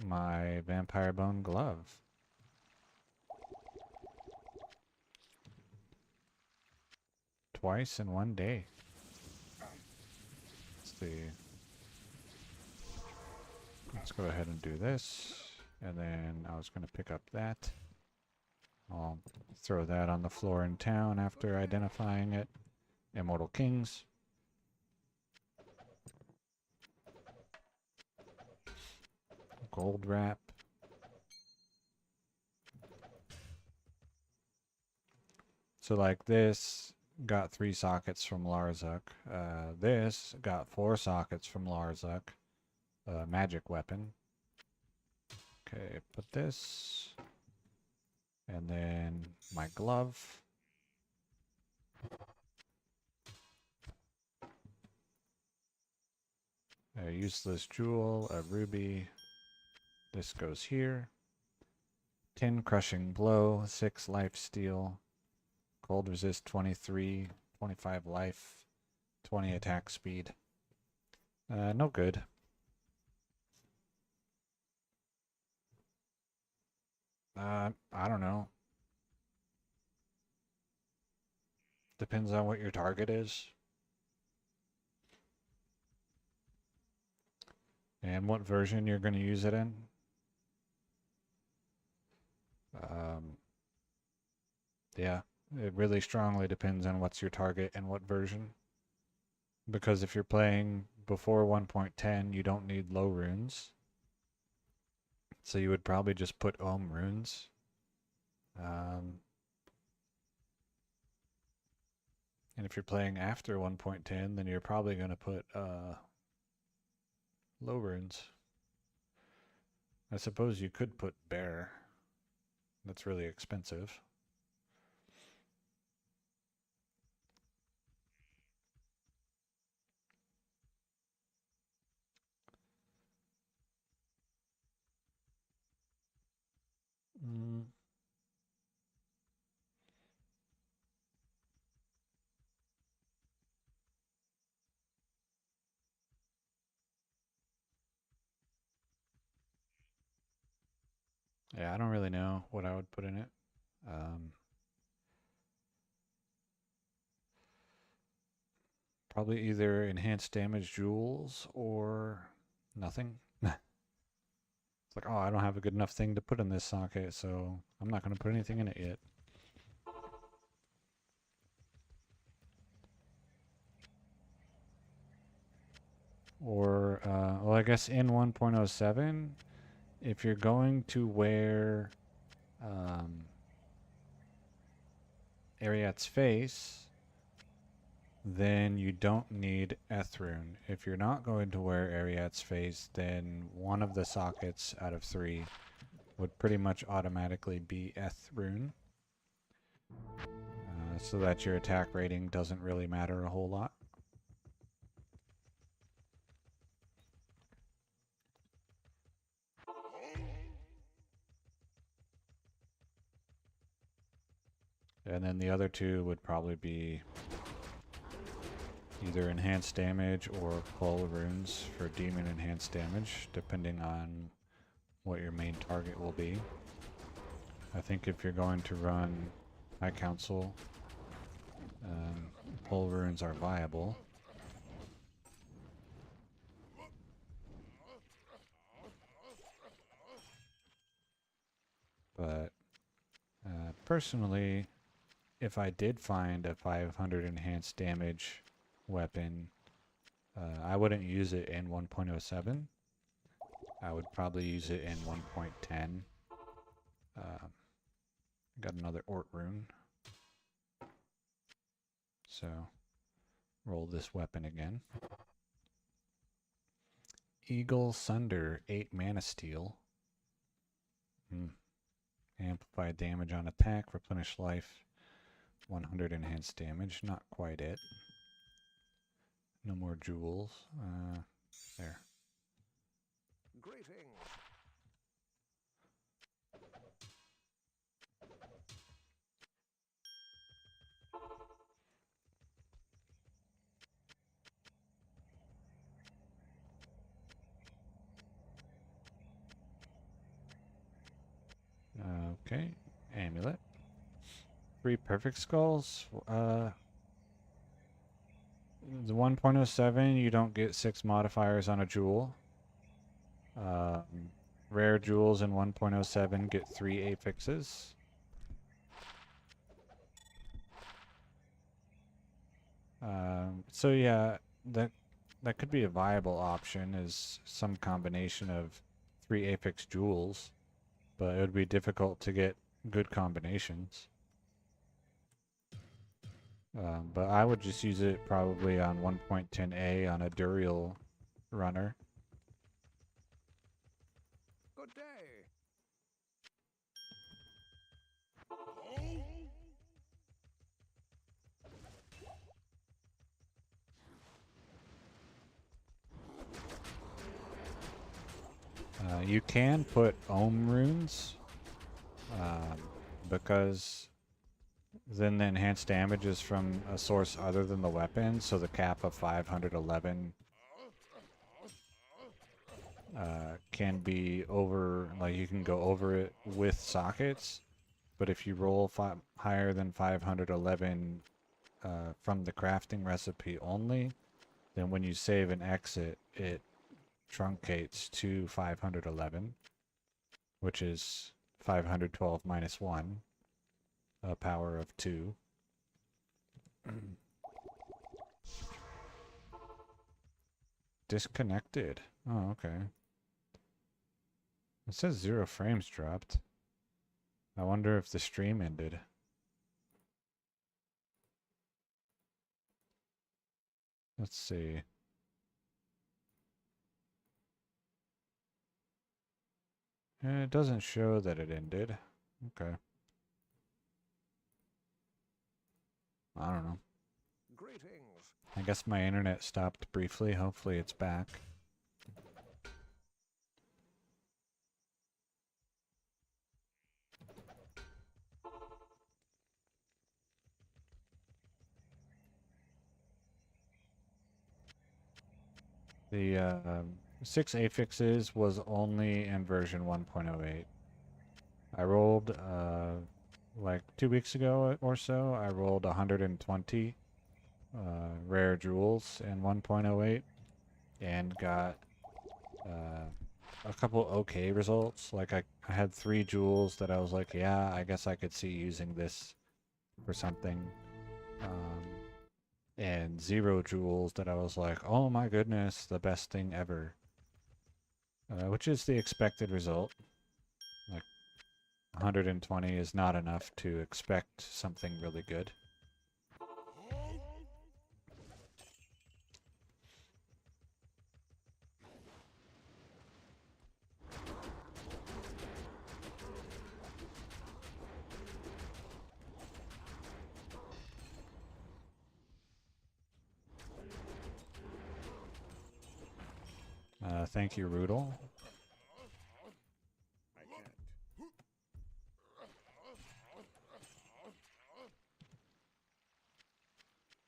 my Vampire Bone glove. Twice in one day. Let's see. Let's go ahead and do this. And then I was going to pick up that. I'll throw that on the floor in town after identifying it. Immortal Kings. Gold wrap. So like this got 3 sockets from Larzuk. This got 4 sockets from Larzuk. Magic weapon. Okay, put this. And then my glove. A useless jewel, a ruby. This goes here. 10 crushing blow, 6 life steal. Cold resist 23, 25 life, 20 attack speed. No good. I don't know. Depends on what your target is. and what version you're going to use it in. Yeah, it really strongly depends on what's your target and what version. Because if you're playing before 1.10, you don't need low runes. So you would probably just put ohm runes. And if you're playing after 1.10, then you're probably going to put low runes. I suppose you could put bear. That's really expensive. Mm. Yeah, I don't really know what I would put in it. Probably either enhanced damage jewels or nothing. It's like, oh, I don't have a good enough thing to put in this socket, so I'm not going to put anything in it yet. Or, well, I guess in 1.07, if you're going to wear Ariat's face, then you don't need Ethrune. If you're not going to wear Ariat's face, then one of the sockets out of 3 would pretty much automatically be Ethrune. So that your attack rating doesn't really matter a whole lot. And then the other 2 would probably be either enhanced damage or hull runes for demon enhanced damage, depending on what your main target will be. I think if you're going to run High Council, hull runes are viable. But personally, if I did find a 500 enhanced damage weapon, I wouldn't use it in 1.07. I would probably use it in 1.10. Got another Ort rune. So, roll this weapon again. Eagle Sunder, 8 mana steel. Amplify damage on attack, replenish life, 100 enhanced damage. Not quite it. No more jewels. There. Greetings. Okay. Amulet. 3 perfect skulls. The 1.07, you don't get 6 modifiers on a jewel. Rare jewels in 1.07 get 3 affixes. So yeah, that could be a viable option, is some combination of 3 affix jewels, but it would be difficult to get good combinations. But I would just use it probably on 1.10a on a Duriel runner. Good day. You can put ohm runes, because then the enhanced damage is from a source other than the weapon, so the cap of 511 can be over, like you can go over it with sockets, but if you roll higher than 511 from the crafting recipe only, then when you save and exit, it truncates to 511, which is 512 minus 1, a power of 2. Disconnected. Oh, okay. It says 0 frames dropped. I wonder if the stream ended. Let's see. It doesn't show that it ended. Okay. I don't know. Greetings. I guess my internet stopped briefly. Hopefully it's back. The 6 affixes was only in version 1.08. I rolled like 2 weeks ago or so. I rolled 120 rare jewels in 1.08 and got a couple okay results. Like I had 3 jewels that I was like, yeah, I guess I could see using this for something. And 0 jewels that I was like, oh my goodness, the best thing ever. Which is the expected result. Like 120 is not enough to expect something really good. Thank you, Roodle. I can't.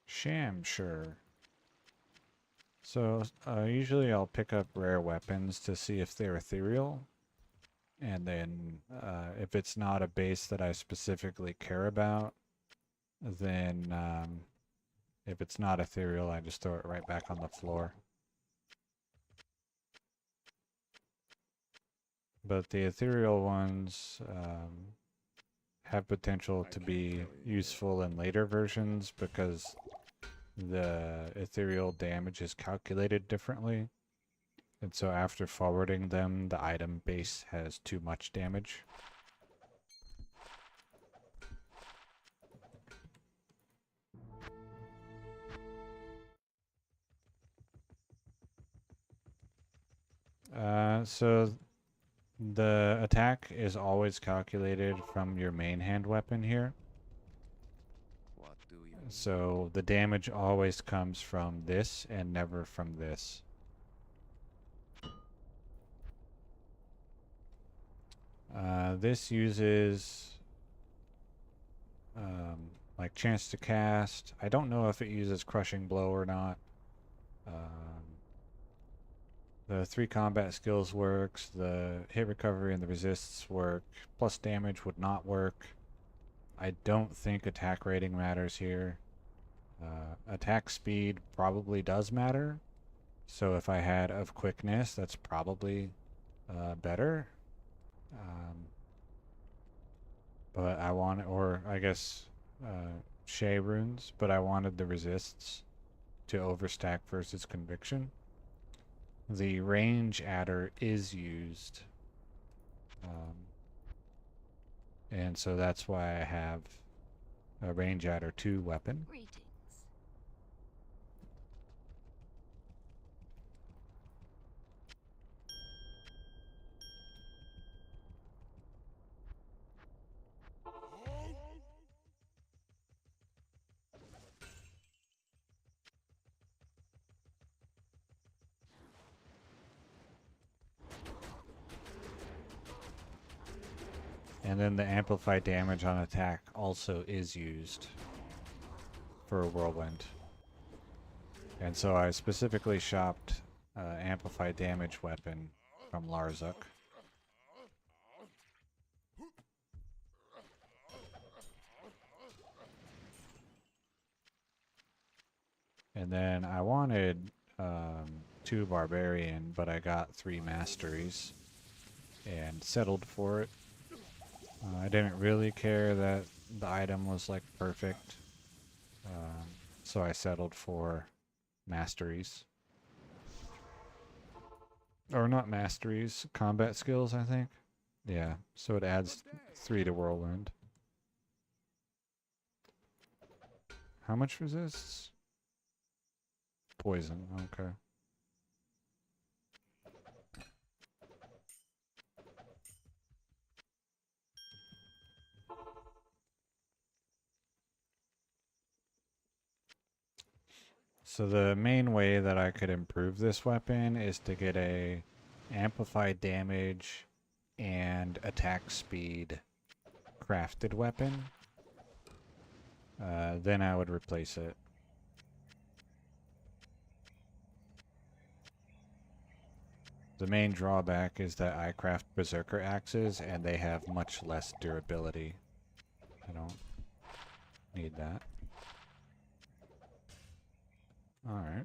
Shamsure. So, usually I'll pick up rare weapons to see if they're ethereal. And then, if it's not a base that I specifically care about, then, if it's not ethereal, I just throw it right back on the floor. But the ethereal ones, have potential to be useful in later versions because the ethereal damage is calculated differently. And so after forwarding them, the item base has too much damage. So the attack is always calculated from your main hand weapon here. What do you need? So the damage always comes from this and never from this. This uses like chance to cast. I don't know if it uses crushing blow or not. The 3 combat skills works, the hit recovery and the resists work, plus damage would not work. I don't think attack rating matters here. Attack speed probably does matter. So if I had of quickness, that's probably better. But I want, or I guess Shea runes, but I wanted the resists to overstack versus conviction. The range adder is used. And so that's why I have a range adder 2 weapon. Greetings. And then the amplified damage on attack also is used for a whirlwind. And so I specifically shopped amplified damage weapon from Larzuk. And then I wanted 2 barbarian, but I got 3 masteries and settled for it. I didn't really care that the item was like perfect, so I settled for masteries. Or not masteries, combat skills, I think. Yeah, so it adds 3 to Whirlwind. How much resists? Poison, okay. So the main way that I could improve this weapon is to get a amplified damage and attack speed crafted weapon. Then I would replace it. The main drawback is that I craft Berserker axes and they have much less durability. I don't need that. Alright.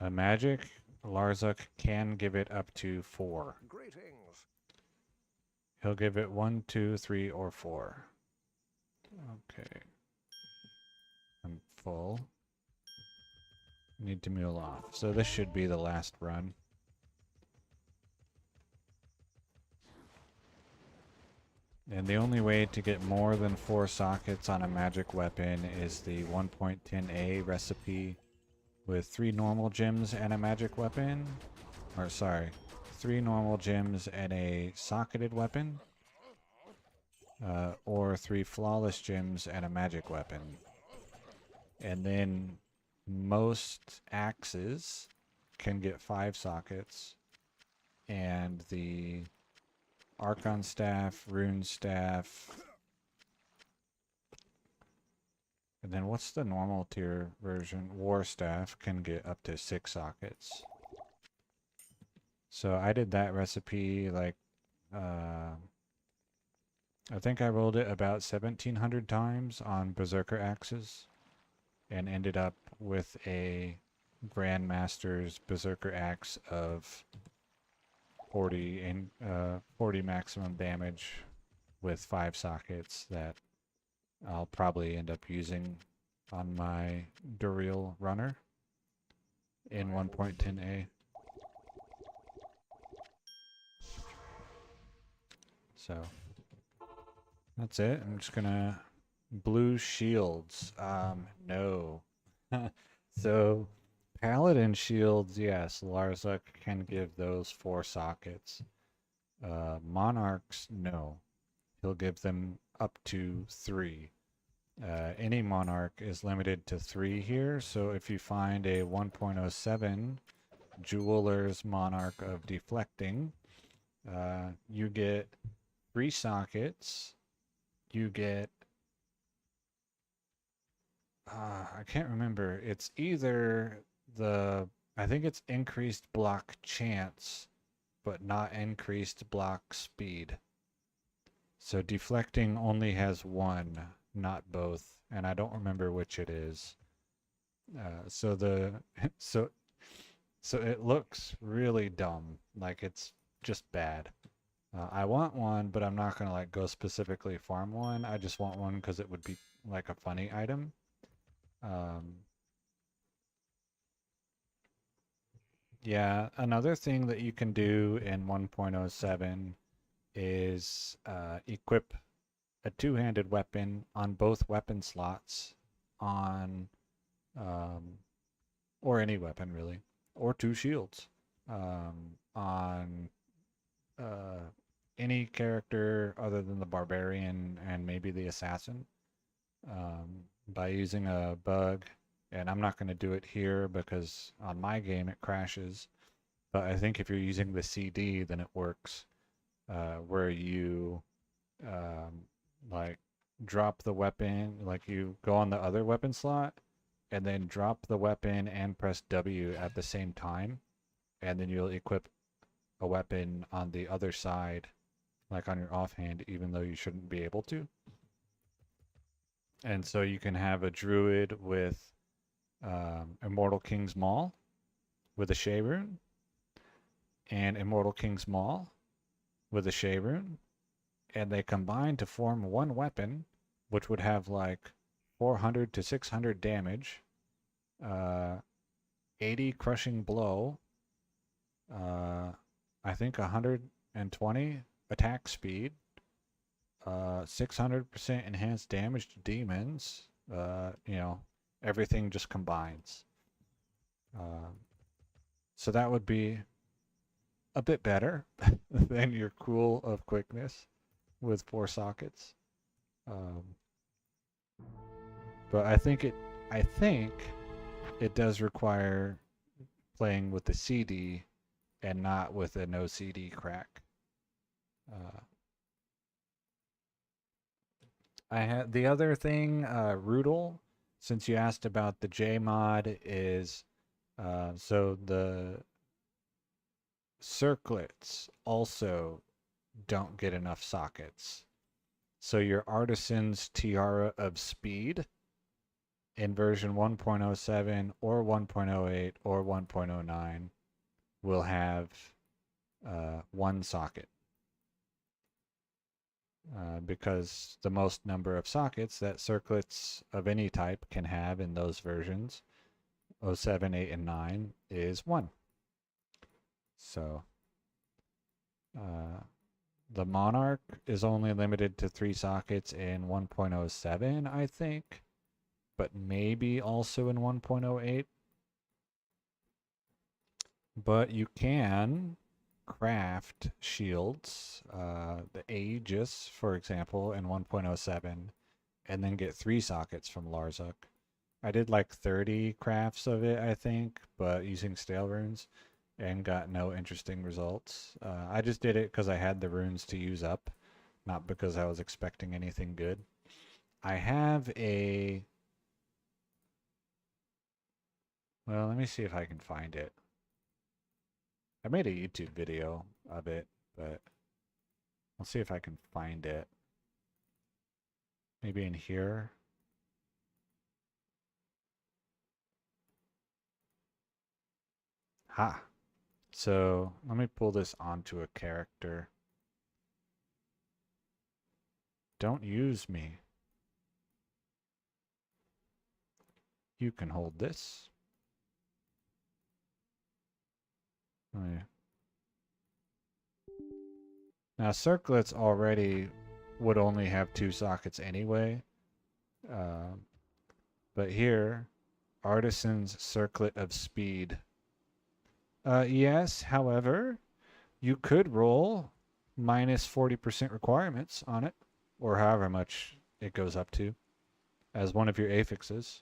A magic, Larzuk can give it up to 4. Greetings. He'll give it 1, 2, 3, or 4. Okay. I'm full. Need to mule off. So this should be the last run. And the only way to get more than 4 sockets on a magic weapon is the 1.10a recipe with 3 normal gems and a magic weapon. Or sorry, 3 normal gems and a socketed weapon. Or 3 flawless gems and a magic weapon. And then most axes can get 5 sockets. And the Archon Staff, Rune Staff, and then what's the normal tier version? War Staff can get up to 6 sockets. So I did that recipe like, I think I rolled it about 1,700 times on Berserker axes and ended up with a Grandmaster's Berserker axe of 40 and 40 maximum damage with 5 sockets that I'll probably end up using on my Duriel runner in 1.10a. So that's it. I'm just gonna blue shields. No. So Paladin shields, yes, Larzuk can give those 4 sockets. Monarchs, no. He'll give them up to 3. Any Monarch is limited to 3 here, so if you find a 1.07 Jeweler's Monarch of Deflecting, you get 3 sockets. You get I can't remember. It's either I think it's increased block chance, but not increased block speed. So deflecting only has 1, not both, and I don't remember which it is. So it looks really dumb, like it's just bad. I want one, but I'm not gonna like go specifically farm one. I just want one because it would be like a funny item. Yeah, another thing that you can do in 1.07 is equip a 2-handed weapon on both weapon slots on, or any weapon really, or 2 shields on any character other than the barbarian and maybe the assassin by using a bug. And I'm not going to do it here because on my game it crashes. But I think if you're using the CD, then it works. Where you like drop the weapon, like you go on the other weapon slot and then drop the weapon and press W at the same time. And then you'll equip a weapon on the other side, like on your offhand, even though you shouldn't be able to. And so you can have a druid with Immortal King's Maul with a Shea rune, and Immortal King's Maul with a Shea rune, and they combine to form one weapon, which would have like 400 to 600 damage, 80 crushing blow, I think 120 attack speed, 600% enhanced damage to demons. Everything just combines. So that would be a bit better than your Cool of Quickness with 4 sockets. But I think it does require playing with the CD and not with a no CD crack. I had the other thing, Roodle, since you asked about the J mod, is so the circlets also don't get enough sockets. So your Artisan's Tiara of Speed in version 1.07 or 1.08 or 1.09 will have 1 socket. Because the most number of sockets that circlets of any type can have in those versions, 07, 8, and 9, is 1. So the Monarch is only limited to 3 sockets in 1.07, I think, but maybe also in 1.08. But you can craft shields, the Aegis, for example, in 1.07, and then get 3 sockets from Larzuk. I did like 30 crafts of it, I think, but using stale runes, and got no interesting results. I just did it because I had the runes to use up, not because I was expecting anything good. I have a... Well, let me see if I can find it. I made a YouTube video of it, but I'll see if I can find it. Maybe in here. Ha! So let me pull this onto a character. Don't use me. You can hold this. Oh, yeah. Now circlets already would only have 2 sockets anyway. But here, Artisan's Circlet of Speed. Yes, however, you could roll minus 40% requirements on it, or however much it goes up to, as one of your affixes.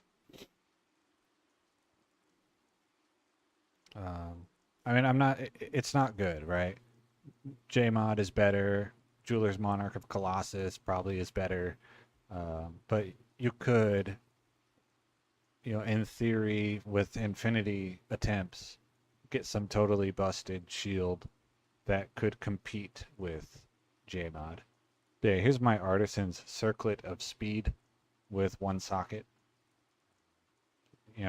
I mean, it's not good, right? Jmod is better. Jeweler's Monarch of Colossus probably is better. But you could, in theory, with infinity attempts, get some totally busted shield that could compete with Jmod. Yeah, here's my Artisan's Circlet of Speed with 1 socket.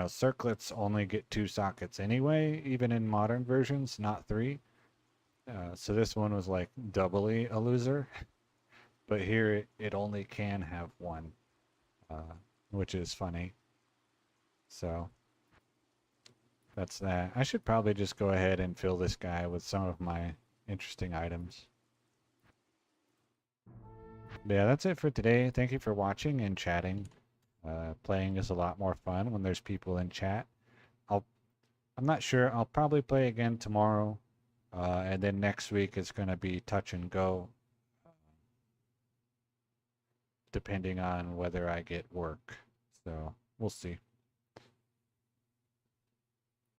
Circlets only get 2 sockets anyway, even in modern versions, not 3. So this one was like doubly a loser. But here it only can have 1, which is funny. So that's that. I should probably just go ahead and fill this guy with some of my interesting items. But yeah, that's it for today. Thank you for watching and chatting. Playing is a lot more fun when there's people in chat. I'm not sure. I'll probably play again tomorrow. And then next week it's going to be touch and go. Depending on whether I get work. So we'll see.